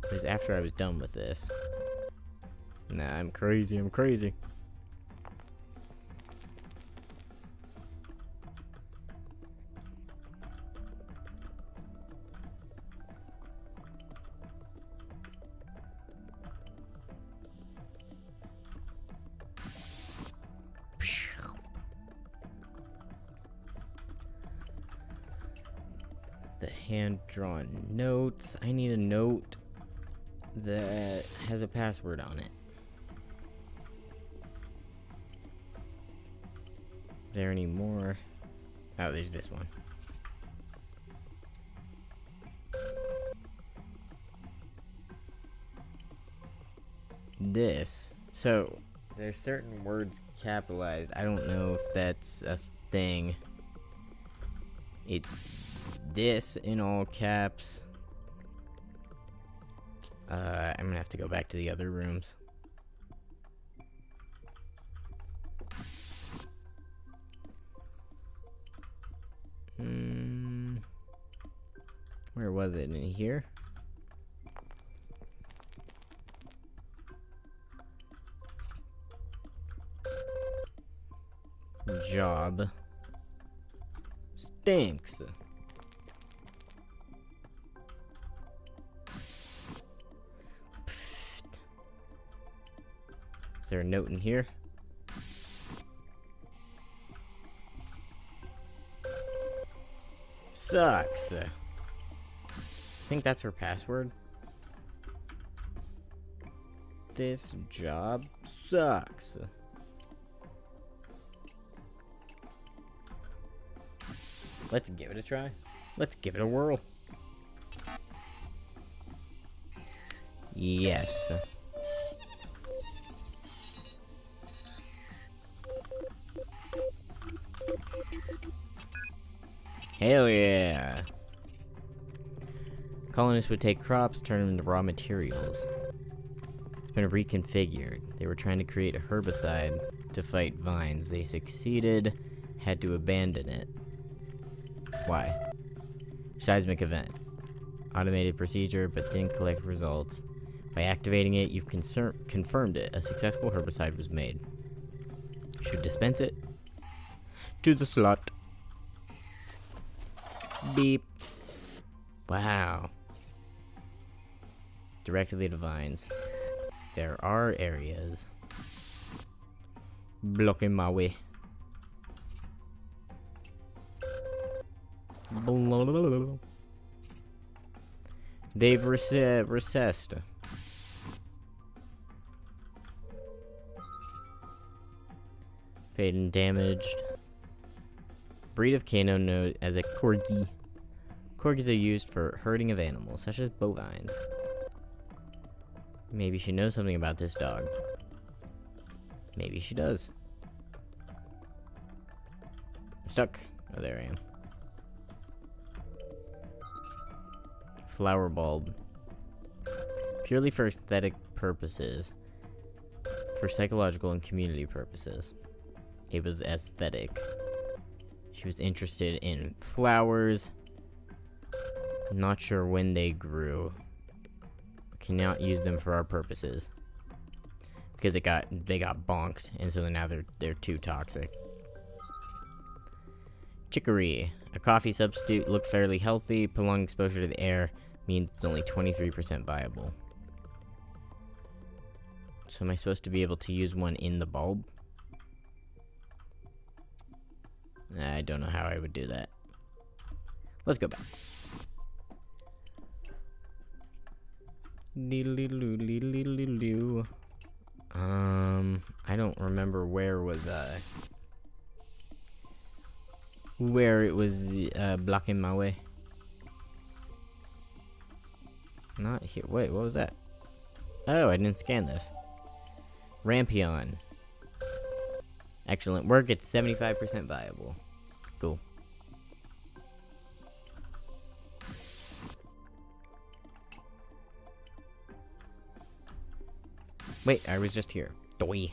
Because after I was done with this. Nah, I'm crazy, I'm crazy. The hand-drawn notes. I need a note that has a password on it. Is there any more? Oh, there's this one. This. So, there's certain words capitalized. I don't know if that's a thing. It's this in all caps. I'm gonna have to go back to the other rooms. Where was it? In here? Job. Stinks. Is there a note in here? Sucks. I think that's her password. This job sucks. Let's give it a try. Let's give it a whirl. Yes. Hell yeah. Colonists would take crops, turn them into raw materials. It's been reconfigured. They were trying to create a herbicide to fight vines. They succeeded, had to abandon it. Why? Seismic event. Automated procedure, but didn't collect results. By activating it, you've confirmed it. A successful herbicide was made. Should dispense it to the slot. Beep. Wow. Directly to vines. There are areas blocking my way. They've recessed. Faded and damaged. Breed of canine known as a corgi. Corgis are used for herding of animals, such as bovines. Maybe she knows something about this dog. Maybe she does. I'm stuck. Oh, there I am. Flower bulb. Purely for aesthetic purposes. For psychological and community purposes. It was aesthetic. She was interested in flowers. Not sure when they grew. Cannot use them for our purposes. Because they got bonked, and so now they're too toxic. Chicory. A coffee substitute, look fairly healthy. Prolonged exposure to the air means it's only 23% viable. So am I supposed to be able to use one in the bulb? I don't know how I would do that. Let's go back. I don't remember where it was blocking my way. Not here. Wait, what was that? Oh, I didn't scan this. Rampion. Excellent work. It's 75% viable. Cool. Wait, I was just here. Doi.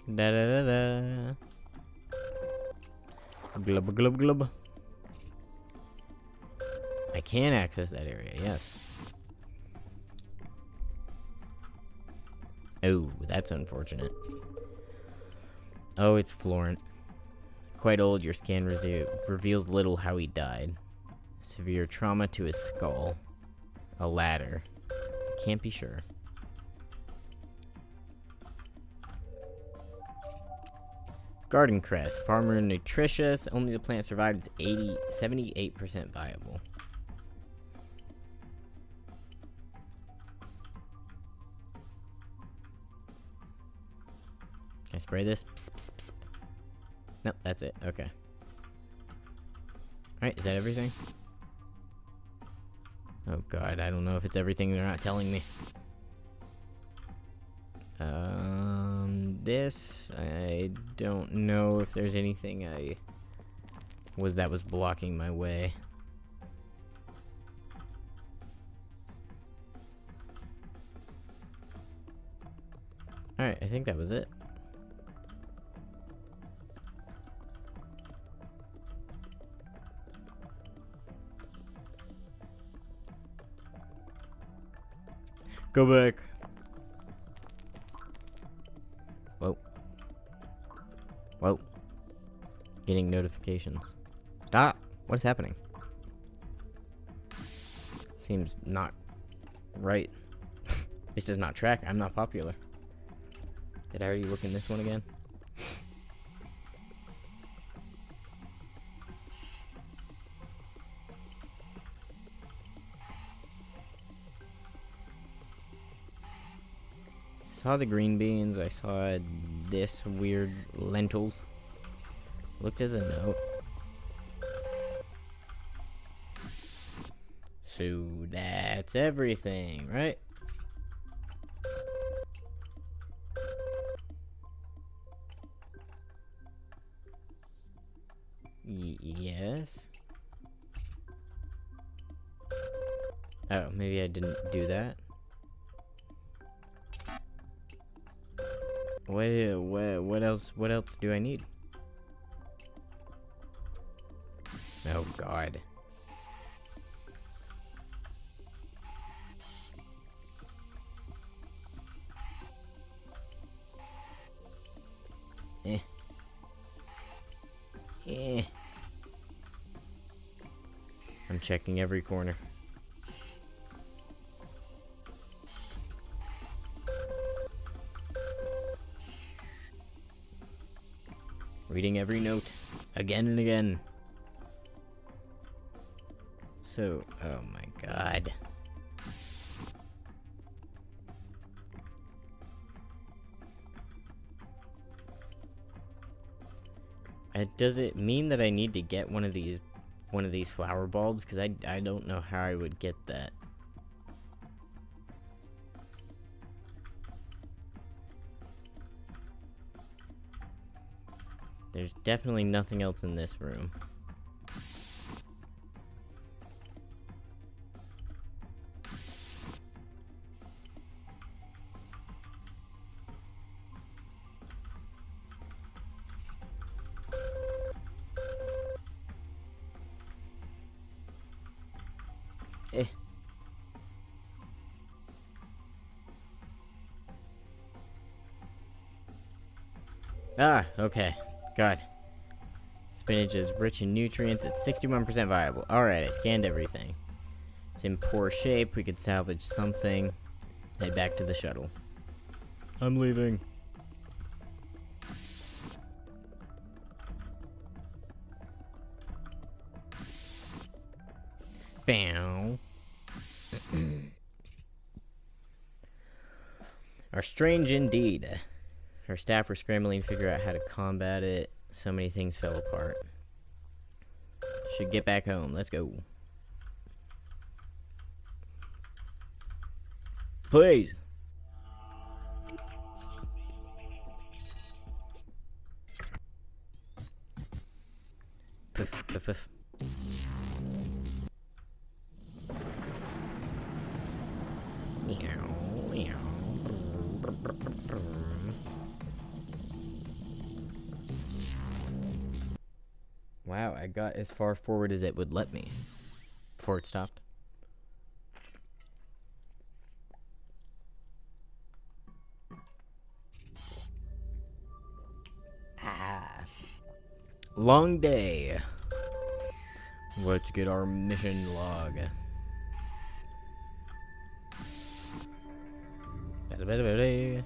Da da da da. Glub glub glub. I can access that area, yes. Oh, that's unfortunate. Oh, it's Florent. Quite old, your scan reveals little how he died. Severe trauma to his skull. A ladder. Can't be sure. Garden cress. Farmer nutritious. Only the plant survived. It's 78% viable. Can I spray this? Psst, psst, psst. Nope, that's it. Okay. Alright, is that everything? Oh god, I don't know if it's everything they're not telling me. This, I don't know if there's anything that was blocking my way. Alright, I think that was it. Go back. Whoa. Whoa. Getting notifications. Stop! What is happening? Seems not right. This does not track. I'm not popular. Did I already look in this one again? Saw the green beans. I saw this weird lentils. Looked at the note. So that's everything, right? Yes. Oh, maybe I didn't do that. What else do I need? Oh god. I'm checking every corner. Reading every note again and again. So, oh my god. Does it mean that I need to get one of these flower bulbs? Because I don't know how I would get that. There's definitely nothing else in this room. Eh. Ah, okay. God. Spinach is rich in nutrients. It's 61% viable. Alright, I scanned everything. It's in poor shape. We could salvage something. Head back to the shuttle. I'm leaving. Bow. Are strange indeed. Our staff were scrambling to figure out how to combat it. So many things fell apart. Should get back home. Let's go. Please. Puff, puff, puff. Wow, I got as far forward as it would let me before it stopped. Long day. Let's get our mission log. Yay.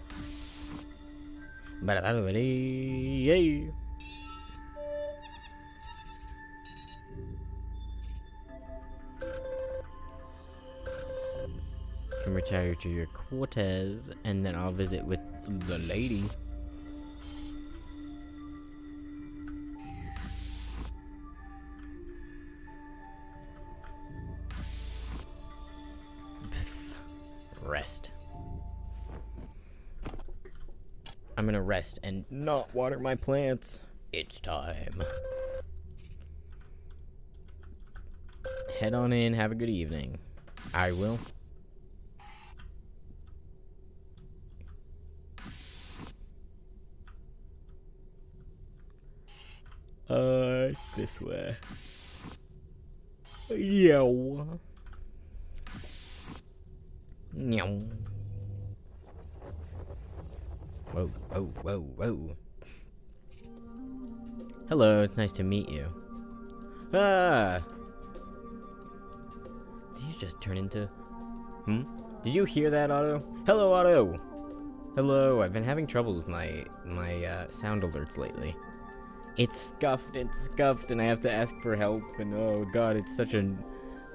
Can retire to your quarters, and then I'll visit with the lady. Rest. I'm gonna rest and not water my plants. It's time. Head on in, have a good evening. I will. This way. Yo. Meow. Whoa, whoa, whoa, whoa. Hello, it's nice to meet you. Ah! Did you just turn into... Did you hear that, Otto? Hello, Otto! Hello, I've been having trouble with my sound alerts lately. It's scuffed, and I have to ask for help, and oh god, it's such a...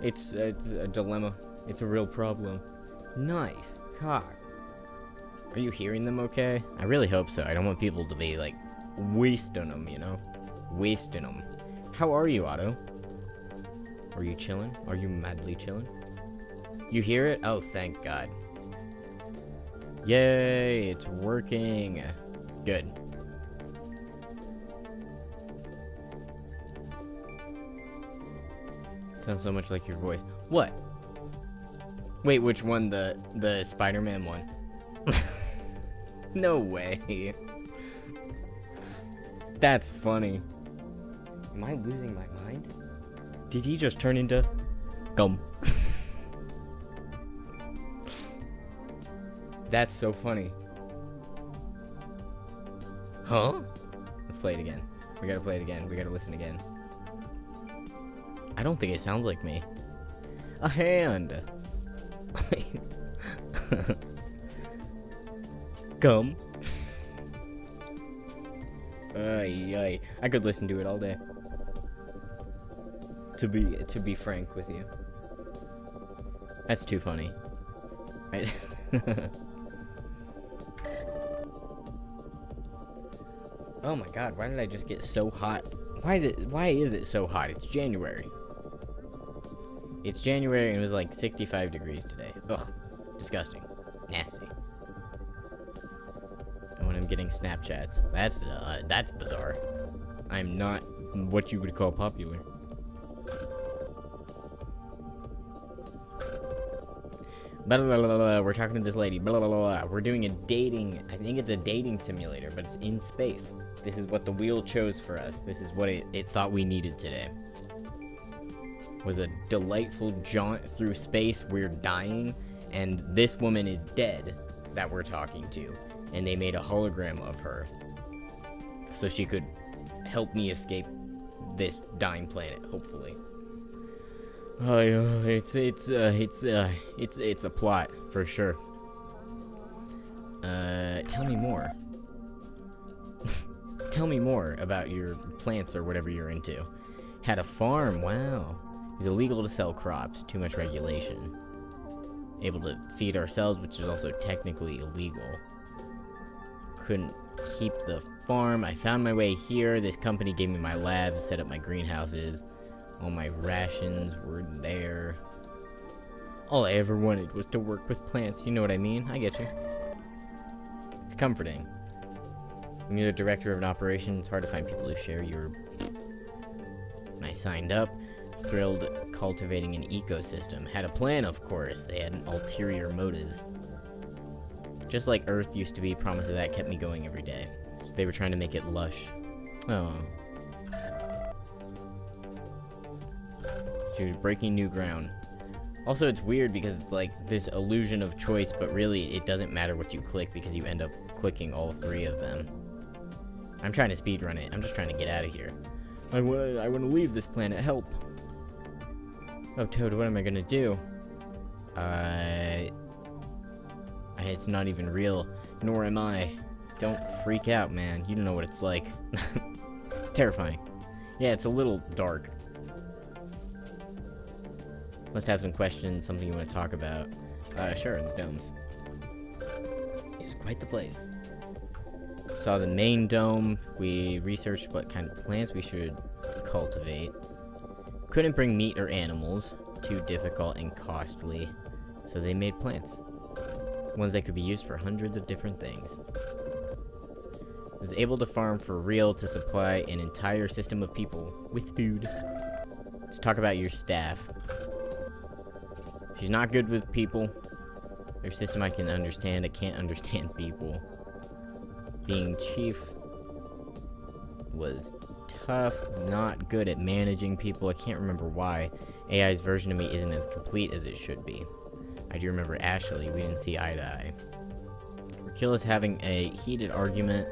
It's a dilemma. It's a real problem. Nice. God. Are you hearing them okay? I really hope so. I don't want people to be, like, wasting them, you know? Wasting them. How are you, Otto? Are you chilling? Are you madly chilling? You hear it? Oh, thank God. Yay, it's working. Good. Sounds so much like your voice. What? Wait, which one? The Spider-Man one? No way. That's funny. Am I losing my mind? Did he just turn into gum? That's so funny. Huh? Let's play it again. We gotta play it again. We gotta listen again. I don't think it sounds like me. A hand. Gum. Ay. I could listen to it all day. To be frank with you. That's too funny. Right? Oh my god, why did I just get so hot? Why is it so hot? It's January. It's January and it was like 65 degrees today. Ugh. Disgusting. Nasty. And when I'm getting Snapchats, that's bizarre. I'm not what you would call popular. Blah, blah, blah, blah, we're talking to this lady. Blah, blah, blah, blah. We're doing a dating. I think it's a dating simulator, but it's in space. This is what the wheel chose for us. This is what it thought we needed today. was a delightful jaunt through space. We're dying, and this woman is dead that we're talking to. And they made a hologram of her so she could help me escape this dying planet, hopefully. Oh yeah, it's a plot for sure. Tell me more. Tell me more about your plants or whatever you're into. Had a farm, wow. It's illegal to sell crops, too much regulation. Able to feed ourselves, which is also technically illegal. Couldn't keep the farm. I found my way here. This company gave me my labs, set up my greenhouses. All my rations were there. All I ever wanted was to work with plants, you know what I mean? I get you. It's comforting. When you're the director of an operation, it's hard to find people who share your... When I signed up, thrilled cultivating an ecosystem. Had a plan, of course. They had ulterior motives. Just like Earth used to be, promise of that kept me going every day. So they were trying to make it lush. Oh. She was breaking new ground. Also, it's weird because it's like this illusion of choice, but really it doesn't matter what you click because you end up clicking all three of them. I'm trying to speedrun it. I'm just trying to get out of here. I want to leave this planet. Help. Oh, Toad, what am I gonna do? It's not even real. Nor am I. Don't freak out, man. You don't know what it's like. It's terrifying. Yeah, it's a little dark. Must have some questions, something you want to talk about. Sure, the domes. It was quite the place. Saw the main dome. We researched what kind of plants we should cultivate. Couldn't bring meat or animals. Too difficult and costly. So they made plants. Ones that could be used for hundreds of different things. Was able to farm for real to supply an entire system of people with food. Let's talk about your staff. She's not good with people. Their system I can understand. I can't understand people. Being chief was tough. Not good at managing people. I can't remember why. AI's version of me isn't as complete as it should be. I do remember Ashley. We didn't see eye to eye. Rakila's having a heated argument.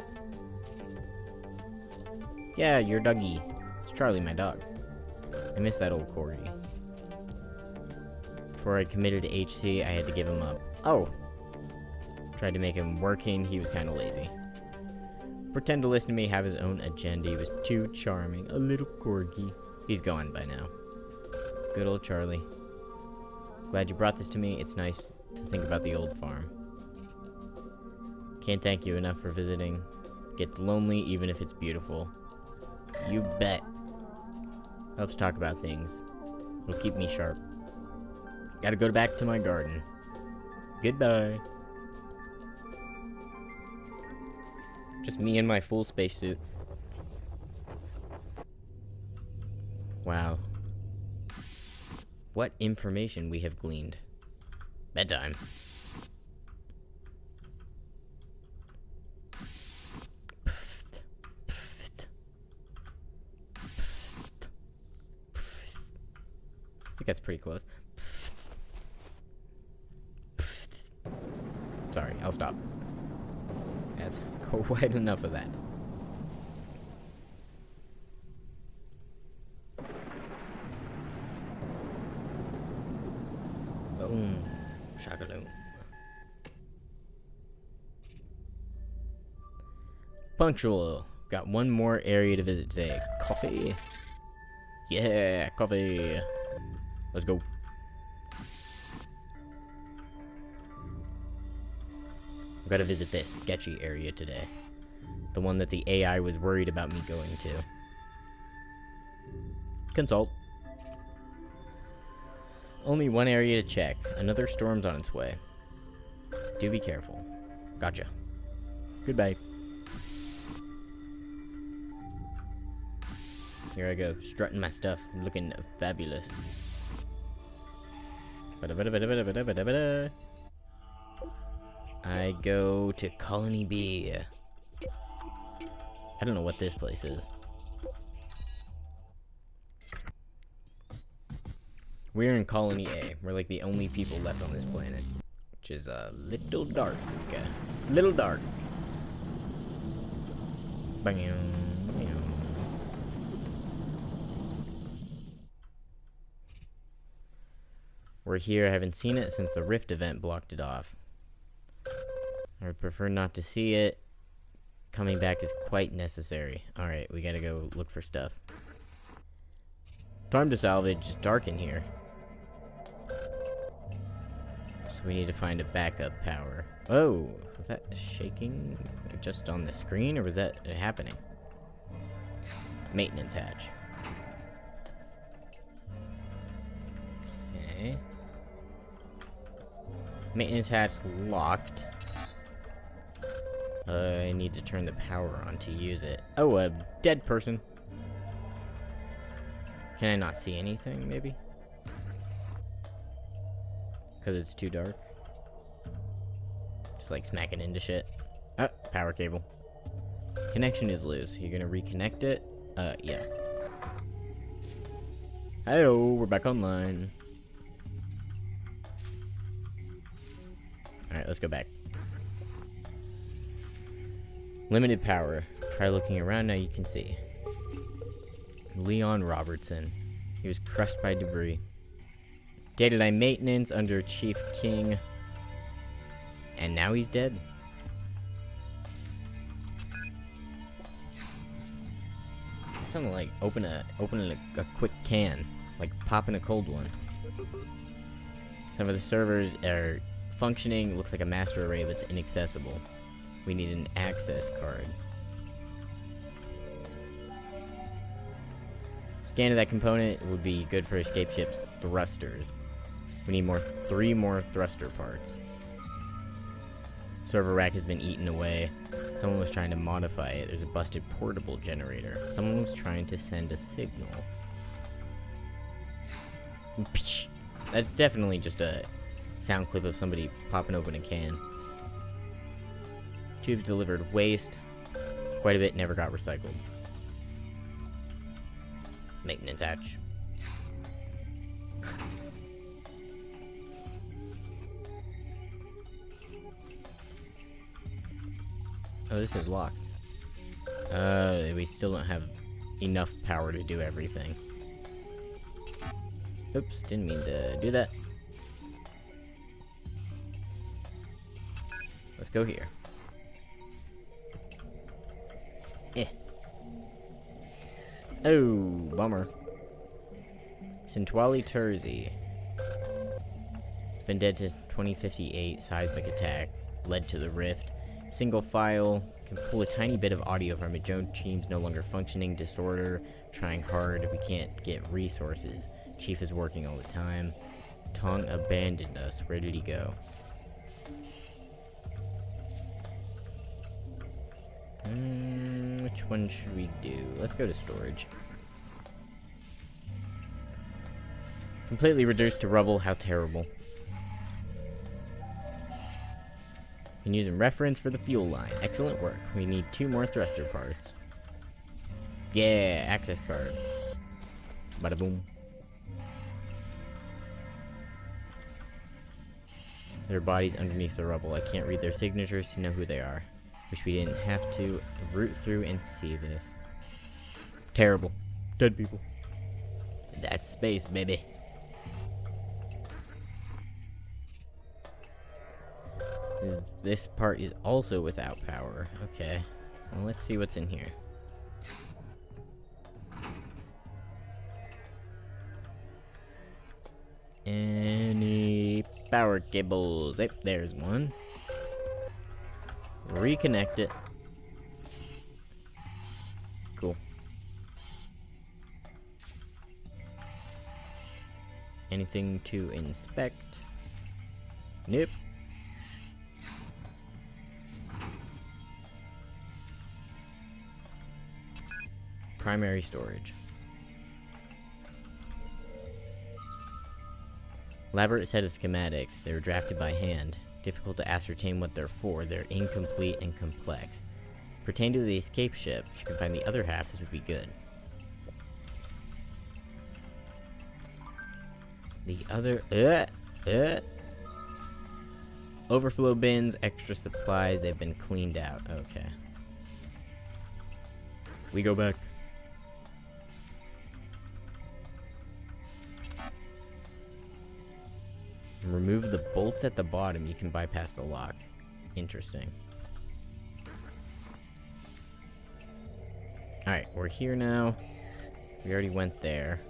Yeah, your doggy. It's Charlie, my dog. I miss that old corgi. Before I committed to HC, I had to give him up. Oh! Tried to make him working, he was kind of lazy. Pretend to listen to me, have his own agenda. He was too charming. A little corgi. He's gone by now. Good old Charlie. Glad you brought this to me. It's nice to think about the old farm. Can't thank you enough for visiting. Get lonely even if it's beautiful. You bet. Helps talk about things. It'll keep me sharp. Gotta go back to my garden. Goodbye. Just me in my full spacesuit. Wow. What information we have gleaned. Bedtime. I think that's pretty close. Sorry, I'll stop. That's quite enough of that. Boom. Shakaloom. Punctual. Got one more area to visit today. Coffee. Yeah, coffee. Let's go. I've got to visit this sketchy area today. The one that the AI was worried about me going to. Consult. Only one area to check. Another storm's on its way. Do be careful. Gotcha. Goodbye. Here I go, strutting my stuff, looking fabulous. I go to Colony B. I don't know what this place is. We're in Colony A. We're like the only people left on this planet. Which is a little dark. Little dark. Bam, bam. We're here. I haven't seen it since the Rift event blocked it off. I would prefer not to see it. Coming back is quite necessary. Alright, we gotta go look for stuff. Time to salvage. It's dark in here. So we need to find a backup power. Oh, was that shaking just on the screen, or was that happening? Maintenance hatch. Okay. Maintenance hatch locked. I need to turn the power on to use it. Oh, a dead person. Can I not see anything, maybe? Because it's too dark. Just like smacking into shit. Ah, power cable. Connection is loose. You're gonna reconnect it? Yeah. Hello, we're back online. Alright, let's go back. Limited power. Try looking around now, you can see. Leon Robertson. He was crushed by debris. Data line maintenance under Chief King. And now he's dead. Something like opening a quick can. Like popping a cold one. Some of the servers are functioning. Looks like a master array, but it's inaccessible. We need an access card. Scan of that component would be good for escape ship's thrusters. We need 3 more thruster parts. Server rack has been eaten away. Someone was trying to modify it. There's a busted portable generator. Someone was trying to send a signal. That's definitely just a sound clip of somebody popping open a can. Tubes delivered waste. Quite a bit never got recycled. Maintenance hatch. Oh, this is locked. We still don't have enough power to do everything. Oops, didn't mean to do that. Let's go here. Oh, bummer. Sintwali Terzi. It's been dead to 2058. Seismic attack led to the rift. Single file. Can pull a tiny bit of audio from it. Joan team's no longer functioning. Disorder. Trying hard. We can't get resources. Chief is working all the time. Tong abandoned us. Where did he go? Which one should we do? Let's go to storage. Completely reduced to rubble. How terrible. Can use a reference for the fuel line. Excellent work. We need 2 more thruster parts. Yeah, access card. Bada boom. Their bodies underneath the rubble. I can't read their signatures to know who they are. Wish we didn't have to root through and see this. Terrible. Dead people. That's space, baby. This part is also without power. Okay. Well, let's see what's in here. Any power cables? Yep, there's one. Reconnect it. Cool. Anything to inspect? Nope. Primary storage. Elaborate set of schematics. They were drafted by hand. Difficult to ascertain what they're for. They're incomplete and complex. Pertain to the escape ship. If you can find the other half, this would be good. The other... Overflow bins, extra supplies, they've been cleaned out. Okay. We go back. Remove the bolts at the bottom, you can bypass the lock. Interesting. Alright, we're here now. We already went there.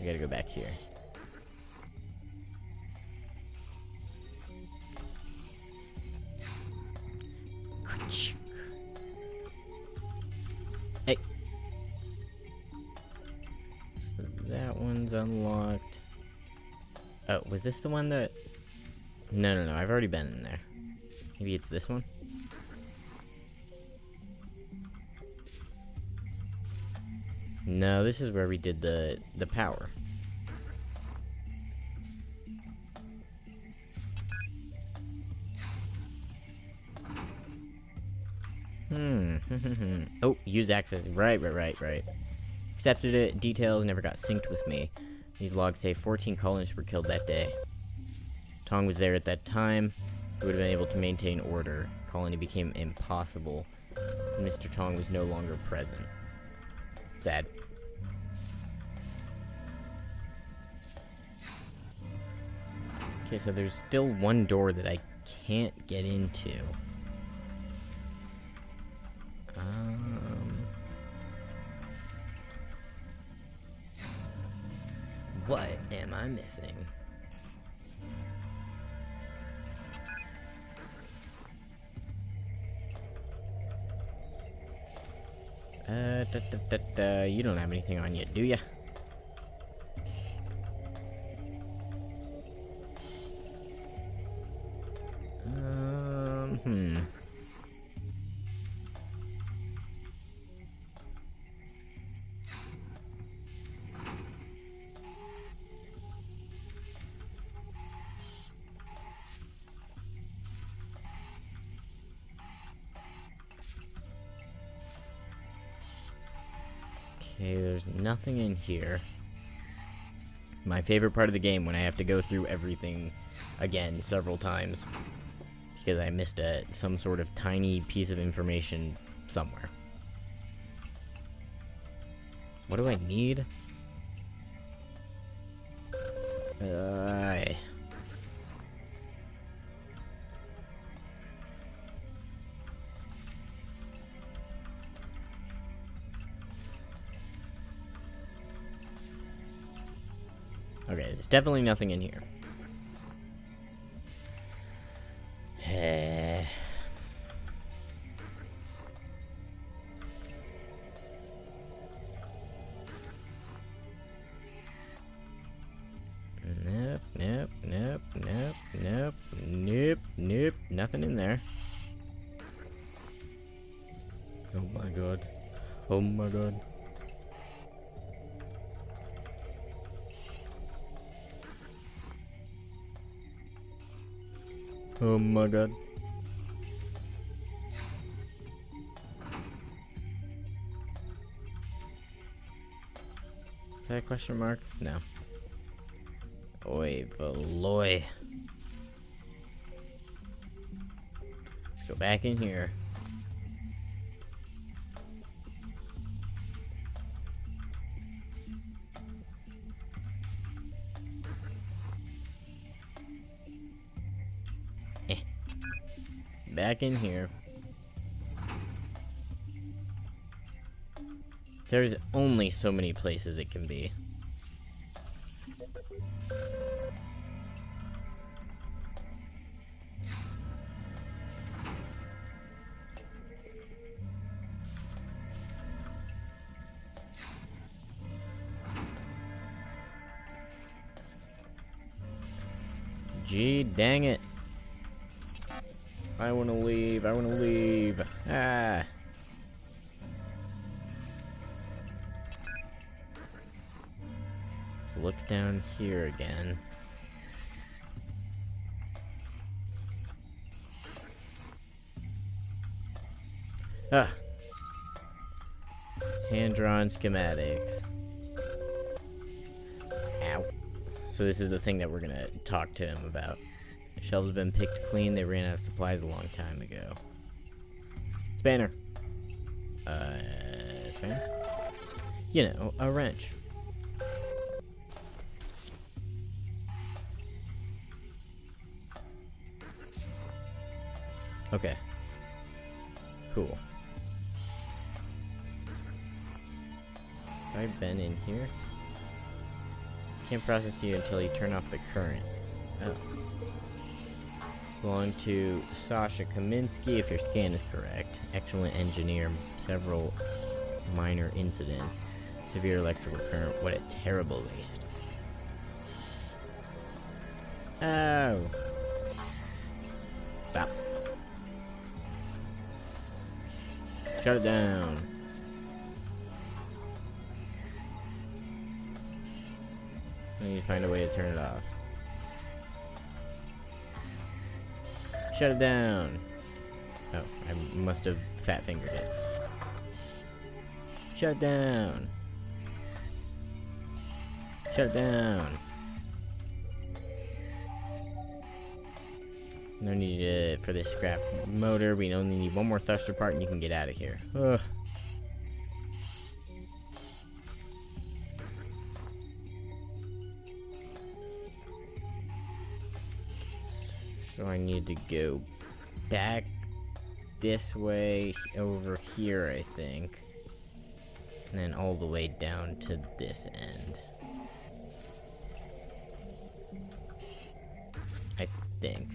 We gotta go back here. Hey! So that one's unlocked. Oh, was this the one that... No, I've already been in there. Maybe it's this one? No, this is where we did the power. Oh, use access. Right. Accepted it. Details never got synced with me. These logs say 14 colonists were killed that day. Tong was there at that time. He would have been able to maintain order. Colony became impossible. Mr. Tong was no longer present. Sad. Okay, so there's still one door that I can't get into. What am I missing? You don't have anything on you, do ya? Okay, there's nothing in here. My favorite part of the game, when I have to go through everything again several times because I missed some sort of tiny piece of information somewhere. What do I need? Okay, there's definitely nothing in here. Nope, nothing in there. Oh my god. Oh my god. Oh my god. Is that a question mark? No. Oi, Veloy. Let's go back in here. Back in here. There's only so many places it can be. Gee, dang it. I wanna leave. Ah. Let's look down here again. Ah. Hand-drawn schematics. So this is the thing that we're gonna talk to him about. Shelves have been picked clean. They ran out of supplies a long time ago. Spanner. Spanner? You know, a wrench. Okay. Cool. Have I been in here? Can't process you until you turn off the current. Oh. Belong to Sasha Kaminsky, if your scan is correct. Excellent engineer, several minor incidents. Severe electrical current, what a terrible waste. Oh. Stop. Shut it down. I need to find a way to turn it off. Shut it down. Oh, I must have fat fingered it. Shut it down. Shut it down. No need for this scrap motor. We only need one more thruster part and you can get out of here. Ugh. So I need to go back this way over here, I think. And then all the way down to this end. I think.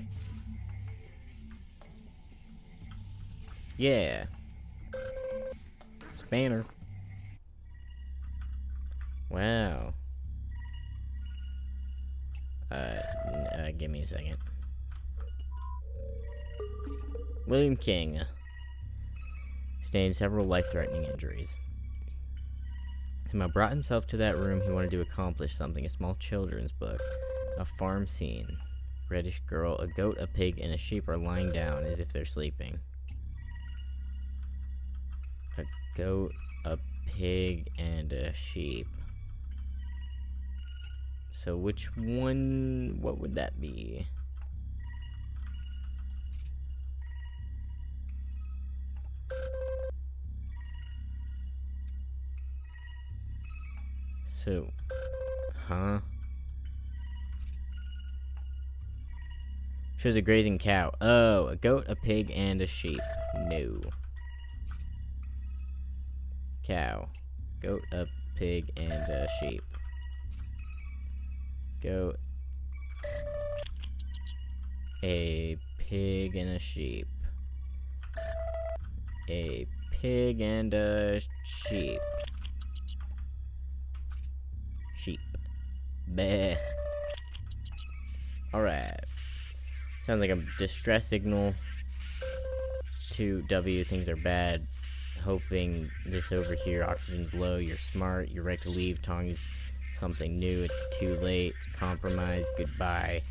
Yeah. Spanner. Wow. Give me a second. William King. Sustained several life-threatening injuries. Tim brought himself to that room. He wanted to accomplish something. A small children's book. A farm scene. Reddish girl, a goat, a pig, and a sheep are lying down as if they're sleeping. A goat, a pig, and a sheep. So which one, what would that be? So, huh? Shows a grazing cow. Oh, a goat, a pig, and a sheep. No. Cow. Goat, a pig, and a sheep. Goat. A pig and a sheep. A pig and a sheep. Sheep. Bah. Alright. Sounds like a distress signal. 2W, things are bad. Hoping this over here, oxygen's low, you're smart, you're right to leave, tongues something new, it's too late, it's compromised, goodbye.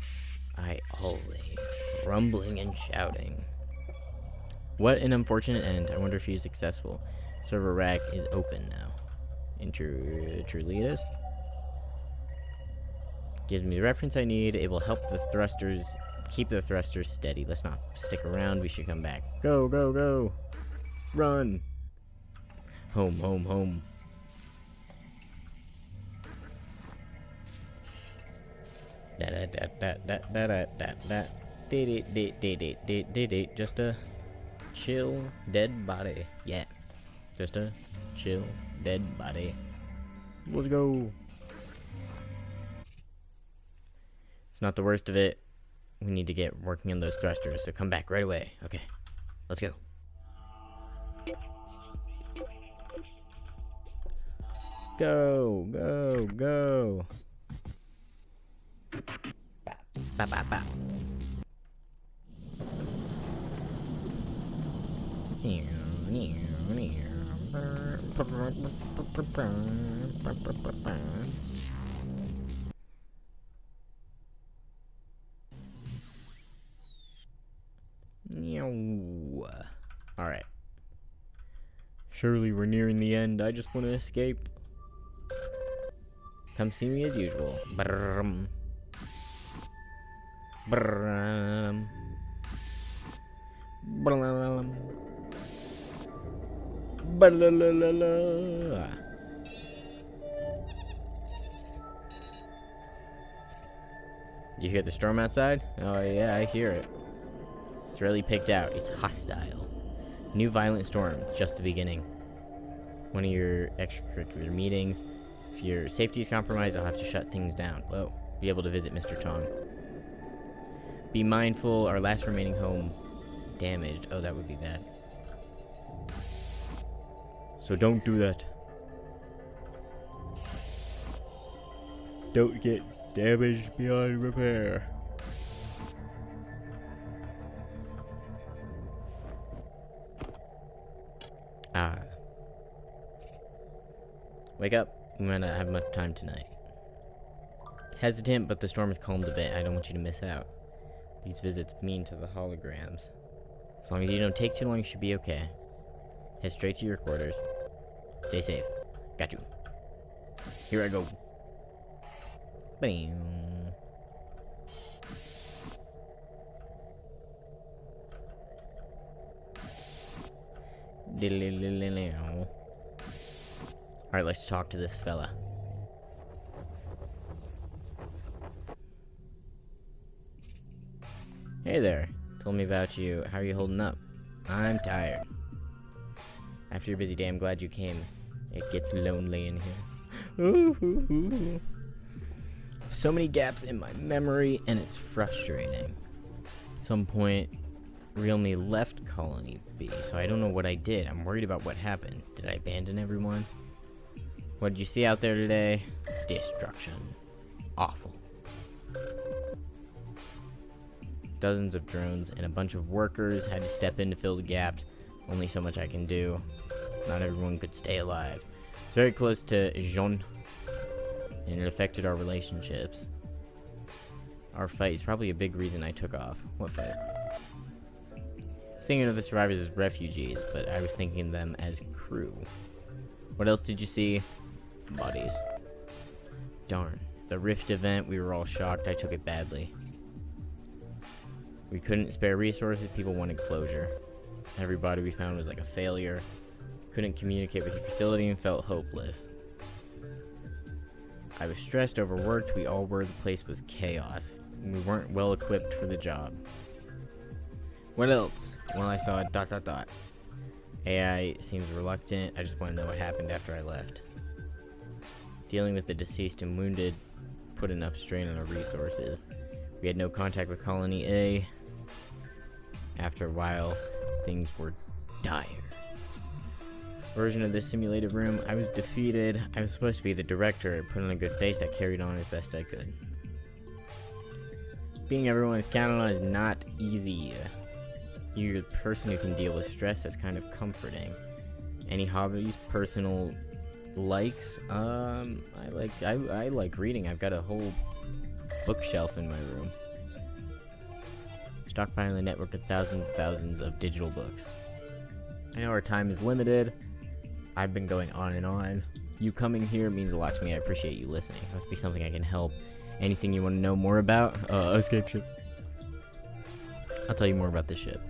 I always. Rumbling and shouting. What an unfortunate end. I wonder if he was successful. Server rack is open now. And truly it is. Gives me the reference I need. It will help the thrusters, keep the thrusters steady. Let's not stick around. We should come back. Go, go, go. Run. Home, home, home. Just a chill dead body. Yeah. Just a chill dead body. Let's go. It's not the worst of it. We need to get working on those thrusters, so come back right away. Okay. Let's go. Go, go, go. Bop, bop, bop. Alright. Surely we're nearing the end. I just want to escape. Come see me as usual. Brrrm. Brrrrum. Brrrrum. Ba-la-la-la-la. You hear the storm outside? Oh yeah, I hear it. It's really picked out. It's hostile. New violent storm. It's just the beginning. One of your extracurricular meetings. If your safety is compromised, I'll have to shut things down. Whoa. Be able to visit Mr. Tong. Be mindful, our last remaining home damaged. Oh, that would be bad. So don't do that. Don't get damaged beyond repair. Ah. Wake up. We might not have much time tonight. Hesitant, but the storm has calmed a bit. I don't want you to miss out. These visits mean to the holograms. As long as you don't take too long, you should be okay. Head straight to your quarters. Stay safe. Got you. Here I go. Bam. Alright, let's talk to this fella. Hey there. Told me about you. How are you holding up? I'm tired. After your busy day, I'm glad you came. It gets lonely in here. So many gaps in my memory, and it's frustrating. At some point, real me left Colony B, so I don't know what I did. I'm worried about what happened. Did I abandon everyone? What did you see out there today? Destruction. Awful. Dozens of drones and a bunch of workers had to step in to fill the gaps. Only so much I can do. Not everyone could stay alive. It's very close to Jean, and it affected our relationships. Our fight is probably a big reason I took off. What fight? I was thinking of the survivors as refugees, but I was thinking of them as crew. What else did you see? Bodies. Darn. The Rift event, we were all shocked. I took it badly. We couldn't spare resources. People wanted closure. Everybody we found was like a failure. Couldn't communicate with the facility and felt hopeless. I was stressed, overworked. We all were. The place was chaos. We weren't well equipped for the job. What else? Well, I saw ... AI seems reluctant. I just want to know what happened after I left. Dealing with the deceased and wounded put enough strain on our resources. We had no contact with Colony A. After a while, things were dire. Version of this simulated room, I was defeated. I was supposed to be the director. I put on a good face. I carried on as best I could. Being everyone's counted on is not easy. You're the person who can deal with stress. That's kind of comforting. Any hobbies, personal likes? I like reading. I've got a whole bookshelf in my room. Stockpiling a network of thousands of digital books. I know our time is limited. I've been going on and on. You coming here means a lot to me. I appreciate you listening. Must be something I can help. Anything you want to know more about? Escape ship. I'll tell you more about this ship.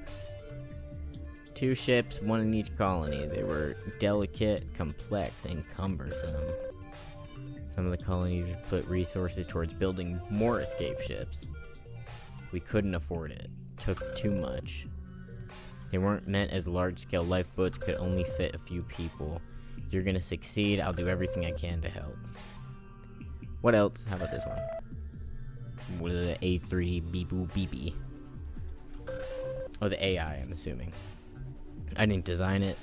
2 ships, 1 in each colony. They were delicate, complex, and cumbersome. Some of the colonies put resources towards building more escape ships. We couldn't afford it. Took too much. They weren't meant as large-scale lifeboats, could only fit a few people. You're gonna succeed. I'll do everything I can to help. What else? How about this one? What is the A3 beepoo beepy? Oh, the AI, I'm assuming. I didn't design it,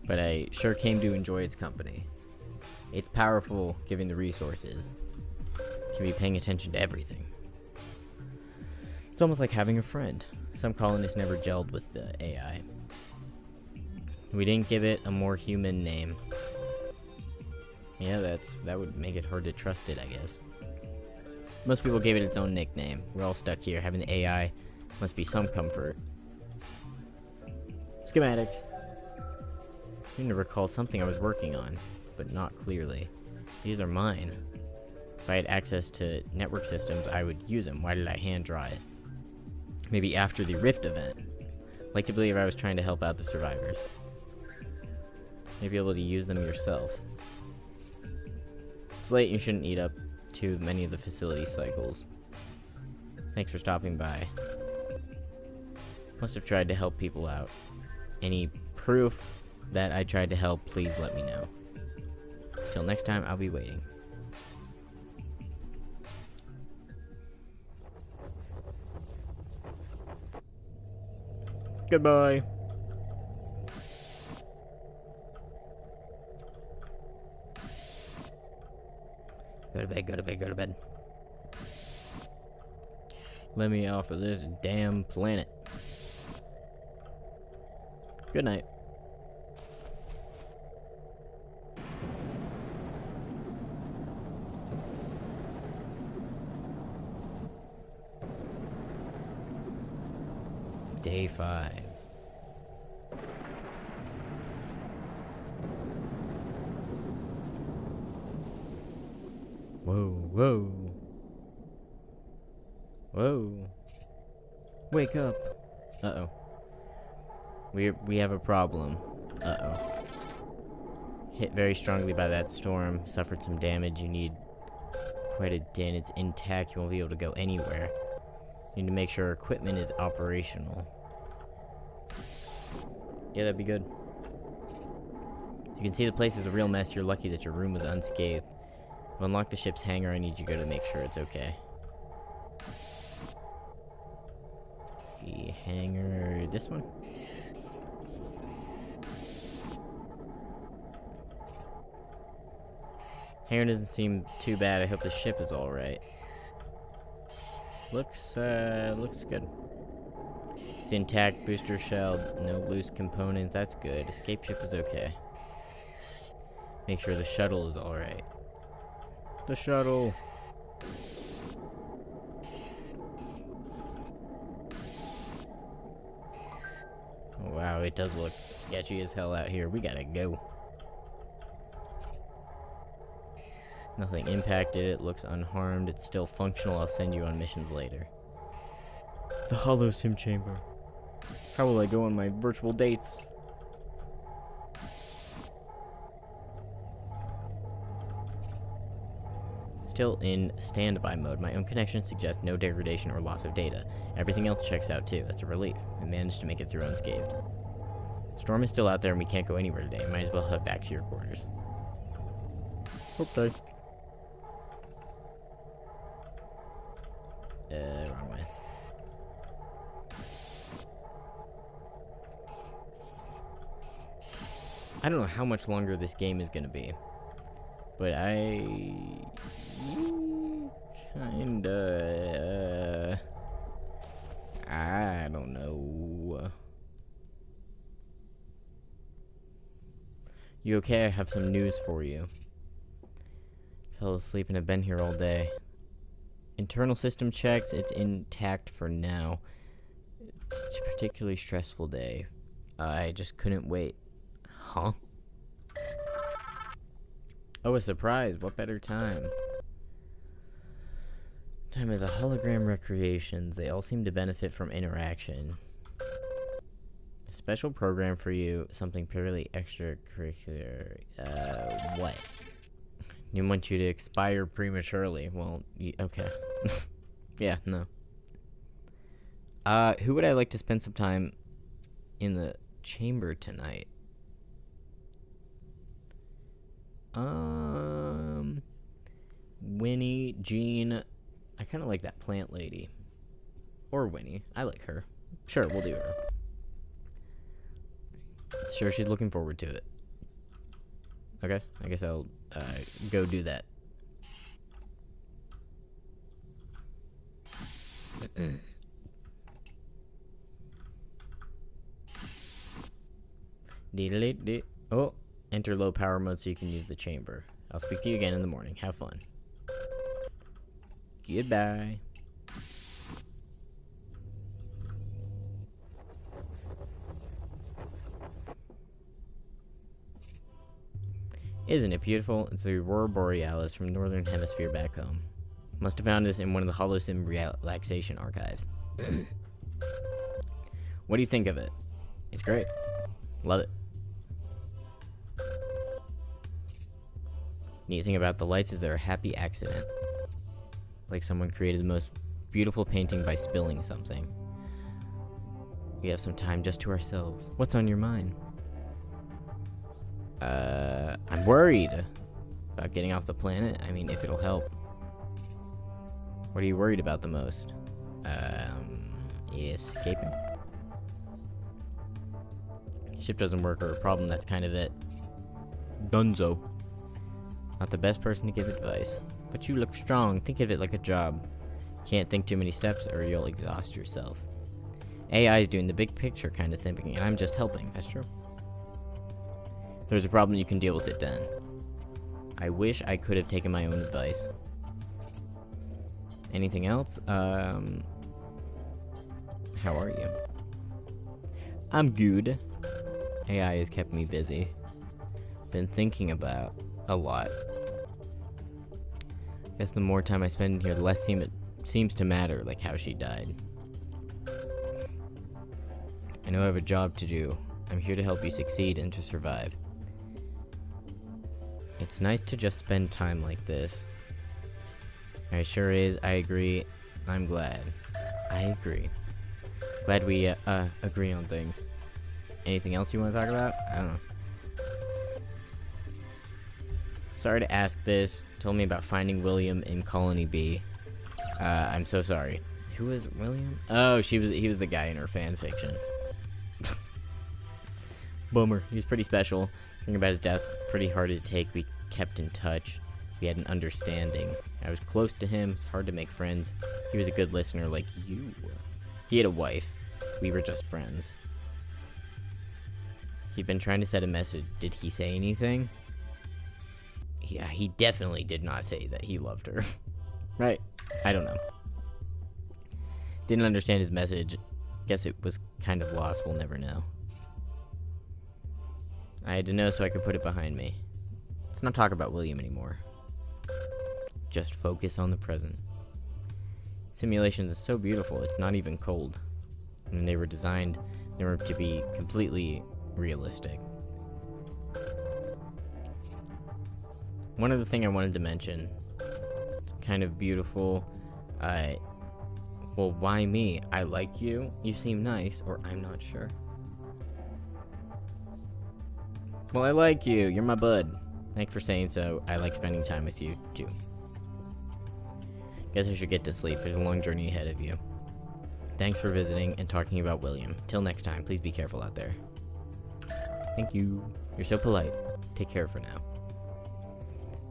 but I sure came to enjoy its company. It's powerful, given the resources. Can be paying attention to everything. It's almost like having a friend. Some colonists never gelled with the AI. We didn't give it a more human name. Yeah, that would make it hard to trust it, I guess. Most people gave it its own nickname. We're all stuck here. Having the AI must be some comfort. Schematics. I seem to recall something I was working on, but not clearly. These are mine. If I had access to network systems, I would use them. Why did I hand draw it? Maybe after the Rift event. I'd like to believe I was trying to help out the survivors. Maybe able to use them yourself. It's late, you shouldn't eat up too many of the facility cycles. Thanks for stopping by. Must have tried to help people out. Any proof that I tried to help, please let me know. Till next time, I'll be waiting. Goodbye. Go to bed, go to bed, go to bed. Let me off of this damn planet. Good night. Day 5. Whoa, whoa. Whoa. Wake up. Uh-oh. We have a problem. Uh-oh. Hit very strongly by that storm. Suffered some damage. You need quite a dent. It's intact. You won't be able to go anywhere. You need to make sure our equipment is operational. Yeah, that'd be good. You can see the place is a real mess. You're lucky that your room was unscathed. To unlock the ship's hangar, I need you to go to make sure it's okay. The hangar... this one? Hangar doesn't seem too bad. I hope the ship is alright. Looks good. It's intact, booster shell, no loose components, that's good. Escape ship is okay. Make sure the shuttle is alright. The shuttle! Oh, wow, it does look sketchy as hell out here. We gotta go. Nothing impacted, it looks unharmed, it's still functional. I'll send you on missions later. The holo-sim chamber. How will I go on my virtual dates? Still in standby mode. My own connection suggests no degradation or loss of data. Everything else checks out too. That's a relief. I managed to make it through unscathed. Storm is still out there and we can't go anywhere today. Might as well head back to your quarters. Okay. Wrong way. I don't know how much longer this game is gonna be, but I don't know. You okay? I have some news for you. Fell asleep and have been here all day. Internal system checks, it's intact for now. It's a particularly stressful day. I just couldn't wait. Huh? Oh, a surprise. What better time? Time of the hologram recreations. They all seem to benefit from interaction. A special program for you. Something purely extracurricular. What? Didn't want you to expire prematurely. Well, okay. Yeah, no. Who would I like to spend some time in the chamber tonight? Winnie, Jean. I kind of like that plant lady. Or Winnie. I like her. Sure, we'll do her. Sure, she's looking forward to it. Okay, I guess I'll go do that. Oh, enter low power mode so you can use the chamber. I'll speak to you again in the morning. Have fun. Goodbye. Isn't it beautiful? It's the Aurora Borealis from Northern Hemisphere back home. Must have found this in one of the holo-sim relaxation archives. What do you think of it? It's great. Love it. Neat thing about the lights is they're a happy accident. Like someone created the most beautiful painting by spilling something. We have some time just to ourselves. What's on your mind? I'm worried about getting off the planet. I mean, if it'll help. What are you worried about the most? Escaping. Ship doesn't work or a problem, that's kind of it. Dunzo. Not the best person to give advice. But you look strong. Think of it like a job. Can't think too many steps or you'll exhaust yourself. AI is doing the big picture kind of thinking, and I'm just helping. That's true. If there's a problem, you can deal with it then. I wish I could have taken my own advice. Anything else? How are you? I'm good. AI has kept me busy. Been thinking about a lot. Guess the more time I spend in here, the less seems to matter, like how she died. I know I have a job to do. I'm here to help you succeed and to survive. It's nice to just spend time like this. It sure is. I agree. I'm glad. I agree. Glad we agree on things. Anything else you want to talk about? I don't know. Sorry to ask this. Told me about finding William in Colony B. I'm so sorry. Who is William? Oh, he was the guy in her fan fiction. Bummer. He was pretty special. Hearing about his death, pretty hard to take. We kept in touch. We had an understanding. I was close to him. It's hard to make friends. He was a good listener like you. He had a wife. We were just friends. He'd been trying to send a message. Did he say anything? Yeah, he definitely did not say that he loved her. Right? I don't know. Didn't understand his message. Guess it was kind of lost. We'll never know. I had to know so I could put it behind me. Let's not talk about William anymore. Just focus on the present. Simulations are so beautiful, it's not even cold. And they were designed in order to be completely realistic. One other thing I wanted to mention. It's kind of beautiful. Well, why me? I like you. You seem nice, or I'm not sure. Well, I like you. You're my bud. Thanks for saying so. I like spending time with you, too. Guess I should get to sleep. There's a long journey ahead of you. Thanks for visiting and talking about William. Till next time, please be careful out there. Thank you. You're so polite. Take care for now.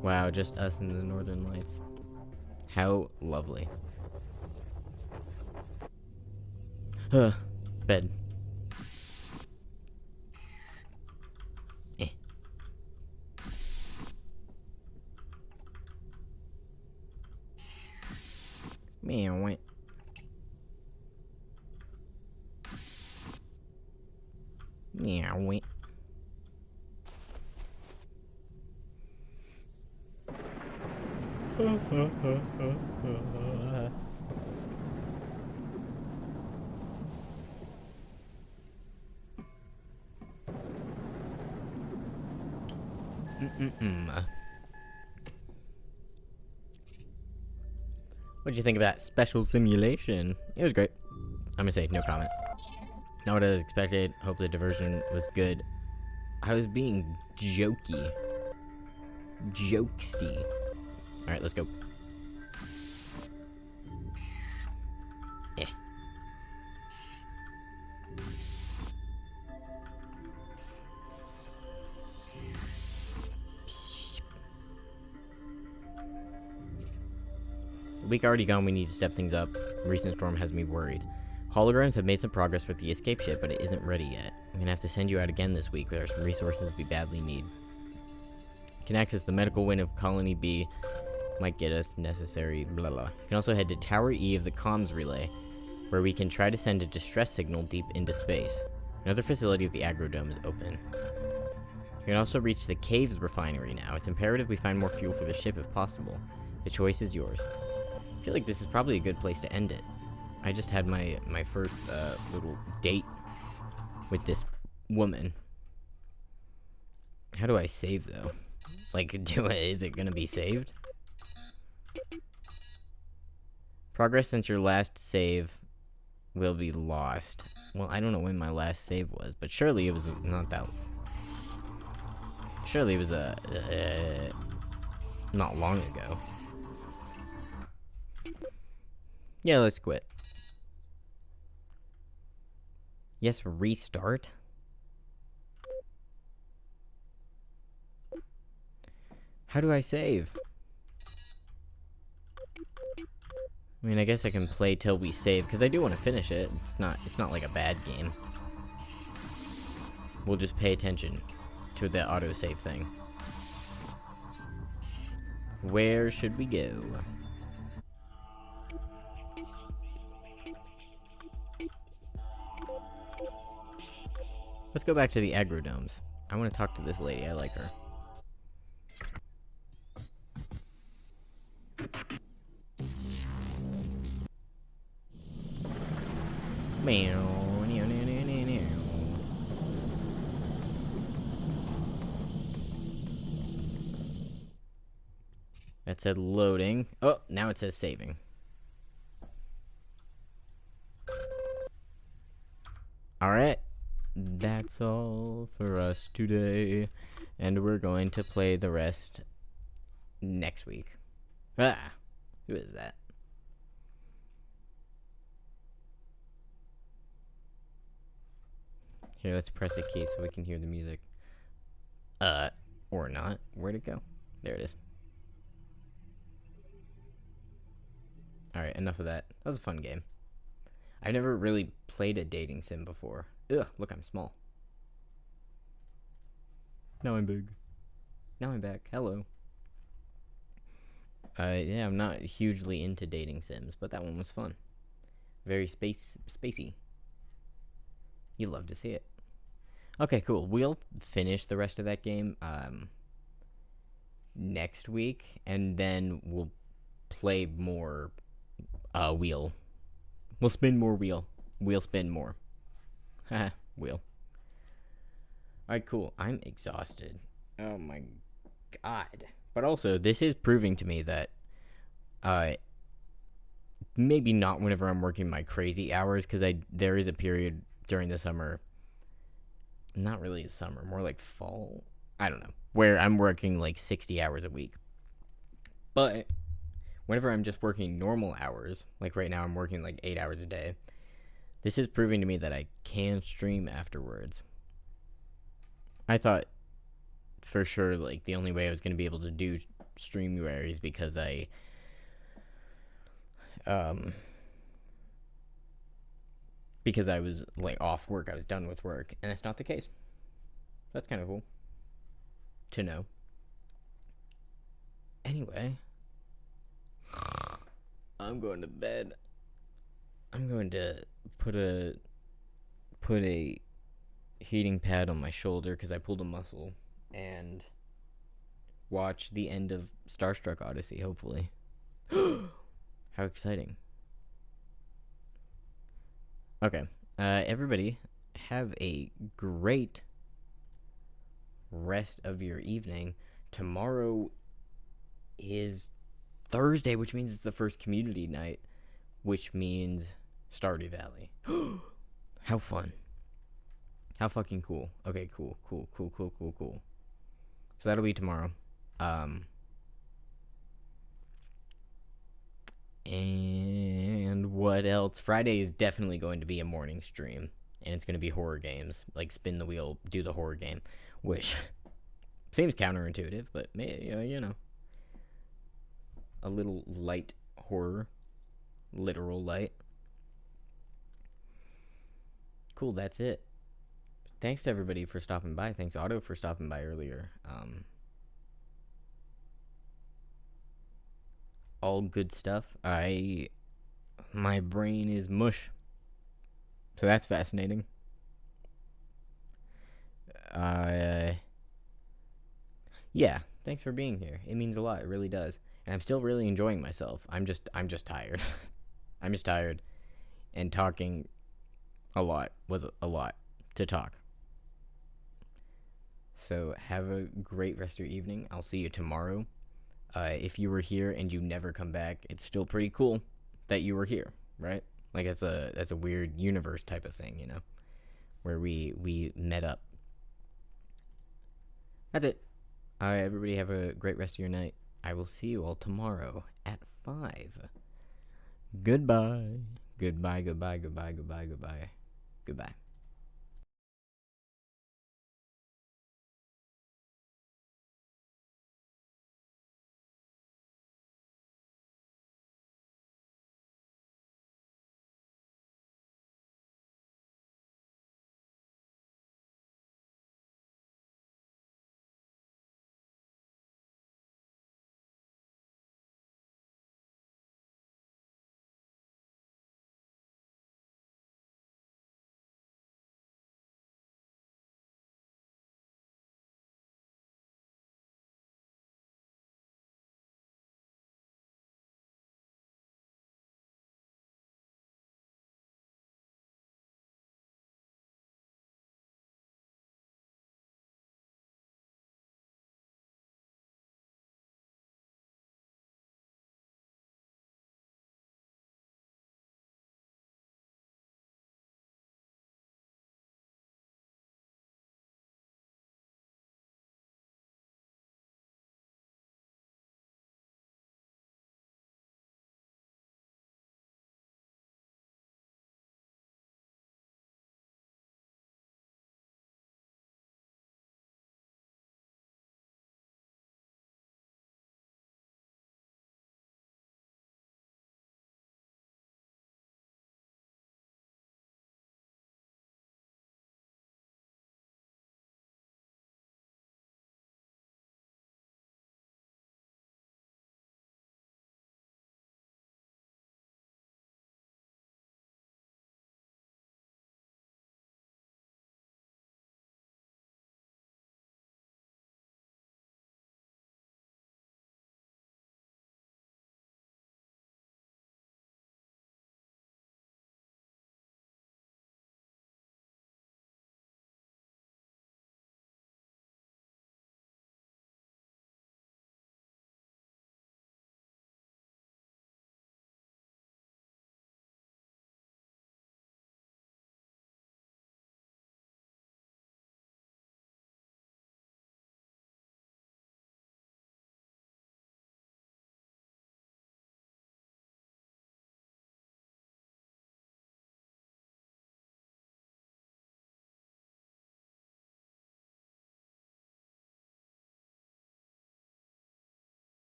Wow, just us and the Northern Lights. How lovely. Bed. Meow. Meow. What'd you think of that special simulation? It was great. I'm gonna say no comment. Not what I was expected. Hope the diversion was good. I was being jokey. Jokesty. Alright, let's go. Yeah. A week already gone, we need to step things up. Recent storm has me worried. Holograms have made some progress with the escape ship, but it isn't ready yet. I'm gonna have to send you out again this week. There are some resources we badly need. You can access the medical wing of Colony B. Might get us necessary blah blah. You can also head to Tower E of the comms relay, where we can try to send a distress signal deep into space. Another facility of the Agrodome is open. You can also reach the Caves refinery now. It's imperative we find more fuel for the ship if possible. The choice is yours. I feel like this is probably a good place to end it. I just had my first little date with this woman. How do I save though? Like, is it gonna be saved? Progress since your last save will be lost. Well, I don't know when my last save was, but surely it was not that. Surely it was not long ago. Yeah, let's quit. Yes, restart. How do I save? I mean, I guess I can play till we save, because I do want to finish it. It's not like a bad game. We'll just pay attention to the autosave thing. Where should we go? Let's go back to the agrodomes. I want to talk to this lady. I like her. That said loading. Oh, now it says saving. Alright. That's all for us today. And we're going to play the rest next week. Ah, who is that? Here, let's press a key so we can hear the music. Or not. Where'd it go? There it is. Alright, enough of that. That was a fun game. I've never really played a dating sim before. Ugh, look, I'm small. Now I'm big. Now I'm back. Hello. Yeah, I'm not hugely into dating sims, but that one was fun. Very spacey. You love to see it. Okay, cool. We'll finish the rest of that game next week, and then we'll play more wheel. We'll spin more wheel. We'll spin more. Haha, wheel. Alright, cool. I'm exhausted. Oh my god. But also, this is proving to me that maybe not whenever I'm working my crazy hours, because there is a period during the summer, not really the summer, more like fall, I don't know, where I'm working like 60 hours a week. But whenever I'm just working normal hours, like right now I'm working like 8 hours a day, this is proving to me that I can stream afterwards. I thought for sure like the only way I was going to be able to do Stream-uary is because I was like off work, I was done with work, and that's not the case. That's kind of cool to know. Anyway, I'm going to bed. I'm going to put a heating pad on my shoulder because I pulled a muscle, and watch the end of Starstruck Odyssey, hopefully. How exciting. Okay, everybody, have a great rest of your evening. Tomorrow is Thursday, which means it's the first community night, which means Stardew Valley. How fun. How fucking cool. Okay, cool. So that'll be tomorrow. And what else? Friday is definitely going to be a morning stream, and it's going to be horror games, like spin the wheel, do the horror game, which seems counterintuitive, but you know, a little light horror, literal light. Cool, that's it. Thanks to everybody for stopping by. Thanks Otto for stopping by earlier. All good stuff. My brain is mush, so that's fascinating. Yeah, thanks for being here. It means a lot. It really does. And I'm still really enjoying myself. I'm just tired. I'm just tired. and talking a lot was a lot to talk. So have a great rest of your evening. I'll see you tomorrow. If you were here and you never come back, it's still pretty cool that you were here, right? Like that's a weird universe type of thing, you know, where we met up. That's it. Everybody have a great rest of your night. I will see you all tomorrow at 5. Goodbye. Goodbye, goodbye, goodbye, goodbye, goodbye. Goodbye.